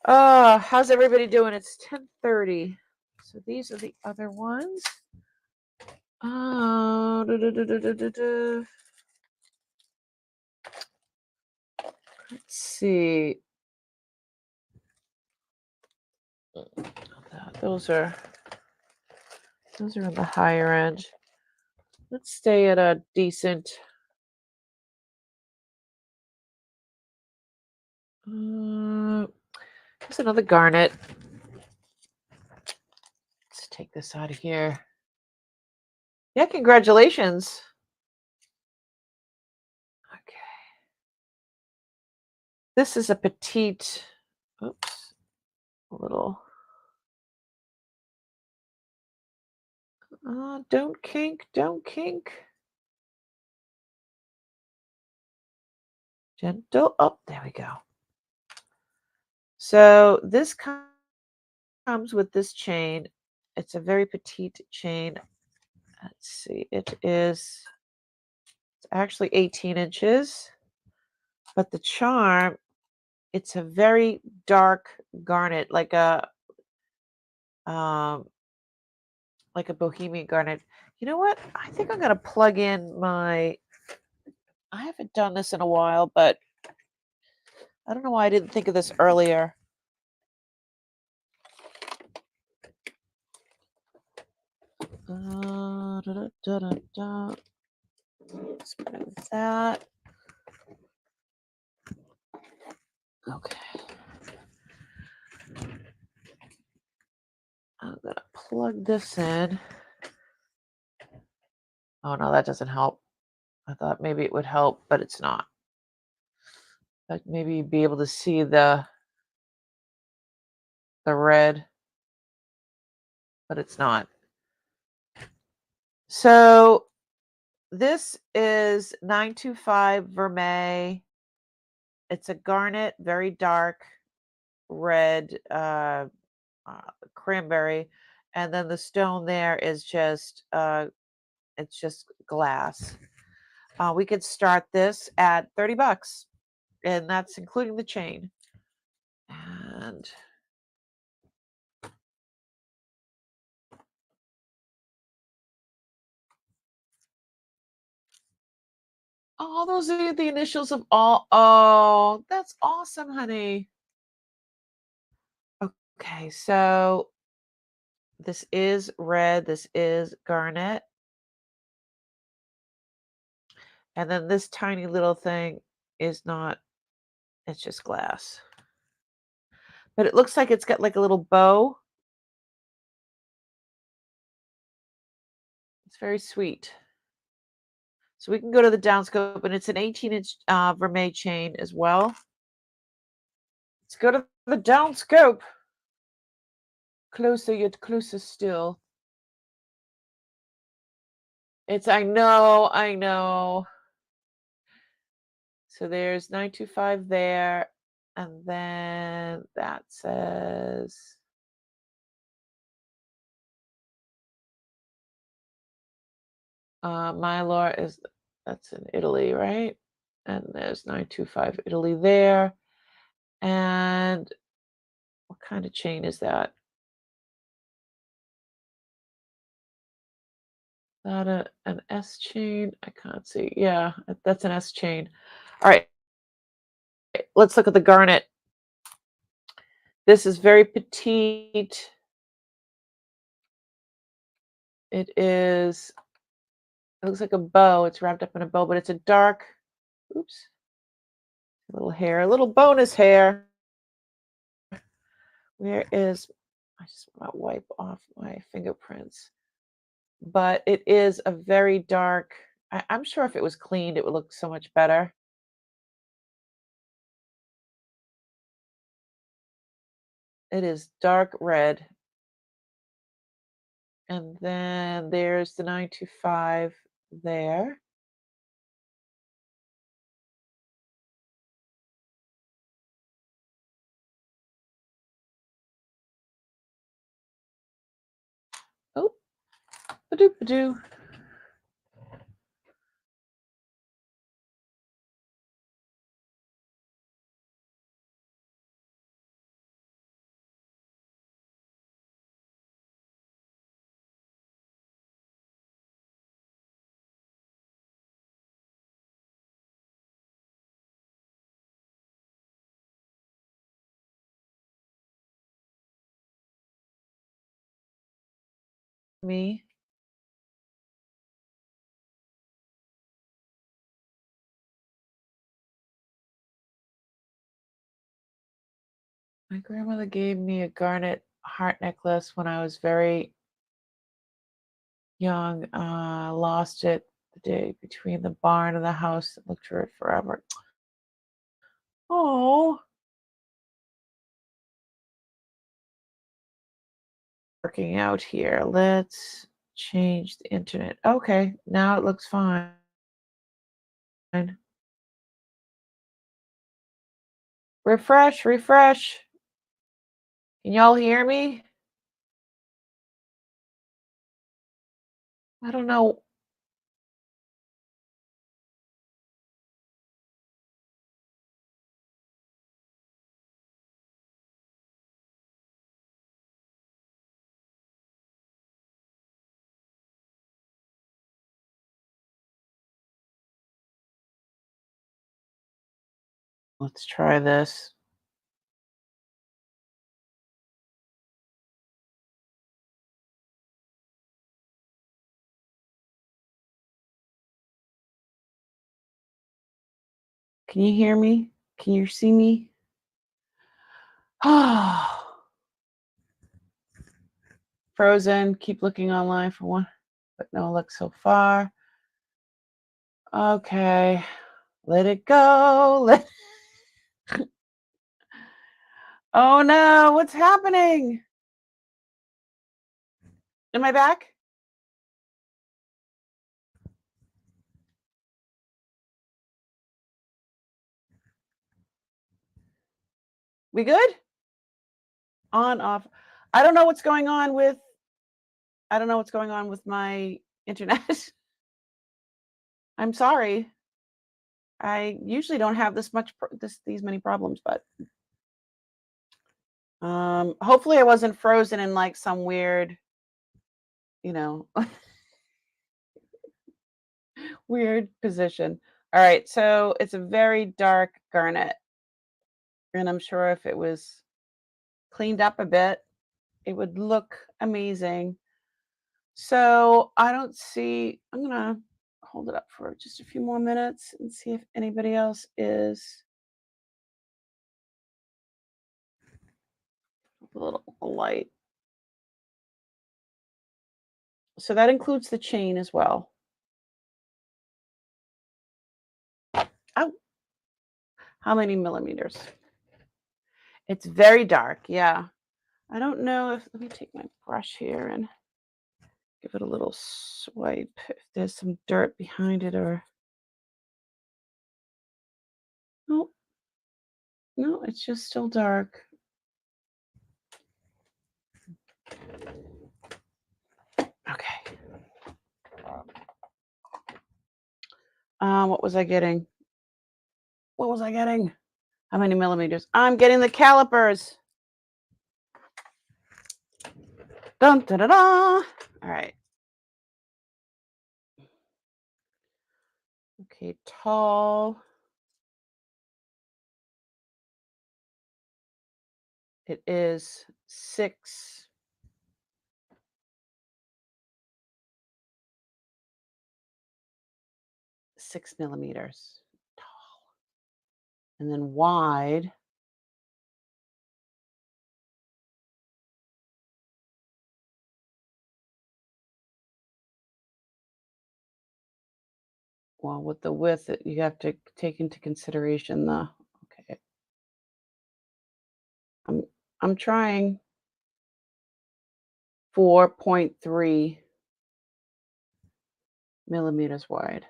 A: How's everybody doing? It's 10:30. So these are the other ones. Let's see. Those are in the higher end. Let's stay at a decent. There's another garnet. Let's take this out of here. Yeah, congratulations. This is a petite, oops, a little, don't kink, don't kink. Gentle, oh, there we go. So this comes with this chain. It's a very petite chain. Let's see, it's actually 18 inches, but the charm, it's a very dark garnet, um, like a bohemian garnet. You know what? I think I'm gonna plug in my. I haven't done this in a while, but I don't know why I didn't think of this earlier. Da, da, da, da, da. Let's move that. Okay. I'm gonna plug this in. Oh no, that doesn't help. I thought maybe it would help, but it's not. Like maybe you'd be able to see the red, but it's not. So this is 925 Vermeil. It's a garnet, very dark red, cranberry, and then the stone there is just it's just glass. We could start this at 30 bucks, and that's including the chain. And oh, those are the initials of all. Oh, that's awesome, honey. Okay, so this is red, this is garnet, and then this tiny little thing is not, it's just glass. But it looks like it's got like a little bow. It's very sweet. So we can go to the downscope, and it's an 18-inch Vermeil chain as well. Let's go to the downscope. Closer, yet closer still. It's, I know, I know. So there's 925 there, and then that says Mylar is, that's in Italy, right? And there's 925 Italy there. And what kind of chain is that? That an S chain? I can't see. Yeah, that's an S chain. All right, let's look at the garnet. This is very petite. It is, it looks like a bow. It's wrapped up in a bow, but it's a dark, oops, a little hair, a little bonus hair. Where is, I just want to wipe off my fingerprints. But it is a very dark, I'm sure if it was cleaned, it would look so much better. It is dark red. And then there's the 925 there. Oh, ba-doo, ba-doo. Me. My grandmother gave me a garnet heart necklace when I was very young. Lost it the day between the barn and the house. Looked for it forever. Oh. Working out here. Let's change the internet. Okay, now it looks fine. Refresh, refresh. Can y'all hear me? I don't know. Let's try this. Can you hear me? Can you see me? Frozen. Keep looking online for one, but no luck so far. Okay, let it go. Oh no, what's happening? Am I back? We good? On, off. I don't know what's going on with my internet. I'm sorry. I usually don't have these many problems, but hopefully I wasn't frozen in like some weird, you know, weird position. All right, so it's a very dark garnet, and I'm sure if it was cleaned up a bit, it would look amazing. So I don't see, I'm gonna hold it up for just a few more minutes and see if anybody else is a little light. So that includes the chain as well. Oh, how many millimeters? It's very dark, yeah. I don't know if, let me take my brush here and give it a little swipe if there's some dirt behind it or, no, no, it's just still dark. Okay. What was I getting? What was I getting? How many millimeters? I'm getting the calipers. Dun, da, da, da. All right. Okay, tall. It is 6 millimeters tall. And then wide. Well, with the width, you have to take into consideration the, okay. I'm trying 4.3 millimeters wide.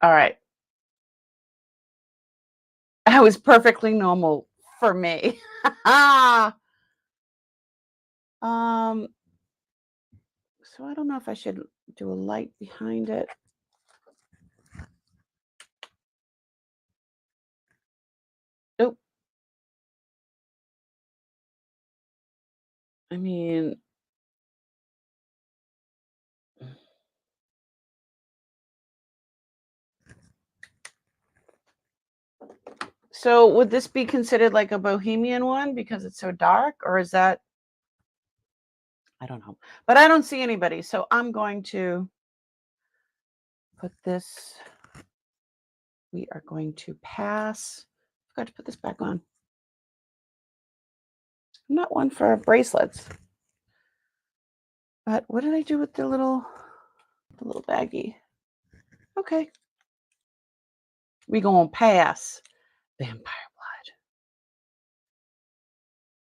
A: All right. That was perfectly normal for me. um, so I don't know if I should do a light behind it. Nope. I mean, so would this be considered like a bohemian one because it's so dark, or is that, I don't know. But I don't see anybody, so I'm going to put this, we are going to pass. I forgot to put this back on. I'm not one for bracelets. But what did I do with the little baggie? Okay. We gonna pass. Vampire blood.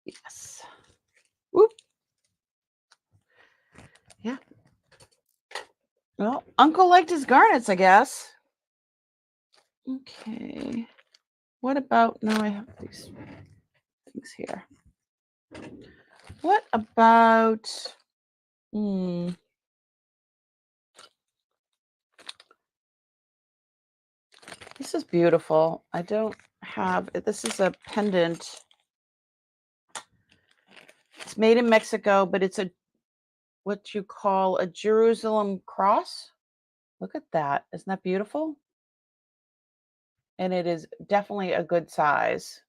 A: Yes. Whoop. Yeah. Well, Uncle liked his garnets, I guess. Okay. What about, now I have these things here. What about, this is beautiful. I don't have, this is a pendant. It's made in Mexico, but it's a, what you call a Jerusalem cross. Look at that. Isn't that beautiful? And it is definitely a good size.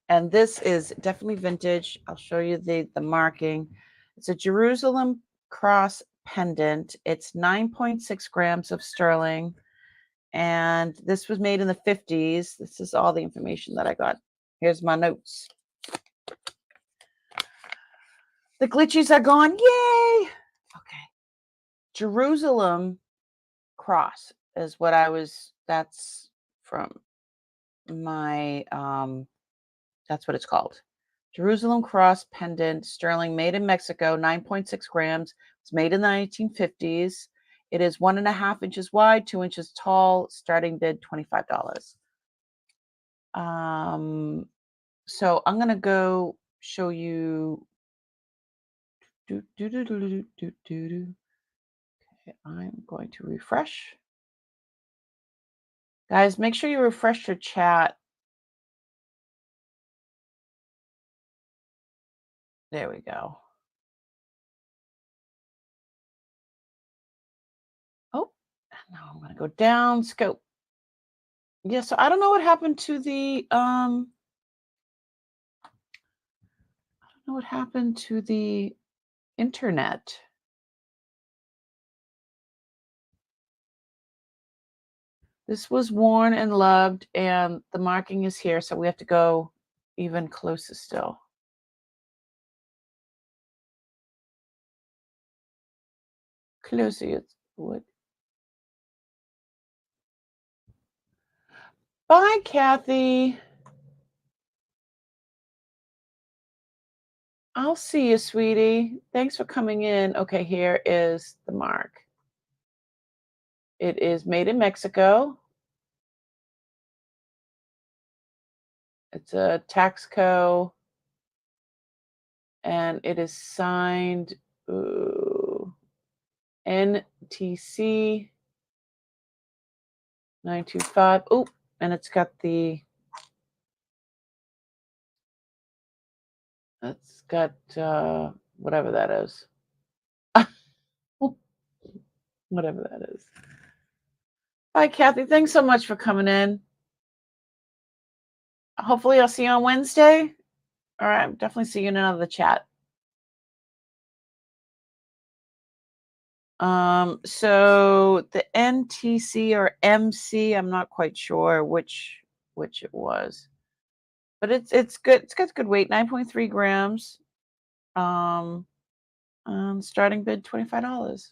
A: And this is definitely vintage. I'll show you the marking. It's a Jerusalem cross pendant. It's 9.6 grams of sterling. And this was made in the 50s. This is all the information that I got. Here's my notes. The glitchies are gone. Yay! Okay. Jerusalem cross is what I was, that's from my, that's what it's called. Jerusalem cross pendant, sterling, made in Mexico, 9.6 grams. It's made in the 1950s. It is 1.5 inches wide, 2 inches tall. Starting bid $25. So I'm gonna go show you. Okay, I'm going to refresh. Guys, make sure you refresh your chat. There we go. Oh, now I'm gonna go down scope. Yeah, so I don't know what happened to the what happened to the internet. This was worn and loved, and the marking is here, so we have to go even closer still. Closer, it's wood. Bye, Kathy. I'll see you, sweetie. Thanks for coming in. Okay, here is the mark. It is made in Mexico. It's a Taxco, and it is signed NTC 925. Oh, and it's got the, it's got whatever that is. Whatever that is. Bye, Kathy. Thanks so much for coming in. Hopefully I'll see you on Wednesday. All right, definitely see you in another chat. So the NTC or MC, I'm not quite sure which it was, but it's good. It's got good weight, 9.3 grams. Starting bid $25.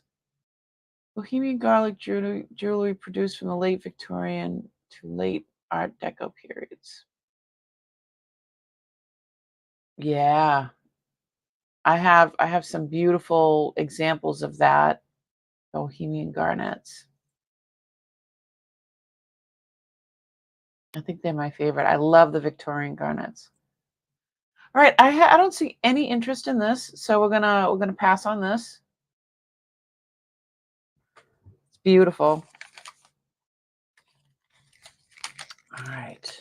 A: Bohemian garlic jewelry produced from the late Victorian to late Art Deco periods. Yeah, I have some beautiful examples of that. Bohemian garnets. I think they're my favorite. I love the Victorian garnets. All right, I don't see any interest in this, so we're gonna pass on this. It's beautiful. All right.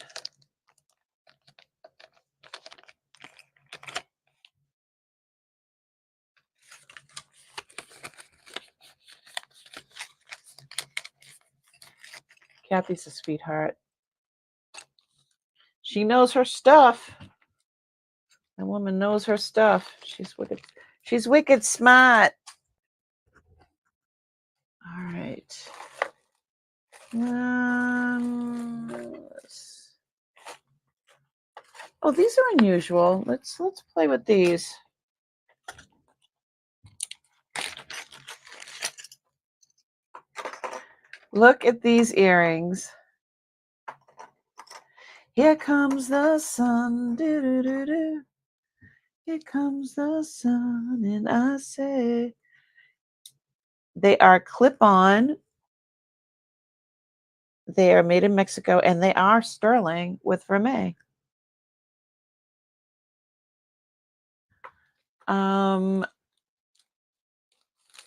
A: Kathy's a sweetheart. She knows her stuff. That woman knows her stuff. She's wicked. She's wicked smart. All right. Oh, these are unusual. Let's play with these. Look at these earrings. Here comes the sun. Do, do, do, do. Here comes the sun, and I say they are clip-on. They are made in Mexico, and they are sterling with vermeil.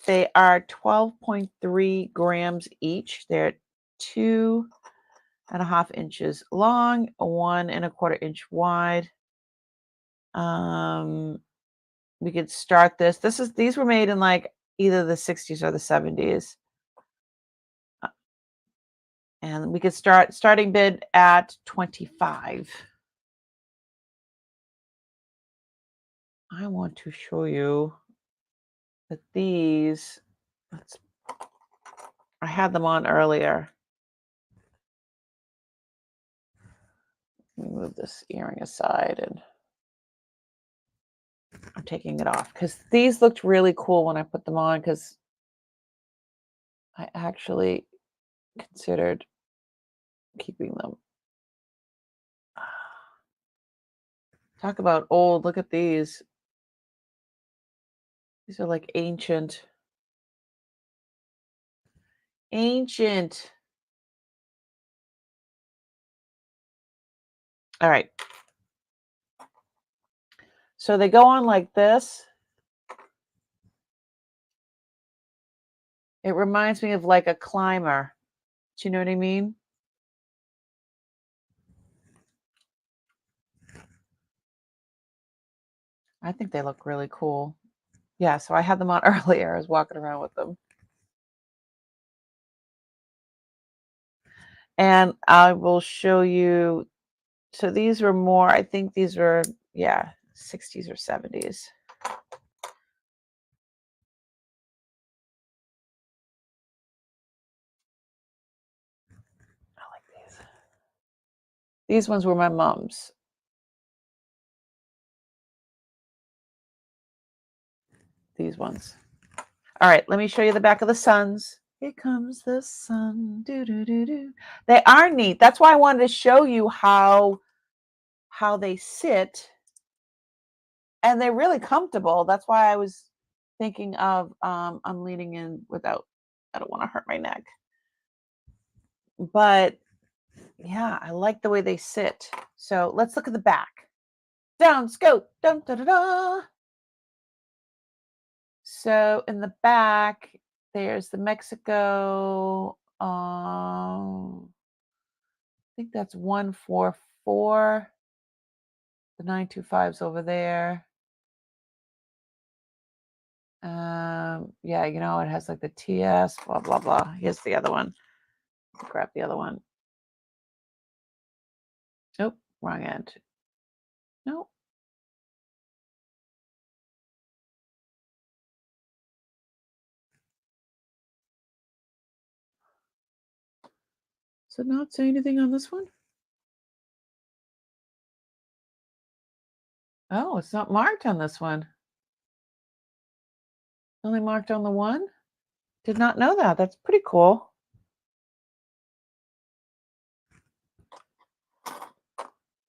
A: They are 12.3 grams each. They're 2.5 inches long, 1.25 inch wide. We could start this. These were made in like either the 60s or the 70s. And we could starting bid at 25. I want to show you that these, I had them on earlier. Let me move this earring aside, and I'm taking it off because these looked really cool when I put them on, because I actually considered keeping them. Talk about old. Look at these. These are like ancient. Ancient. All right. So they go on like this. It reminds me of like a climber. Do you know what I mean? I think they look really cool. Yeah, so I had them on earlier. I was walking around with them. And I will show you. So these were more, I think these were, yeah, 60s or 70s. I like these. These ones were my mom's. These ones. All right, let me show you the back of the suns. Here comes the sun. Do, do, do, do. They are neat. That's why I wanted to show you how they sit. And they're really comfortable. That's why I was thinking of I'm leaning in without, I don't want to hurt my neck. But yeah, I like the way they sit. So let's look at the back. Down, scope. Dun, da, da, da. So in the back, there's the Mexico. I think that's 144. The 925's over there. Yeah, you know, it has like the TS, blah, blah, blah. Here's the other one. Grab the other one. Nope, wrong end. Nope. Does it not say anything on this one? Oh, it's not marked on this one. Only marked on the one? Did not know that. That's pretty cool.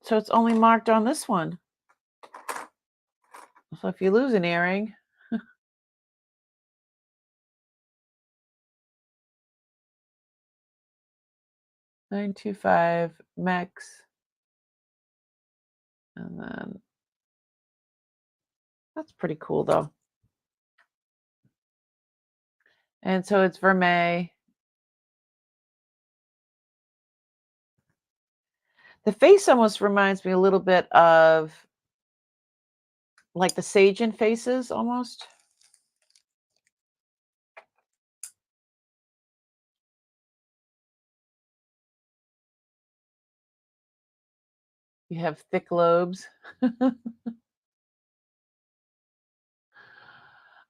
A: So it's only marked on this one. So if you lose an earring, 925 Mex. And then that's pretty cool though. And so it's vermeil. The face almost reminds me a little bit of like the Sagen faces almost. You have thick lobes.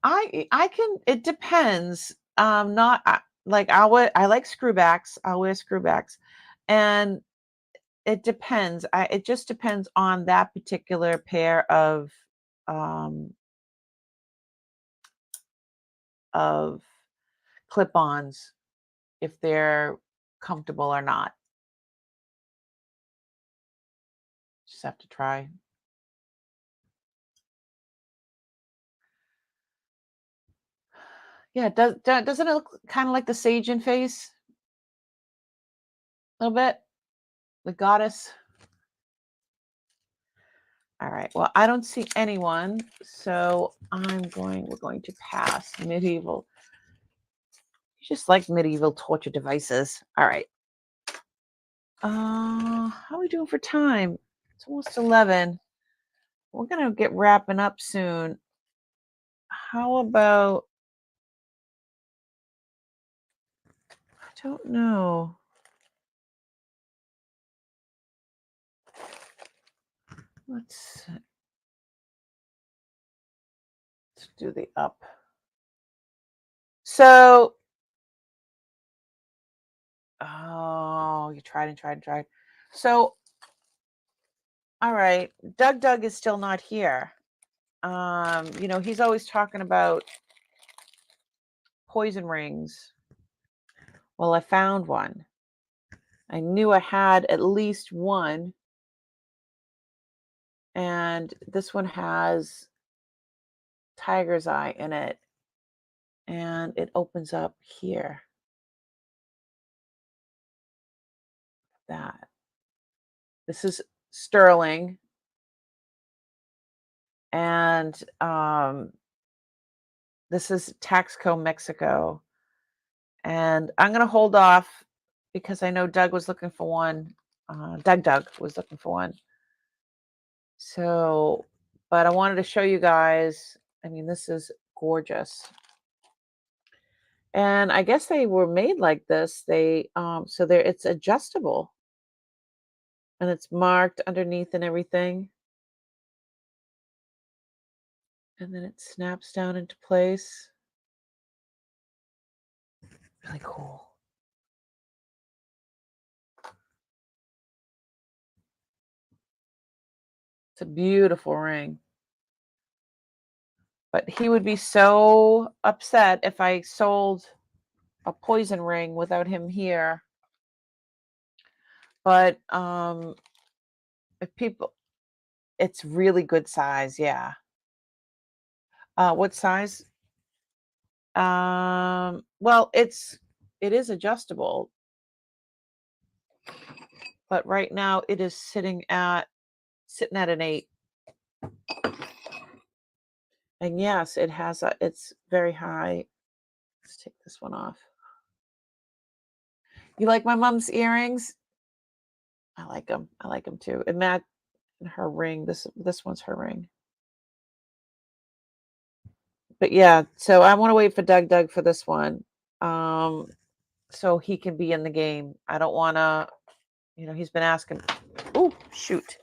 A: I can, it depends. Not like I like screwbacks. I'll wear screwbacks. And It depends. It just depends on that particular pair um, of clip-ons, if they're comfortable or not. Just have to try. Yeah, doesn't it look kind of like the sage in face? A little bit? The goddess? All right. Well, I don't see anyone, so we're going to pass medieval. You just like medieval torture devices. All right. How are we doing for time? It's almost 11. We're going to get wrapping up soon. How about, I don't know. Let's do the up. So, oh, you tried and tried and tried. So, all right, Doug is still not here. He's always talking about poison rings. Well, I found one. I knew I had at least one. And this one has tiger's eye in it. And it opens up here. That. This is sterling. And this is Taxco Mexico. And I'm going to hold off because I know Doug was looking for one. Doug was looking for one. So, but I wanted to show you guys. I mean, this is gorgeous. And I guess they were made like this. It's adjustable. And it's marked underneath and everything. And then it snaps down into place. Really cool. It's a beautiful ring. But he would be so upset if I sold a poison ring without him here. But if people, it's really good size, yeah. What size? Well, it is adjustable, but right now it is sitting at an 8. And yes, it's very high. Let's take this one off. You like my mom's earrings? I like them. I like them too. And Matt, her ring. This one's her ring. But yeah, so I want to wait for Doug for this one. So he can be in the game. I don't want to, he's been asking. Oh, shoot.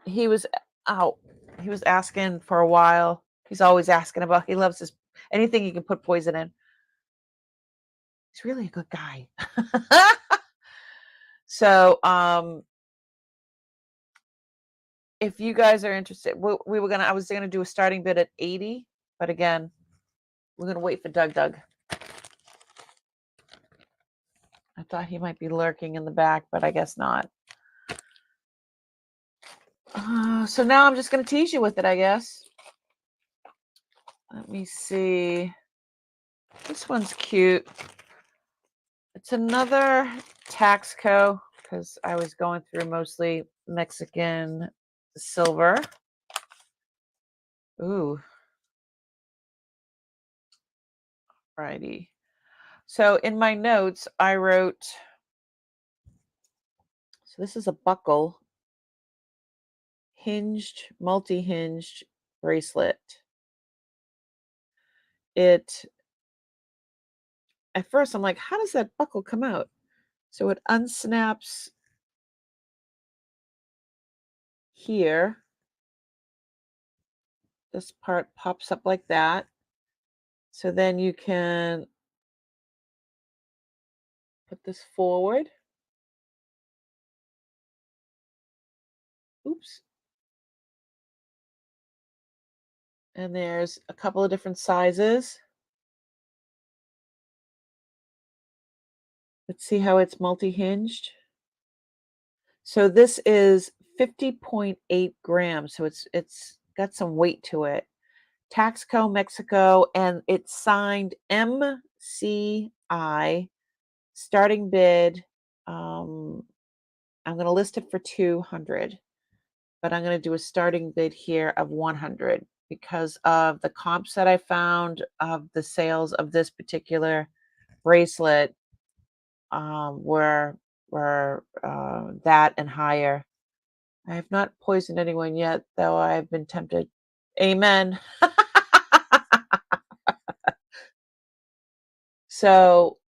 A: He was out. He was asking for a while. He's always asking about, he loves anything he can put poison in. He's really a good guy. So, if you guys are interested, I was going to do a starting bid at 80, but again, we're going to wait for Doug. I thought he might be lurking in the back, but I guess not. So now I'm just going to tease you with it, I guess. Let me see. This one's cute. It's another Taxco because I was going through mostly Mexican silver. Ooh. Righty. So in my notes, I wrote, so this is a buckle, multi-hinged bracelet. At first I'm like, how does that buckle come out? So it unsnaps here. This part pops up like that. So then you can put this forward. Oops. And there's a couple of different sizes. Let's see how it's multi-hinged. So this is 50.8 grams. So it's got some weight to it. Taxco, Mexico, and it's signed MCI. Starting bid. I'm going to list it for 200, but I'm going to do a starting bid here of 100 because of the comps that I found of the sales of this particular bracelet were that and higher. I have not poisoned anyone yet, though I've been tempted. Amen. So,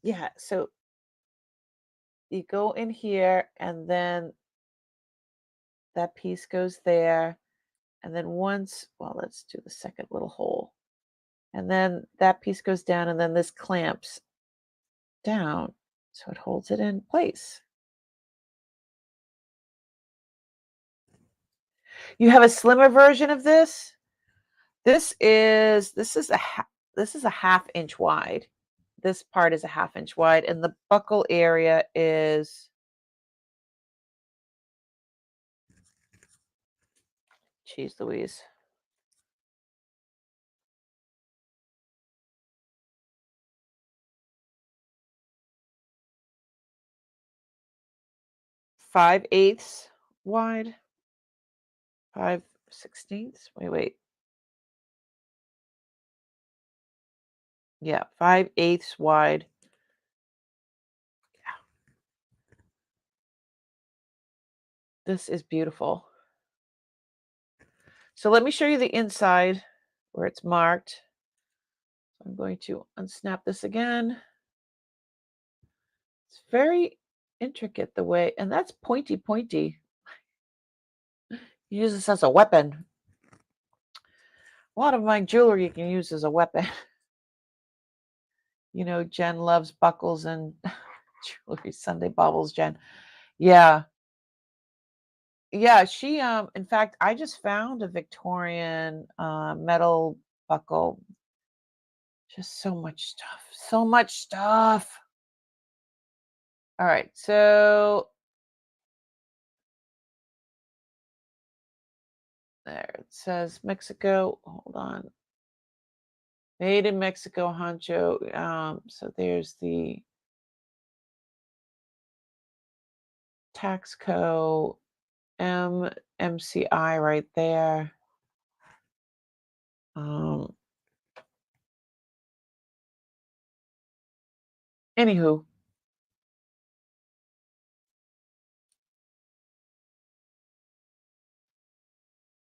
A: yeah, so you go in here and then that piece goes there. And then once, well, let's do the second little hole. And then that piece goes down and then this clamps down. So it holds it in place. You have a slimmer version of this. This is a half inch wide. This part is a half inch wide, and the buckle area is, geez Louise, 5/8 wide, 5/16. Wait. Yeah, 5/8 wide. This is beautiful. So let me show you the inside where it's marked. I'm going to unsnap this again. It's very intricate the way, and that's pointy. You use this as a weapon. A lot of my jewelry you can use as a weapon. You know, Jen loves buckles and jewelry. Sunday baubles, Jen. Yeah. Yeah, she in fact, I just found a Victorian metal buckle. Just so much stuff. So much stuff. All right. So there it says Mexico. Hold on. Made in Mexico, Honcho. So there's the Taxco MCI right there. Anywho,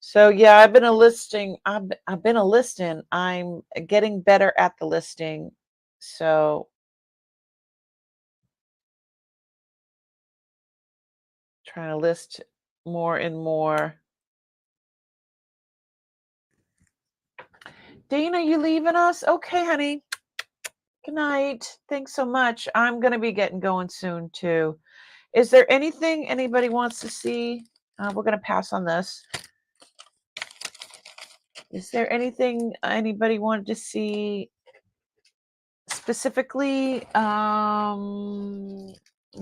A: so yeah, I've been a listing. I've been a listing. I'm getting better at the listing. So trying to list more and more. Dana, you leaving us? Okay, honey. Good night. Thanks so much. I'm gonna be getting going soon too. Is there anything anybody wants to see? We're gonna pass on this. Is there anything anybody wanted to see specifically?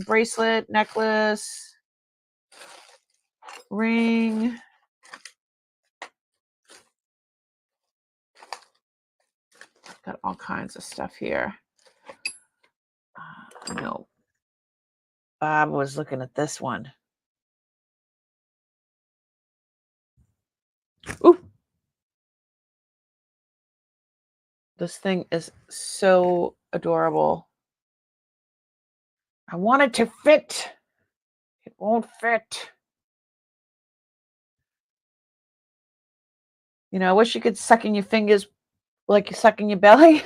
A: Bracelet, necklace, ring. Got all kinds of stuff here. I know Bob was looking at this one. Ooh. This thing is so adorable. I want it to fit. It won't fit. You know, I wish you could suck in your fingers like you suck in your belly.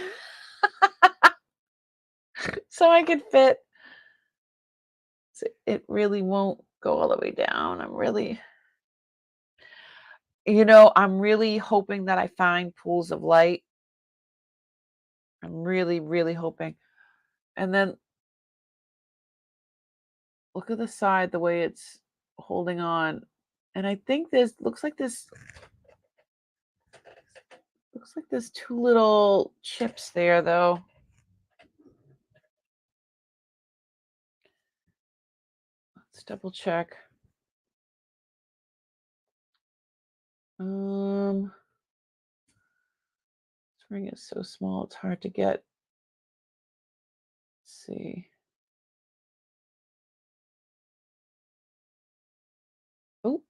A: So I could fit. So it really won't go all the way down. I'm really hoping that I find pools of light. I'm really hoping. And then look at the side, the way it's holding on. And I think looks like there's two little chips there though. Let's double check. This ring is so small, it's hard to get. Let's see. Oh,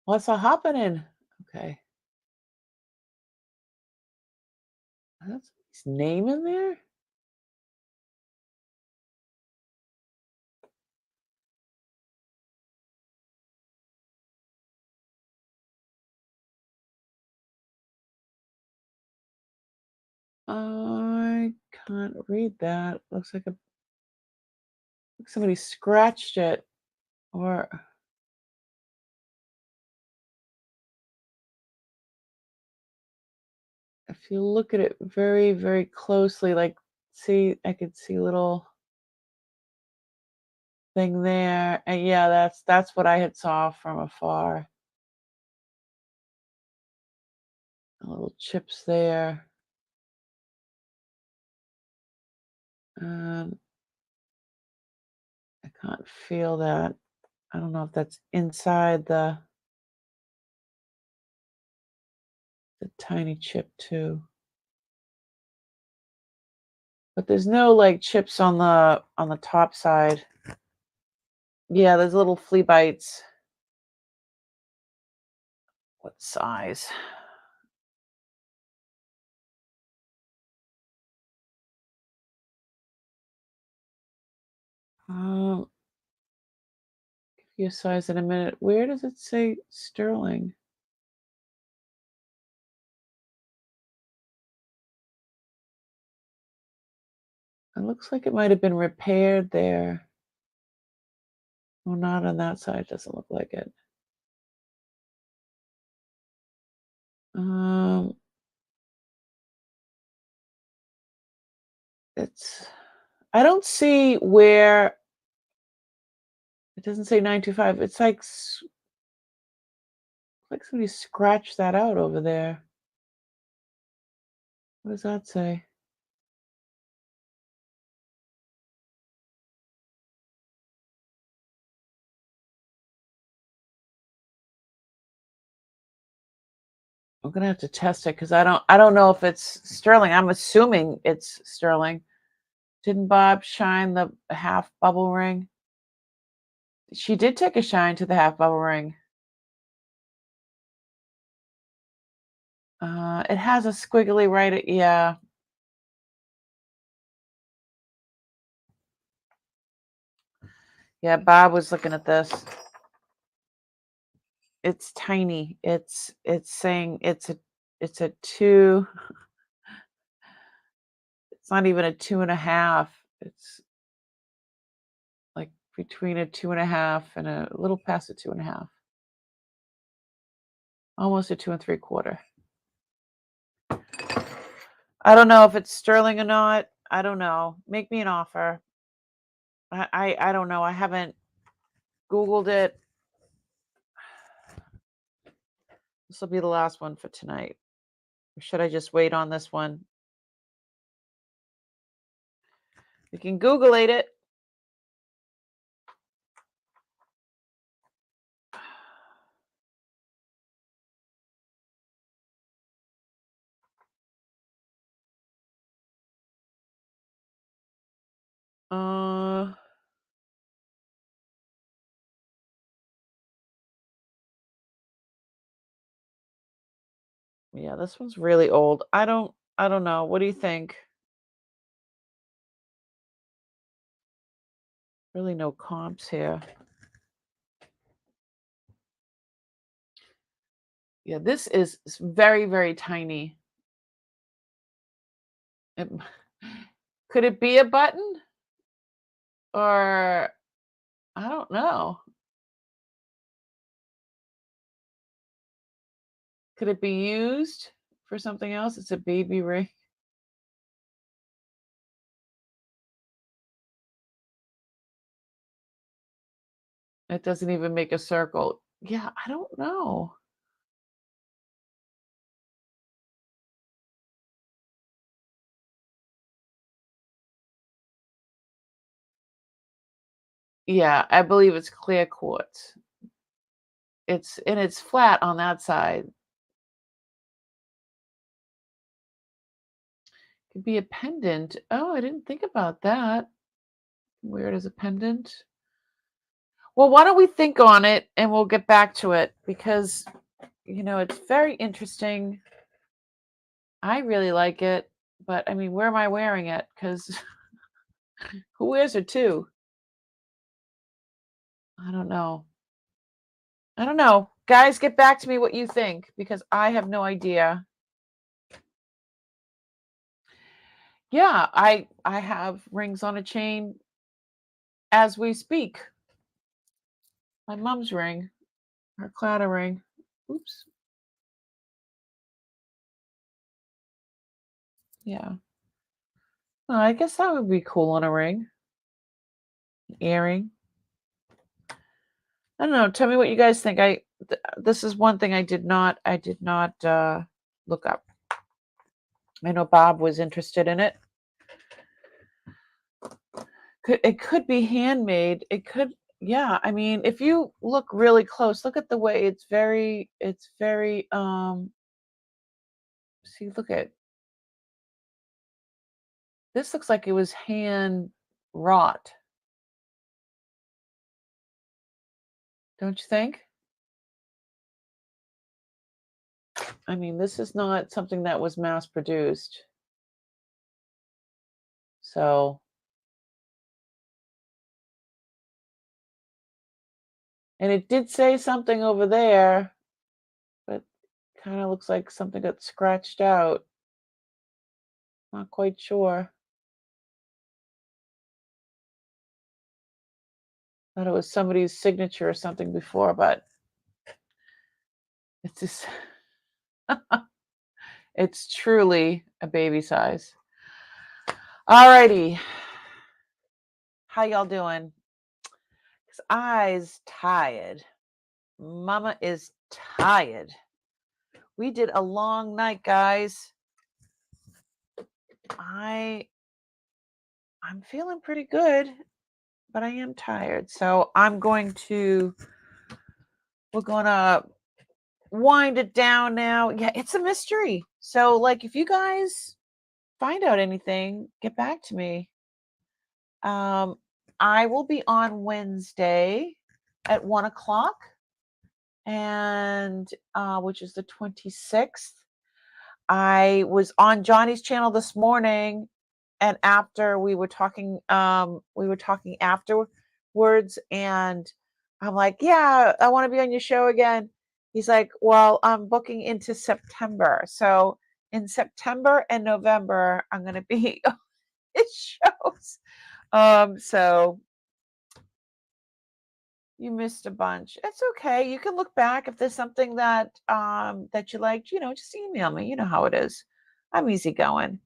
A: what's happening? Okay. That's his name in there? I can't read that. Looks like somebody scratched it, or if you look at it very, very closely, like, see, I could see a little thing there. And yeah, that's what I had saw from afar. Little chips there. Um, I can't feel that. I don't know if that's inside the tiny chip too. But there's no like chips on the top side. Yeah, there's little flea bites. What size? Give you a size in a minute. Where does it say sterling? It looks like it might have been repaired there. Well, not on that side. Doesn't look like it. Um, I don't see where it doesn't say 925. It's like somebody scratched that out over there. What does that say? I'm gonna have to test it because I don't know if it's sterling. I'm assuming it's sterling. Didn't Bob shine the half bubble ring? She did take a shine to the half bubble ring. It has a squiggly right. Yeah. Yeah, Bob was looking at this. It's tiny. It's saying it's a two. It's not even a 2.5. It's like between a 2.5 and a little past a 2.5. Almost a 2 3/4. I don't know if it's sterling or not. I don't know. Make me an offer. I don't know. I haven't Googled it. This will be the last one for tonight. Or should I just wait on this one? We can Google it. Yeah, this one's really old. I don't know. What do you think? Really no comps here. Yeah, this is very, very tiny. It, could it be a button? Or I don't know. Could it be used for something else? It's a baby ring. It doesn't even make a circle. Yeah, I don't know. Yeah, I believe it's clear quartz. It's flat on that side. Could be a pendant. Oh, I didn't think about that. Weird as a pendant. Well, why don't we think on it and we'll get back to it because it's very interesting. I really like it, but I mean, where am I wearing it? Because who wears it too? I don't know. I don't know. Guys, get back to me what you think because I have no idea. Yeah, I have rings on a chain as we speak. My mom's ring, her claddagh ring. Oops. Yeah. Oh, I guess that would be cool on a ring. Earring. I don't know. Tell me what you guys think. This is one thing I did not look up. I know Bob was interested in it. It could be handmade. It could, yeah. I mean, if you look really close, look at the way it's very see, look at this looks like it was hand wrought, don't you think? I mean, this is not something that was mass produced. So, and it did say something over there, but kind of looks like something got scratched out. Not quite sure. Thought it was somebody's signature or something before, but it's just it's truly a baby size. Alrighty. How y'all doing? 'Cause I's tired. Mama is tired. We did a long night, guys. I I'm feeling pretty good, but I am tired. So we're gonna wind it down now. Yeah, it's a mystery. So like if you guys find out anything, get back to me. Um, I will be on Wednesday at 1 o'clock, and which is the 26th. I was on Johnny's channel this morning, and after we were talking afterwards, and I'm like, yeah, I want to be on your show again. He's like, well, I'm booking into September. So in September and November, I'm going to be on his shows. So you missed a bunch. It's okay. You can look back if there's something that you liked, just email me. You know how it is. I'm easygoing.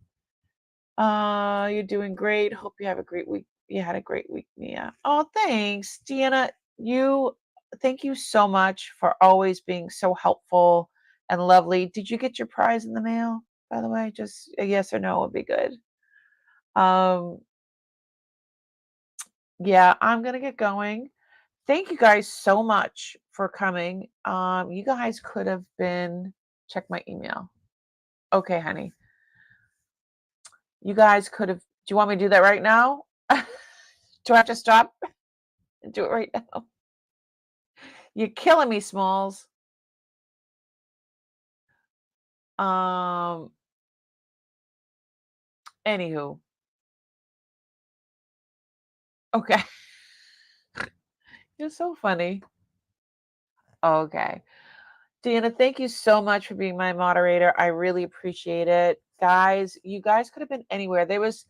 A: You're doing great. Hope you have a great week. You had a great week, Mia. Oh, thanks, Deanna. Thank you so much for always being so helpful and lovely. Did you get your prize in the mail, by the way? Just a yes or no would be good. Um, yeah, I'm gonna get going. Thank you guys so much for coming. You guys could have been check my email. Okay, honey. You guys could have. Do you want me to do that right now? Do I have to stop and do it right now? You're killing me, Smalls. Um. Anywho, okay. You're so funny. Okay. Deanna, thank you so much for being my moderator. I really appreciate it. Guys, you guys could have been anywhere. There was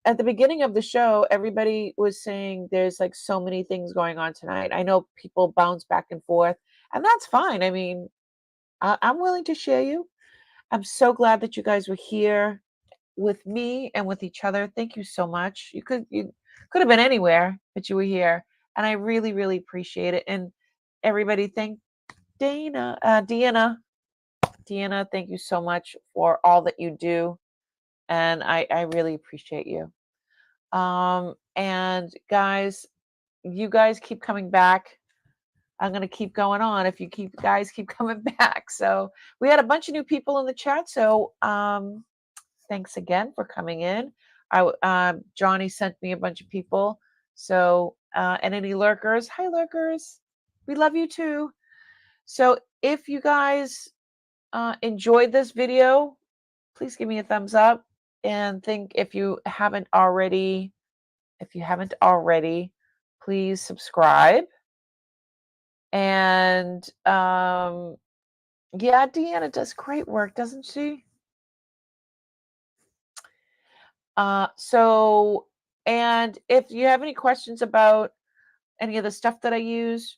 A: at the beginning of the show, everybody was saying there's like so many things going on tonight. I know people bounce back and forth, and that's fine. I mean, I'm willing to share you. I'm so glad that you guys were here with me and with each other. Thank you so much. You could have been anywhere, but you were here. and I really, really appreciate it. And everybody, thank Deanna, thank you so much for all that you do, and I really appreciate you. And guys, you guys keep coming back. I'm going to keep going on if you guys keep coming back. So we had a bunch of new people in the chat. So thanks again for coming in. Johnny sent me a bunch of people. So and any lurkers, hi lurkers, we love you too. So if you guys enjoyed this video, please give me a thumbs up, and if you haven't already, please subscribe. And yeah, Deanna does great work, doesn't she? So, and if you have any questions about any of the stuff that I use,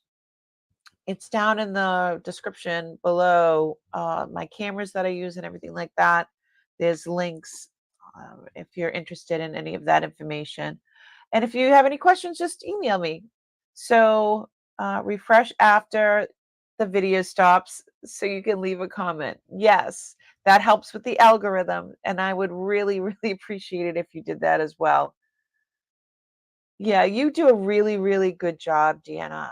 A: it's down in the description below. My cameras that I use and everything like that. There's links if you're interested in any of that information. And if you have any questions, just email me. So refresh after the video stops so you can leave a comment. Yes, that helps with the algorithm. And I would really, really appreciate it if you did that as well. Yeah, you do a really, really good job, Deanna.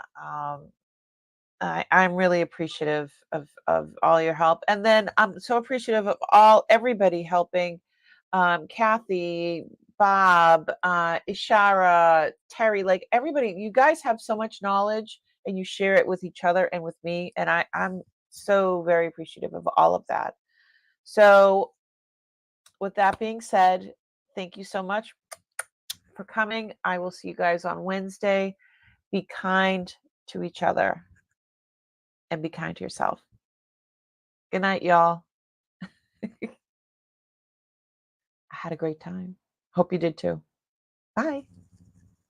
A: I'm really appreciative of all your help. And then I'm so appreciative of everybody helping. Kathy, Bob, Ishara, Terry, like everybody, you guys have so much knowledge and you share it with each other and with me. And I'm so very appreciative of all of that. So with that being said, thank you so much for coming. I will see you guys on Wednesday. Be kind to each other and be kind to yourself. Good night, y'all. I had a great time. Hope you did too. Bye.